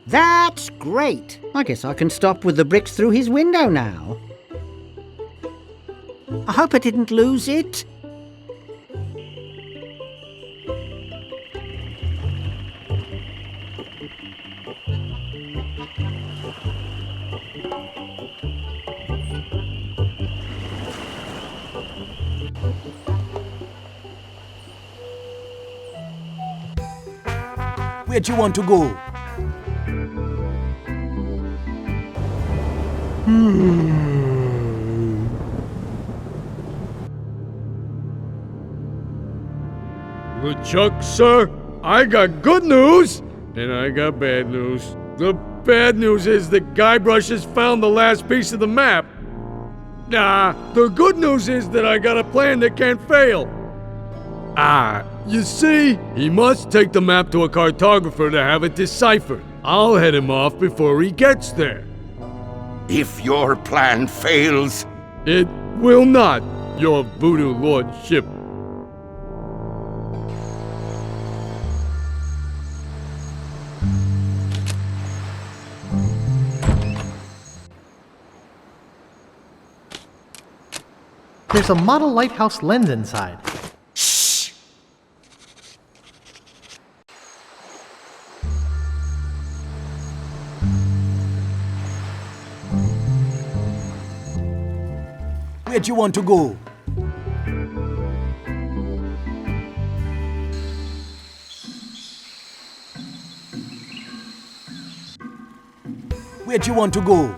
[SPEAKER 11] That's great. I guess I can stop with the bricks through his window now. I hope I didn't lose it.
[SPEAKER 14] Where'd you want to go?
[SPEAKER 7] LeChuck's, sir. I got good news, and I got bad news. The bad news is that Guybrush has found the last piece of the map. The good news is that I got a plan that can't fail. You see, he must take the map to a cartographer to have it deciphered. I'll head him off before he gets there.
[SPEAKER 3] If your plan fails...
[SPEAKER 7] It will not, your voodoo lordship.
[SPEAKER 2] There's a model lighthouse lens inside.
[SPEAKER 3] Shh!
[SPEAKER 14] Where do you want to go? Where do you want to go?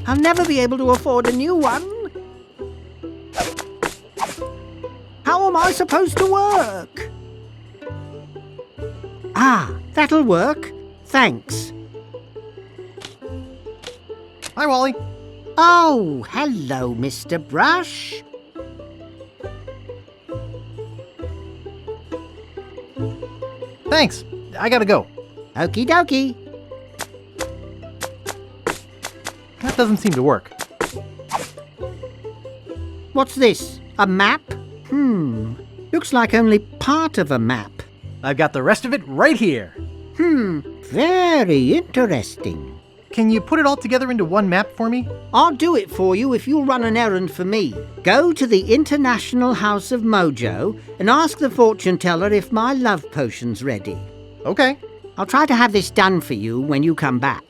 [SPEAKER 11] I'll never be able to afford a new one. How am I supposed to work? That'll work. Thanks.
[SPEAKER 2] Hi, Wally.
[SPEAKER 11] Oh, hello, Mr. Brush.
[SPEAKER 2] Thanks. I gotta go.
[SPEAKER 11] Okie dokie.
[SPEAKER 2] That doesn't seem to work.
[SPEAKER 11] What's this? A map? Looks like only part of a map.
[SPEAKER 2] I've got the rest of it right here.
[SPEAKER 11] Very interesting.
[SPEAKER 2] Can you put it all together into one map for me?
[SPEAKER 11] I'll do it for you if you'll run an errand for me. Go to the International House of Mojo and ask the fortune teller if my love potion's ready.
[SPEAKER 2] Okay.
[SPEAKER 11] I'll try to have this done for you when you come back.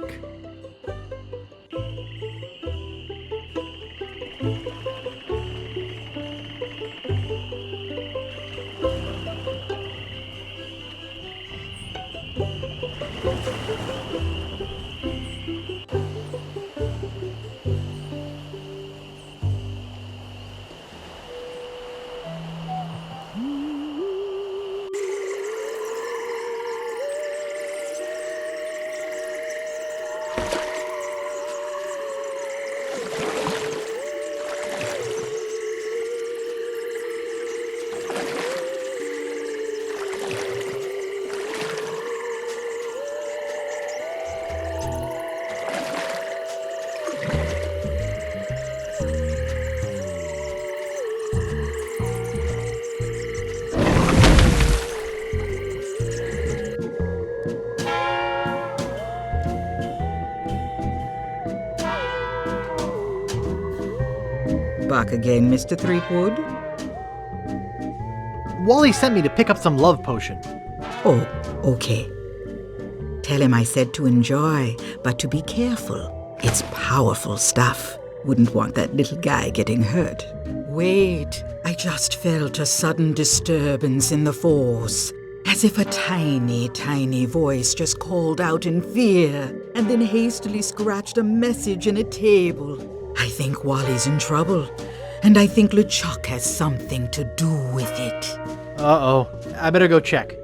[SPEAKER 17] Back again, Mr. Threepwood?
[SPEAKER 2] Wally sent me to pick up some love potion.
[SPEAKER 17] Oh, okay. Tell him I said to enjoy, but to be careful. It's powerful stuff. Wouldn't want that little guy getting hurt. Wait, I just felt a sudden disturbance in the force. As if a tiny, tiny voice just called out in fear and then hastily scratched a message in a table. I think Wally's in trouble, and I think LeChuck has something to do with it.
[SPEAKER 2] Uh-oh. I better go check.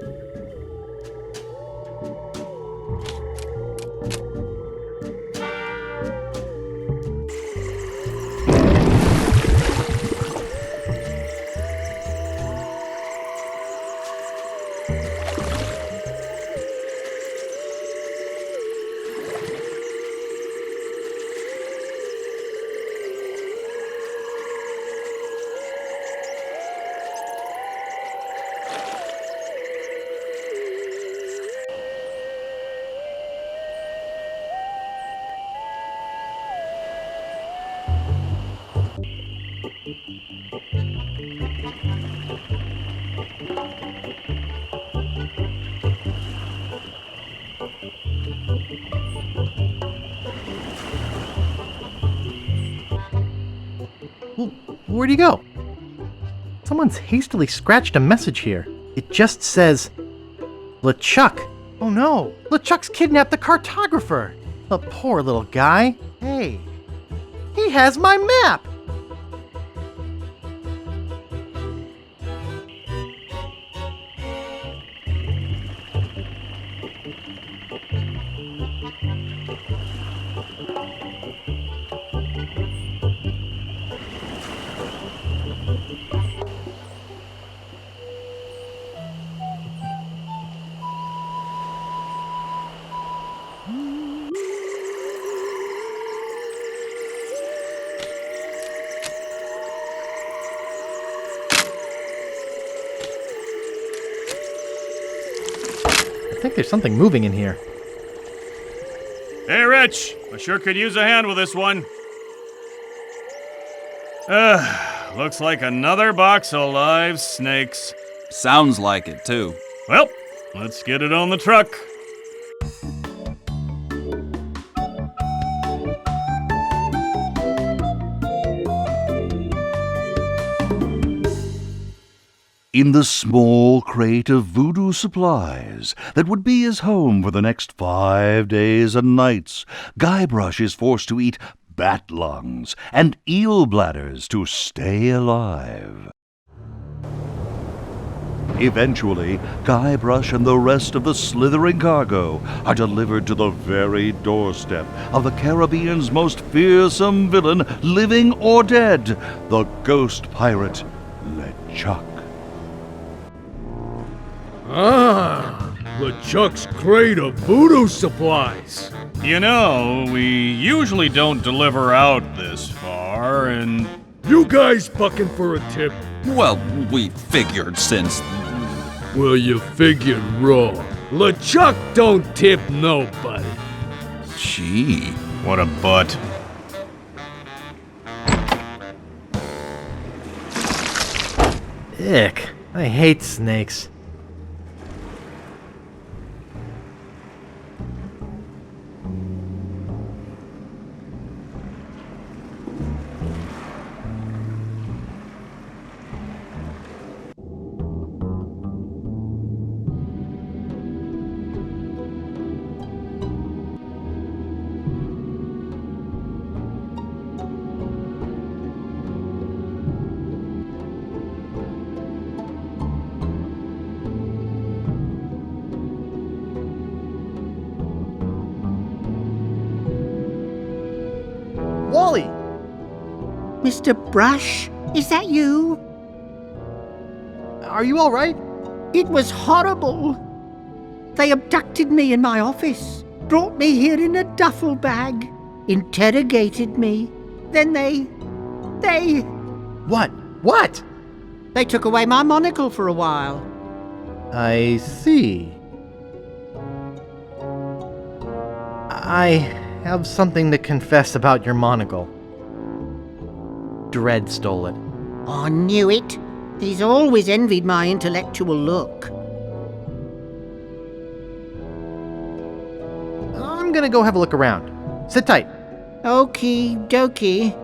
[SPEAKER 2] Where'd he go? Someone's hastily scratched a message here. It just says, LeChuck. Oh no, LeChuck's kidnapped the cartographer. The poor little guy. Hey, he has my map. I think there's something moving in here.
[SPEAKER 10] Hey, Rich! I sure could use a hand with this one. Looks like another box of live snakes.
[SPEAKER 1] Sounds like it, too.
[SPEAKER 10] Well, let's get it on the truck.
[SPEAKER 16] In the small crate of voodoo supplies that would be his home for the next 5 days and nights, Guybrush is forced to eat bat lungs and eel bladders to stay alive. Eventually, Guybrush and the rest of the slithering cargo are delivered to the very doorstep of the Caribbean's most fearsome villain, living or dead, the ghost pirate, LeChuck.
[SPEAKER 7] Ah, LeChuck's crate of voodoo supplies.
[SPEAKER 10] You know, we usually don't deliver out this far, and...
[SPEAKER 7] You guys bucking for a tip?
[SPEAKER 1] Well, we figured since...
[SPEAKER 7] Well, you figured wrong. LeChuck don't tip nobody.
[SPEAKER 1] Gee.
[SPEAKER 10] What a butt.
[SPEAKER 2] Ick. I hate snakes. Wally!
[SPEAKER 11] Mr. Brush, is that you?
[SPEAKER 2] Are you all right?
[SPEAKER 11] It was horrible. They abducted me in my office, brought me here in a duffel bag, interrogated me. Then they...
[SPEAKER 2] What? What?
[SPEAKER 11] They took away my monocle for a while.
[SPEAKER 2] I see. I have something to confess about your monocle. Dredd stole it.
[SPEAKER 11] I knew it. He's always envied my intellectual look.
[SPEAKER 2] I'm gonna go have a look around. Sit tight.
[SPEAKER 11] Okie dokie.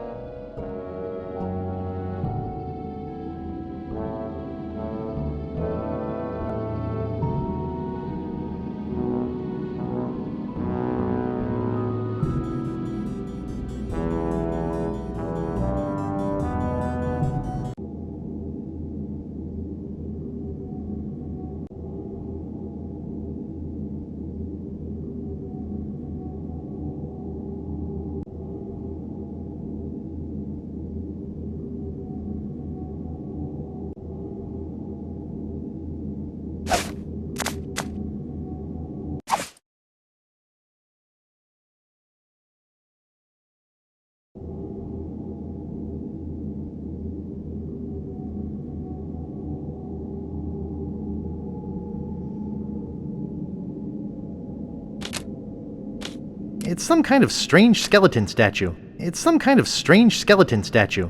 [SPEAKER 2] It's some kind of strange skeleton statue. It's some kind of strange skeleton statue.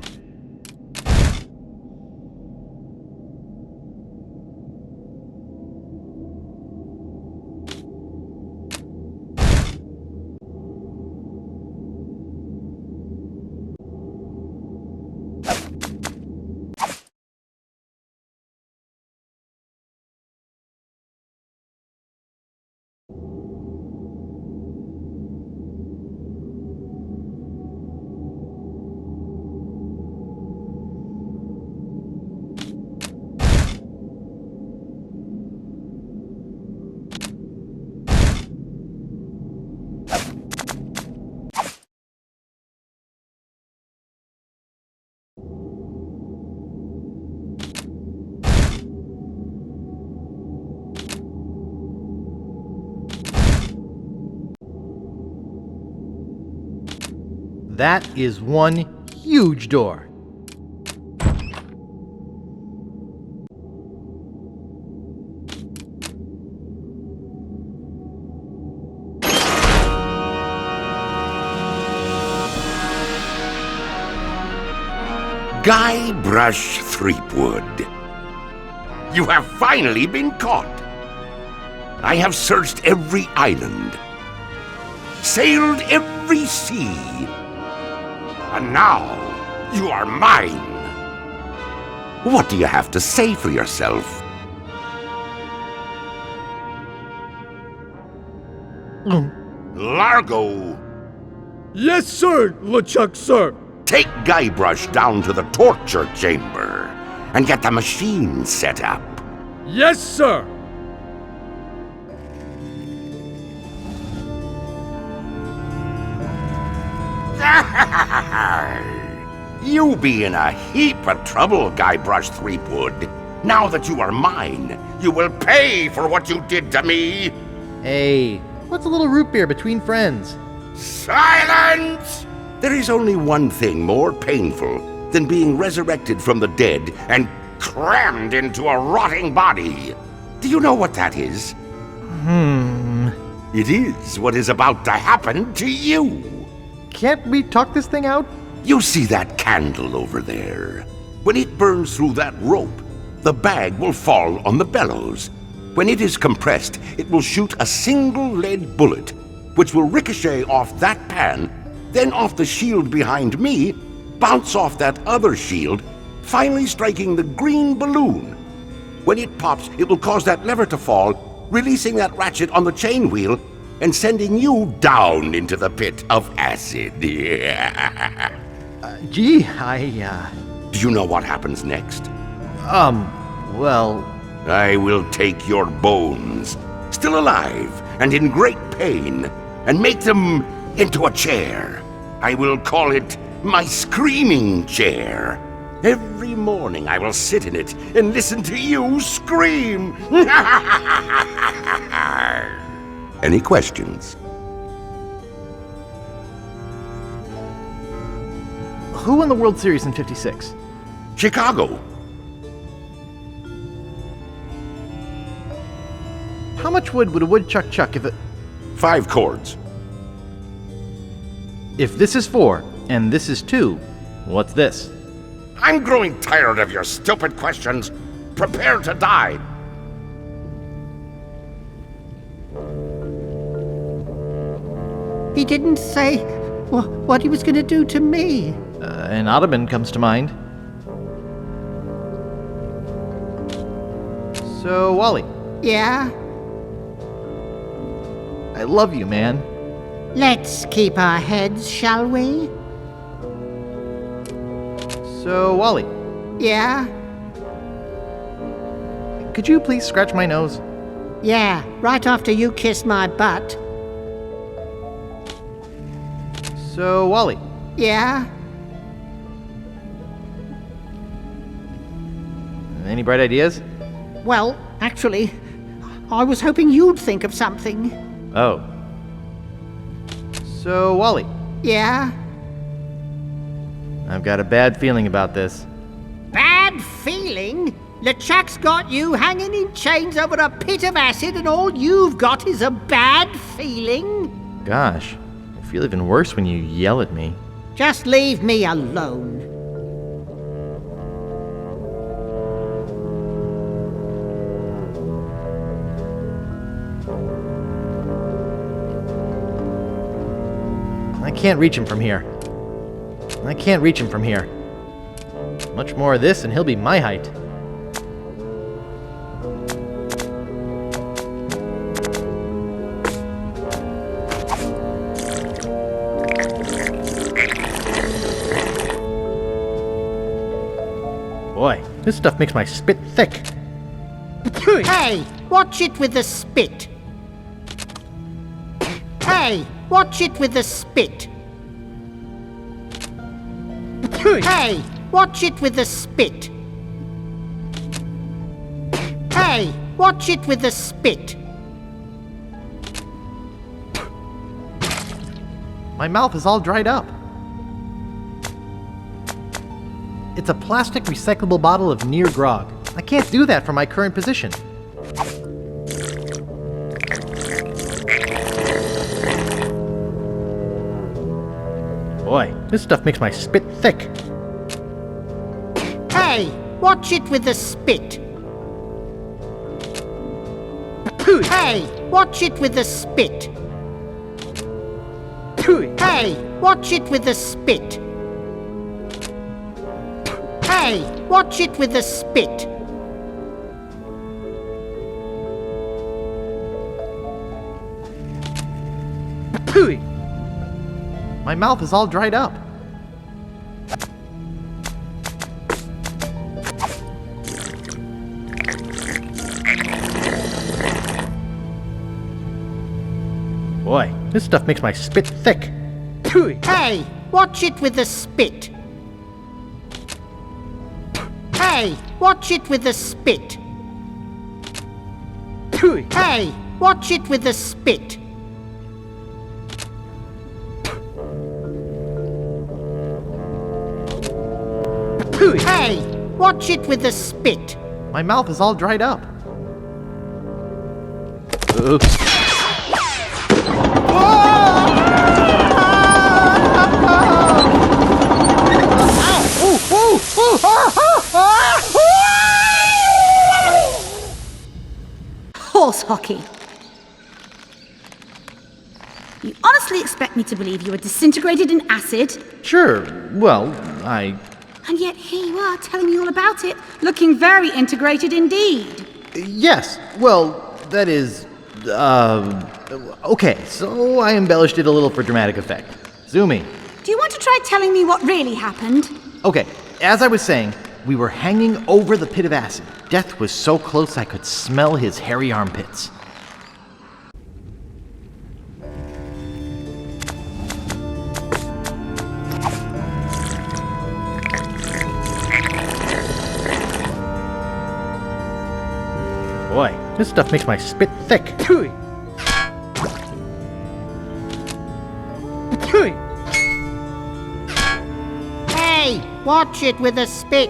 [SPEAKER 2] That is one huge door.
[SPEAKER 3] Guybrush Threepwood, you have finally been caught. I have searched every island, sailed every sea, and now you are mine. What do you have to say for yourself? Largo!
[SPEAKER 7] Yes, sir, LeChuck's, sir.
[SPEAKER 3] Take Guybrush down to the torture chamber and get the machine set up.
[SPEAKER 7] Yes, sir.
[SPEAKER 3] You be in a heap of trouble, Guybrush Threepwood. Now that you are mine, you will pay for what you did to me.
[SPEAKER 2] Hey, what's a little root beer between friends?
[SPEAKER 3] Silence! There is only one thing more painful than being resurrected from the dead and crammed into a rotting body. Do you know what that is? It is what is about to happen to you.
[SPEAKER 2] Can't we talk this thing out?
[SPEAKER 3] You see that candle over there? When it burns through that rope, the bag will fall on the bellows. When it is compressed, it will shoot a single lead bullet, which will ricochet off that pan, then off the shield behind me, bounce off that other shield, finally striking the green balloon. When it pops, it will cause that lever to fall, releasing that ratchet on the chain wheel, and sending you down into the pit of acid.
[SPEAKER 2] Gee,
[SPEAKER 3] Do you know what happens next?
[SPEAKER 2] Well...
[SPEAKER 3] I will take your bones, still alive and in great pain, and make them into a chair. I will call it my screaming chair. Every morning I will sit in it and listen to you scream. Any questions?
[SPEAKER 2] Who won the World Series in '56?
[SPEAKER 3] Chicago.
[SPEAKER 2] How much wood would a woodchuck chuck if it...
[SPEAKER 3] 5 chords.
[SPEAKER 2] If this is 4 and this is 2, what's this?
[SPEAKER 3] I'm growing tired of your stupid questions. Prepare to die.
[SPEAKER 11] He didn't say what he was going to do to me.
[SPEAKER 2] An ottoman comes to mind. So, Wally.
[SPEAKER 11] Yeah?
[SPEAKER 2] I love you, man.
[SPEAKER 11] Let's keep our heads, shall we?
[SPEAKER 2] So, Wally.
[SPEAKER 11] Yeah?
[SPEAKER 2] Could you please scratch my nose?
[SPEAKER 11] Yeah, right after you kiss my butt.
[SPEAKER 2] So, Wally.
[SPEAKER 11] Yeah?
[SPEAKER 2] Any bright ideas?
[SPEAKER 11] Well, actually, I was hoping you'd think of something.
[SPEAKER 2] Oh. So, Wally.
[SPEAKER 11] Yeah?
[SPEAKER 2] I've got a bad feeling about this.
[SPEAKER 11] Bad feeling? LeChuck's got you hanging in chains over a pit of acid and all you've got is a bad feeling?
[SPEAKER 2] Gosh, I feel even worse when you yell at me.
[SPEAKER 11] Just leave me alone.
[SPEAKER 2] I can't reach him from here. I can't reach him from here. Much more of this and he'll be my height. Boy, this stuff makes my spit thick.
[SPEAKER 11] Hey, watch it with the spit. Hey, watch it with the spit. Hey, watch it with the spit. Hey, watch it with the spit.
[SPEAKER 2] My mouth is all dried up. It's a plastic recyclable bottle of near grog. I can't do that from my current position. Boy, this stuff makes my spit thick.
[SPEAKER 11] Hey, watch it with the spit. Hey, watch it with the spit. Hey, watch it with the spit. Hey, watch it with the spit.
[SPEAKER 2] My mouth is all dried up. Boy, this stuff makes my spit thick.
[SPEAKER 11] Hey, watch it with the spit. Hey, watch it with the spit. Hey, watch it with the spit. Hey, watch it with the spit.
[SPEAKER 2] My mouth is all dried up.
[SPEAKER 9] Horse hockey. You honestly expect me to believe you were disintegrated in acid?
[SPEAKER 2] Sure, well,
[SPEAKER 9] And yet here you are telling me all about it, looking very integrated indeed.
[SPEAKER 2] Yes, well, that is... Okay, so I embellished it a little for dramatic effect. Zooming.
[SPEAKER 9] Do you want to try telling me what really happened?
[SPEAKER 2] Okay, as I was saying, we were hanging over the pit of acid. Death was so close I could smell his hairy armpits. Boy, this stuff makes my spit thick.
[SPEAKER 11] Hey, watch it with the spit.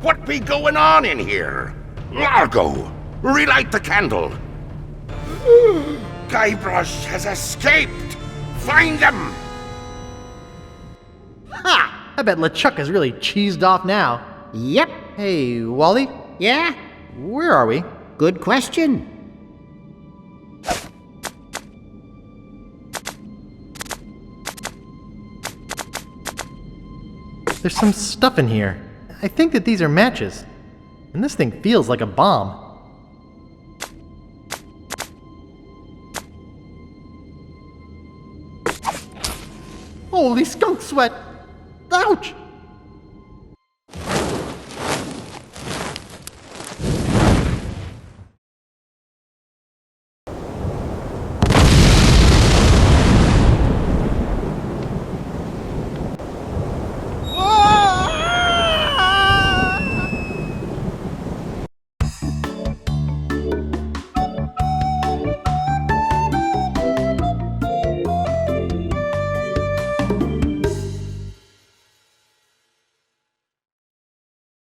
[SPEAKER 3] What be going on in here? Largo, relight the candle. Guybrush has escaped. Find him.
[SPEAKER 2] Ha! I bet LeChuck is really cheesed off now.
[SPEAKER 11] Yep.
[SPEAKER 2] Hey, Wally?
[SPEAKER 11] Yeah?
[SPEAKER 2] Where are we?
[SPEAKER 11] Good question.
[SPEAKER 2] There's some stuff in here. I think that these are matches. And this thing feels like a bomb. Holy skunk sweat! Ouch!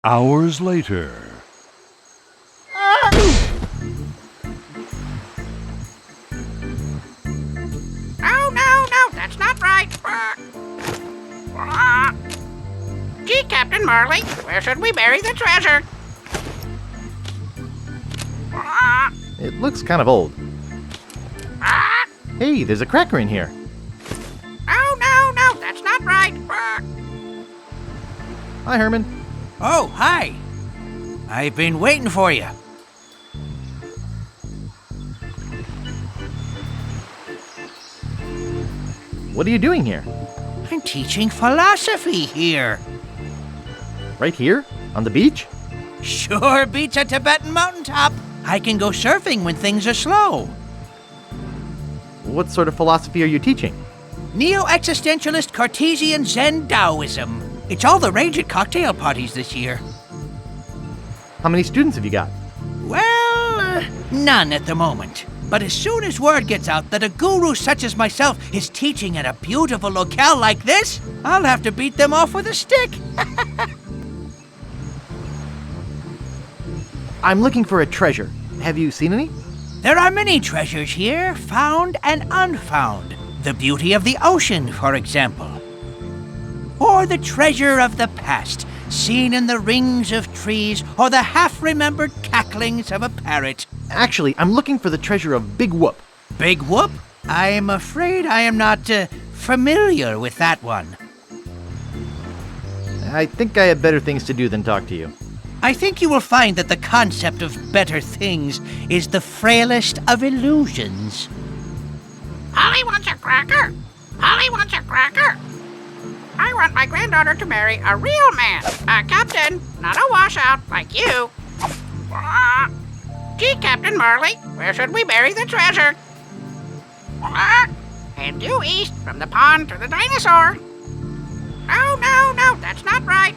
[SPEAKER 16] Hours later.
[SPEAKER 18] No, that's not right. Gee, Captain Marley, where should we bury the treasure?
[SPEAKER 2] It looks kind of old. Hey, there's a cracker in here.
[SPEAKER 18] No, that's not right.
[SPEAKER 2] Hi, Herman.
[SPEAKER 23] Oh, hi. I've been waiting for you.
[SPEAKER 2] What are you doing here?
[SPEAKER 23] I'm teaching philosophy here.
[SPEAKER 2] Right here? On the beach?
[SPEAKER 23] Sure beats a Tibetan mountaintop. I can go surfing when things are slow.
[SPEAKER 2] What sort of philosophy are you teaching?
[SPEAKER 23] Neo-existentialist Cartesian Zen Taoism. It's all the rage at cocktail parties this year.
[SPEAKER 2] How many students have you got?
[SPEAKER 23] Well, none at the moment. But as soon as word gets out that a guru such as myself is teaching at a beautiful locale like this, I'll have to beat them off with a stick.
[SPEAKER 2] I'm looking for a treasure. Have you seen any?
[SPEAKER 23] There are many treasures here, found and unfound. The beauty of the ocean, for example. Or the treasure of the past, seen in the rings of trees or the half-remembered cacklings of a parrot.
[SPEAKER 2] Actually, I'm looking for the treasure of Big Whoop.
[SPEAKER 23] Big Whoop? I'm afraid I am not familiar with that one.
[SPEAKER 2] I think I have better things to do than talk to you.
[SPEAKER 23] I think you will find that the concept of better things is the frailest of illusions.
[SPEAKER 18] Polly wants a cracker. Polly wants a cracker. I want my granddaughter to marry a real man, a captain, not a washout like you. Gee, Captain Marley, where should we bury the treasure? And due east from the pond to the dinosaur. No, that's not right.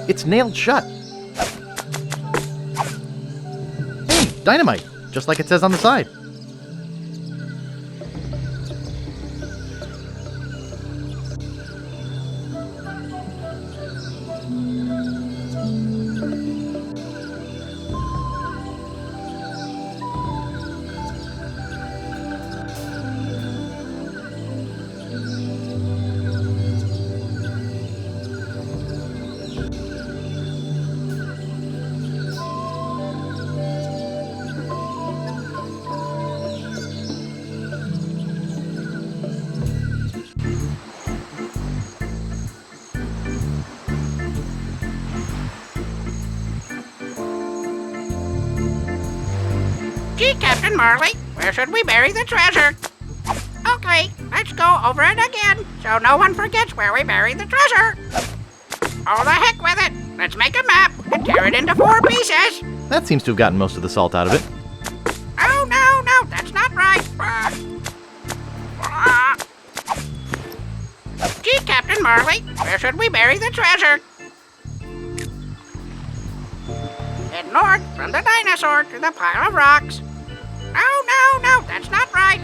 [SPEAKER 2] It's nailed shut. Hey, dynamite, just like it says on the side.
[SPEAKER 18] Gee, Captain Marley, where should we bury the treasure? Okay, let's go over it again, so no one forgets where we buried the treasure. Oh, the heck with it. Let's make a map and tear it into 4 pieces.
[SPEAKER 2] That seems to have gotten most of the salt out of it.
[SPEAKER 18] Oh, no, that's not right. Gee, Captain Marley, where should we bury the treasure? Head north from the dinosaur to the pile of rocks. Oh, no, that's not right.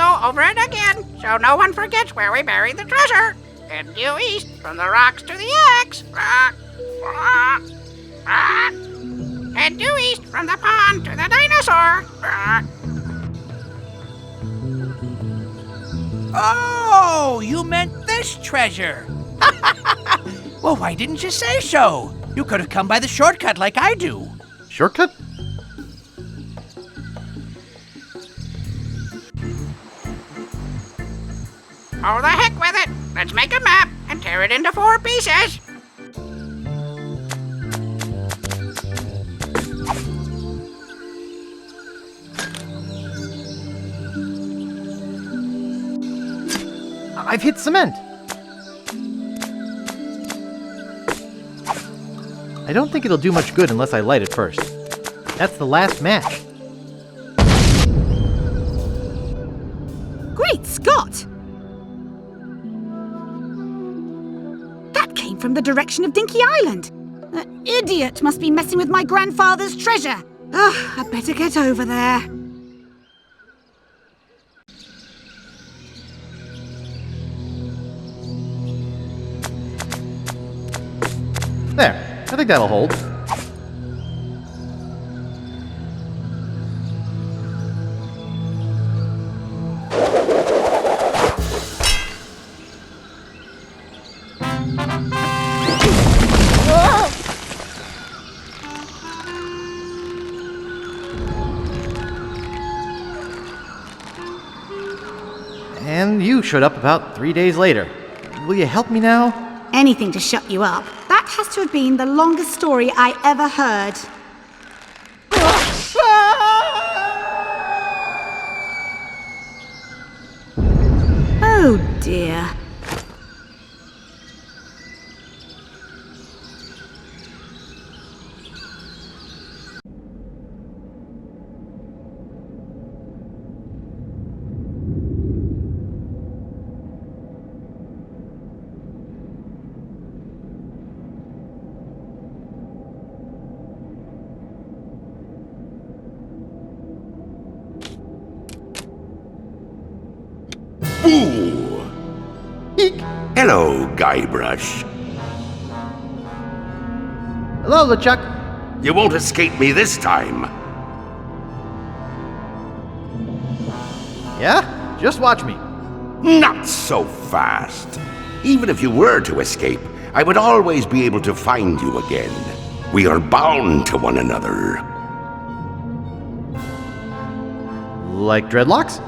[SPEAKER 18] go over it again, so no one forgets where we buried the treasure. Head due east from the rocks to the axe. Head due east from the pond to the dinosaur.
[SPEAKER 23] Oh, you meant this treasure. Well, why didn't you say so? You could have come by the shortcut like I do.
[SPEAKER 2] Shortcut?
[SPEAKER 18] Oh, the heck with it. Let's make a map and tear it into 4 pieces.
[SPEAKER 2] I've hit cement. I don't think it'll do much good unless I light it first. That's the last match.
[SPEAKER 9] Great Scott! That came from the direction of Dinky Island. That idiot must be messing with my grandfather's treasure. Ugh, I'd better get over there.
[SPEAKER 2] There, I think that'll hold. And you showed up about 3 days later. Will you help me now?
[SPEAKER 9] Anything to shut you up. That has to have been the longest story I ever heard. Oh dear.
[SPEAKER 3] Boo! Eek! Hello, Guybrush.
[SPEAKER 2] Hello, LeChuck.
[SPEAKER 3] You won't escape me this time.
[SPEAKER 2] Yeah? Just watch me.
[SPEAKER 3] Not so fast. Even if you were to escape, I would always be able to find you again. We are bound to one another.
[SPEAKER 2] Like dreadlocks?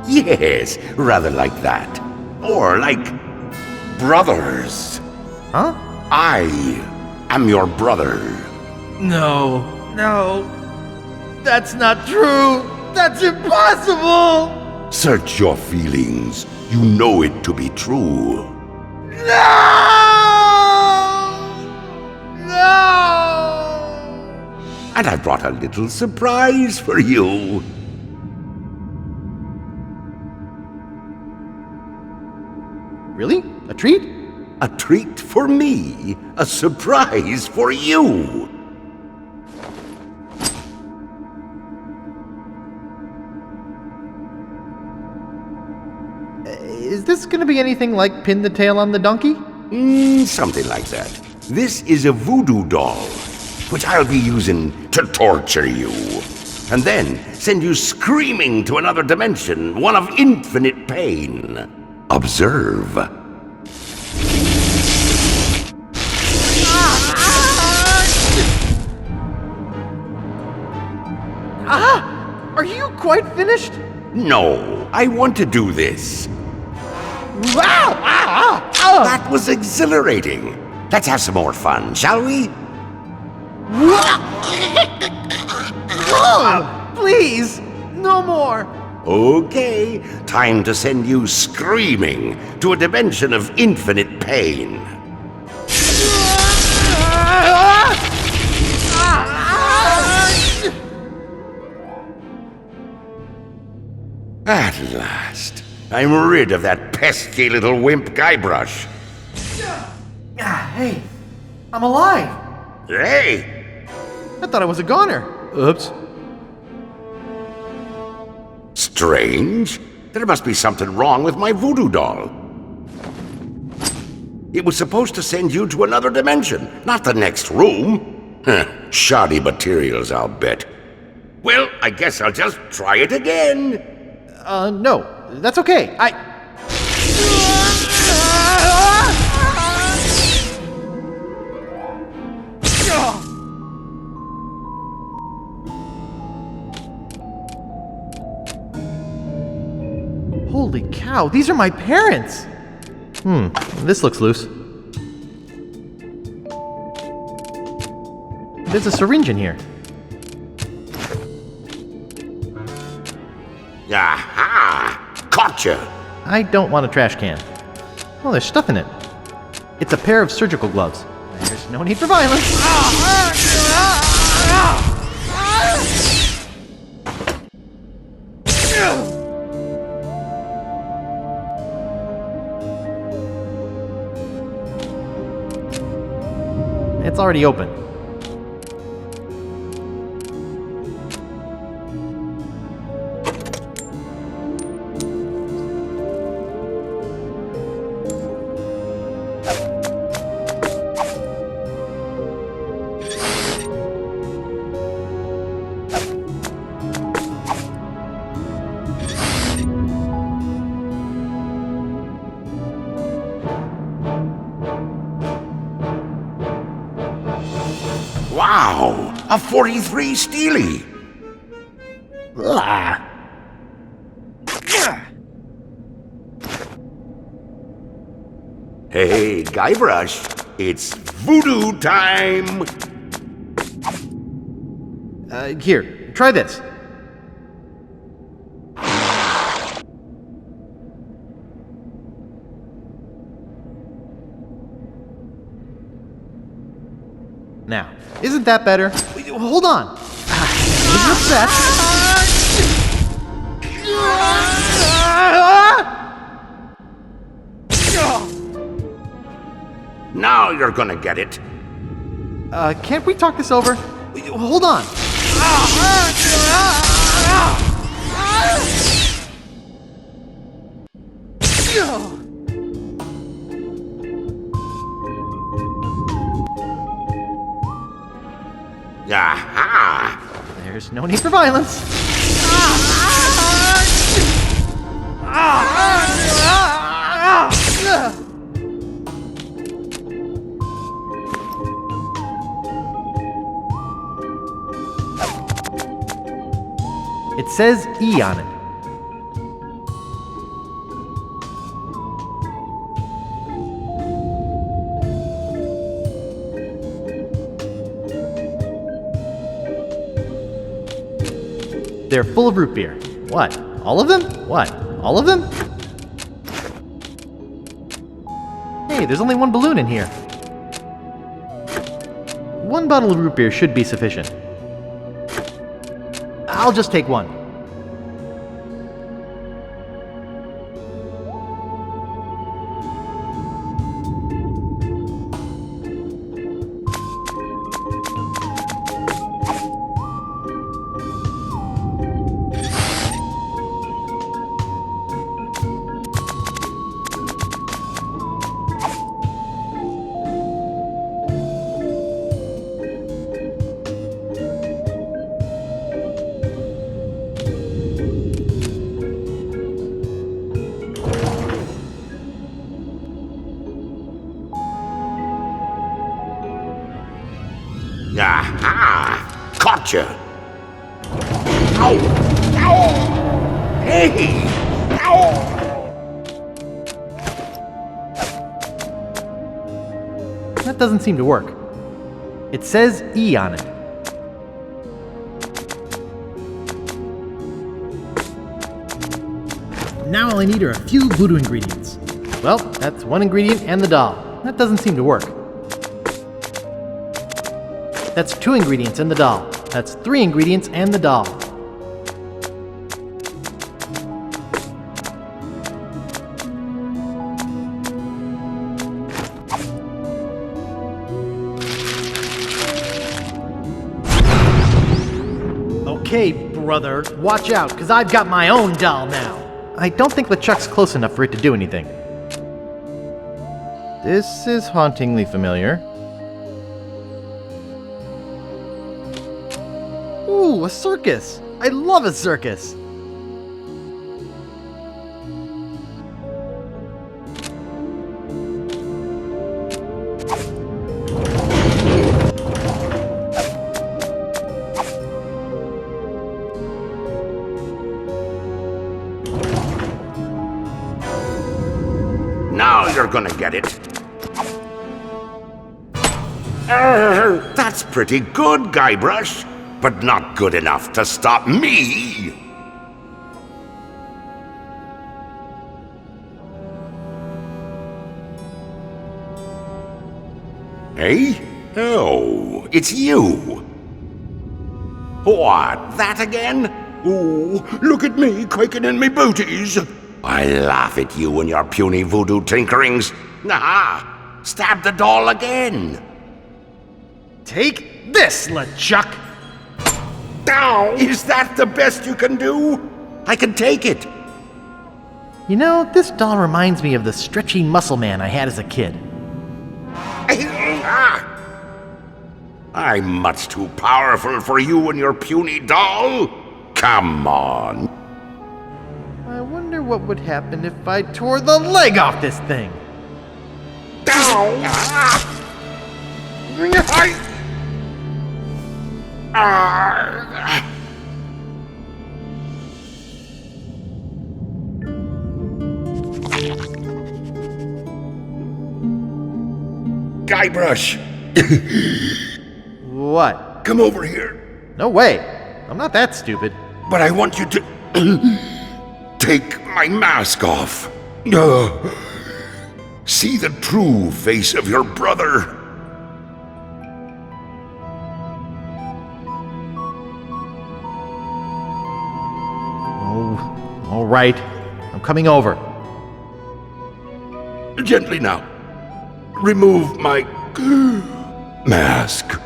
[SPEAKER 3] Yes, rather like that. Or like brothers.
[SPEAKER 2] Huh?
[SPEAKER 3] I am your brother.
[SPEAKER 2] No. That's not true. That's impossible.
[SPEAKER 3] Search your feelings. You know it to be true.
[SPEAKER 2] No!
[SPEAKER 3] And I brought a little surprise for you.
[SPEAKER 2] Really? A treat?
[SPEAKER 3] A treat for me. A surprise for you.
[SPEAKER 2] Is this gonna be anything like Pin the Tail on the Donkey?
[SPEAKER 3] Something like that. This is a voodoo doll, which I'll be using to torture you. And then send you screaming to another dimension, one of infinite pain. Observe.
[SPEAKER 2] Are you quite finished?
[SPEAKER 3] No, I want to do this. That was exhilarating. Let's have some more fun, shall we?
[SPEAKER 2] Please, no more.
[SPEAKER 3] Okay, time to send you screaming to a dimension of infinite pain. At last, I'm rid of that pesky little wimp Guybrush.
[SPEAKER 2] Hey, I'm alive.
[SPEAKER 3] Hey!
[SPEAKER 2] I thought I was a goner. Oops.
[SPEAKER 3] Strange. There must be something wrong with my voodoo doll. It was supposed to send you to another dimension, not the next room. Shoddy materials, I'll bet. Well, I guess I'll just try it again.
[SPEAKER 2] No. That's okay. Holy cow, these are my parents! This looks loose. There's a syringe in here.
[SPEAKER 3] Aha! Gotcha!
[SPEAKER 2] I don't want a trash can. Oh, there's stuff in it. It's a pair of surgical gloves. There's no need for violence. It's already open.
[SPEAKER 3] Wow! A 43 Steely! Hey, Guybrush, it's voodoo time!
[SPEAKER 2] Here, try this. Now, isn't that better? Hold on. You're upset.
[SPEAKER 3] Now you're gonna get it.
[SPEAKER 2] Can't we talk this over? Hold on.
[SPEAKER 3] Aha!
[SPEAKER 2] There's no need for violence. It says E on it. They're full of root beer. What? All of them? What? All of them? Hey, there's only one balloon in here. One bottle of root beer should be sufficient. I'll just take one.
[SPEAKER 3] Aha! Gotcha! Ow! Ow! Hey! Ow!
[SPEAKER 2] That doesn't seem to work. It says E on it. Now all I need are a few voodoo ingredients. Well, that's one ingredient and the doll. That doesn't seem to work. That's 2 ingredients and the doll. That's 3 ingredients and the doll. Okay, brother, watch out, 'cause I've got my own doll now. I don't think LeChuck's close enough for it to do anything. This is hauntingly familiar. Ooh, a circus! I love a circus!
[SPEAKER 3] Now you're gonna get it. That's pretty good, Guybrush, but not good enough to stop me. Hey? Oh, it's you. What, that again? Ooh, look at me quaking in me booties. I laugh at you and your puny voodoo tinkerings. Aha! Stab the doll again.
[SPEAKER 2] Take this, LeChuck!
[SPEAKER 3] Ow! Is that the best you can do? I can take it.
[SPEAKER 2] You know, this doll reminds me of the stretchy muscle man I had as a kid.
[SPEAKER 3] I'm much too powerful for you and your puny doll. Come on.
[SPEAKER 2] I wonder what would happen if I tore the leg off this thing.
[SPEAKER 3] Guybrush.
[SPEAKER 2] What?
[SPEAKER 3] Come over here.
[SPEAKER 2] No way. I'm not that stupid.
[SPEAKER 3] But I want you to take my mask off. See the true face of your brother.
[SPEAKER 2] Oh, all right. I'm coming over.
[SPEAKER 3] Gently now. Remove my mask.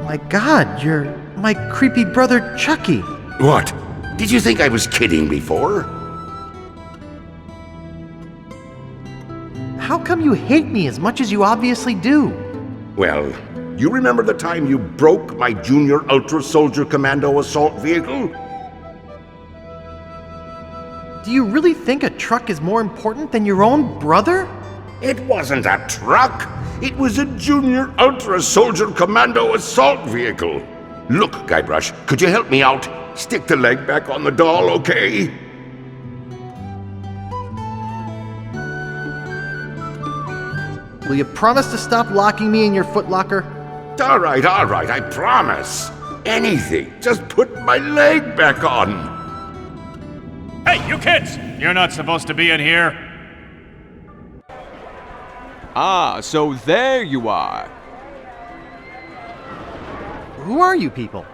[SPEAKER 2] My God, you're my creepy brother Chucky.
[SPEAKER 3] What? Did you think I was kidding before?
[SPEAKER 2] How come you hate me as much as you obviously do?
[SPEAKER 3] Well, you remember the time you broke my Junior Ultra Soldier Commando assault vehicle?
[SPEAKER 2] Do you really think a truck is more important than your own brother?
[SPEAKER 3] It wasn't a truck. It was a Junior Ultra Soldier Commando assault vehicle. Look, Guybrush, could you help me out? Stick the leg back on the doll, okay?
[SPEAKER 2] Will you promise to stop locking me in your footlocker?
[SPEAKER 3] All right, I promise. Anything, just put my leg back on.
[SPEAKER 10] Hey, you kids! You're not supposed to be in here.
[SPEAKER 6] Ah, so there you are.
[SPEAKER 2] Who are you people?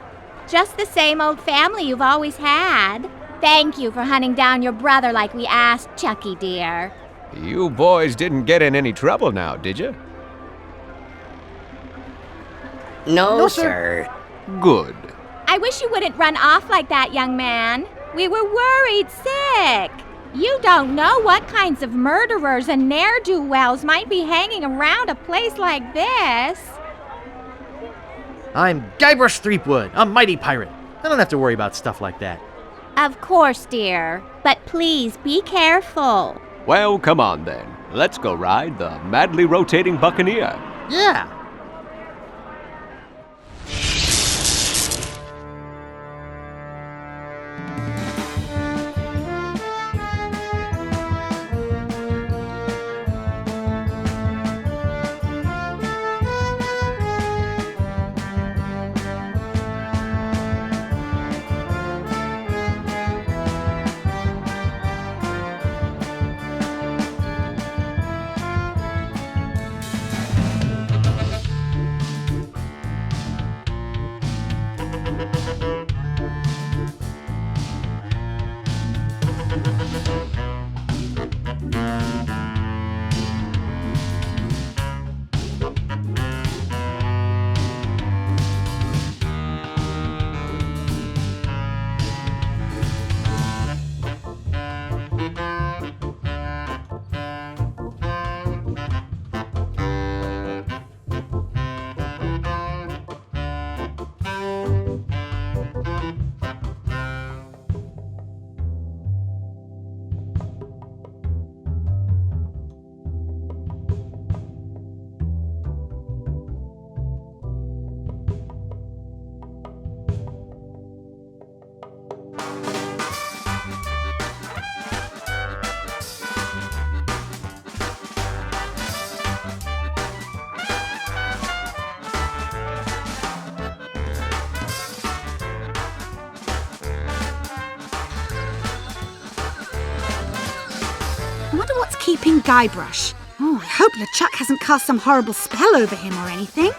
[SPEAKER 21] Just the same old family you've always had. Thank you for hunting down your brother like we asked, Chucky dear.
[SPEAKER 6] You boys didn't get in any trouble now, did you?
[SPEAKER 20] No, sir.
[SPEAKER 6] Good.
[SPEAKER 21] I wish you wouldn't run off like that, young man. We were worried sick. You don't know what kinds of murderers and ne'er-do-wells might be hanging around a place like this.
[SPEAKER 2] I'm Guybrush Threepwood, a mighty pirate. I don't have to worry about stuff like that.
[SPEAKER 21] Of course, dear. But please be careful.
[SPEAKER 6] Well, come on then. Let's go ride the madly rotating Buccaneer.
[SPEAKER 2] Yeah.
[SPEAKER 9] safekeeping Guybrush. Oh, I hope LeChuck hasn't cast some horrible spell over him or anything.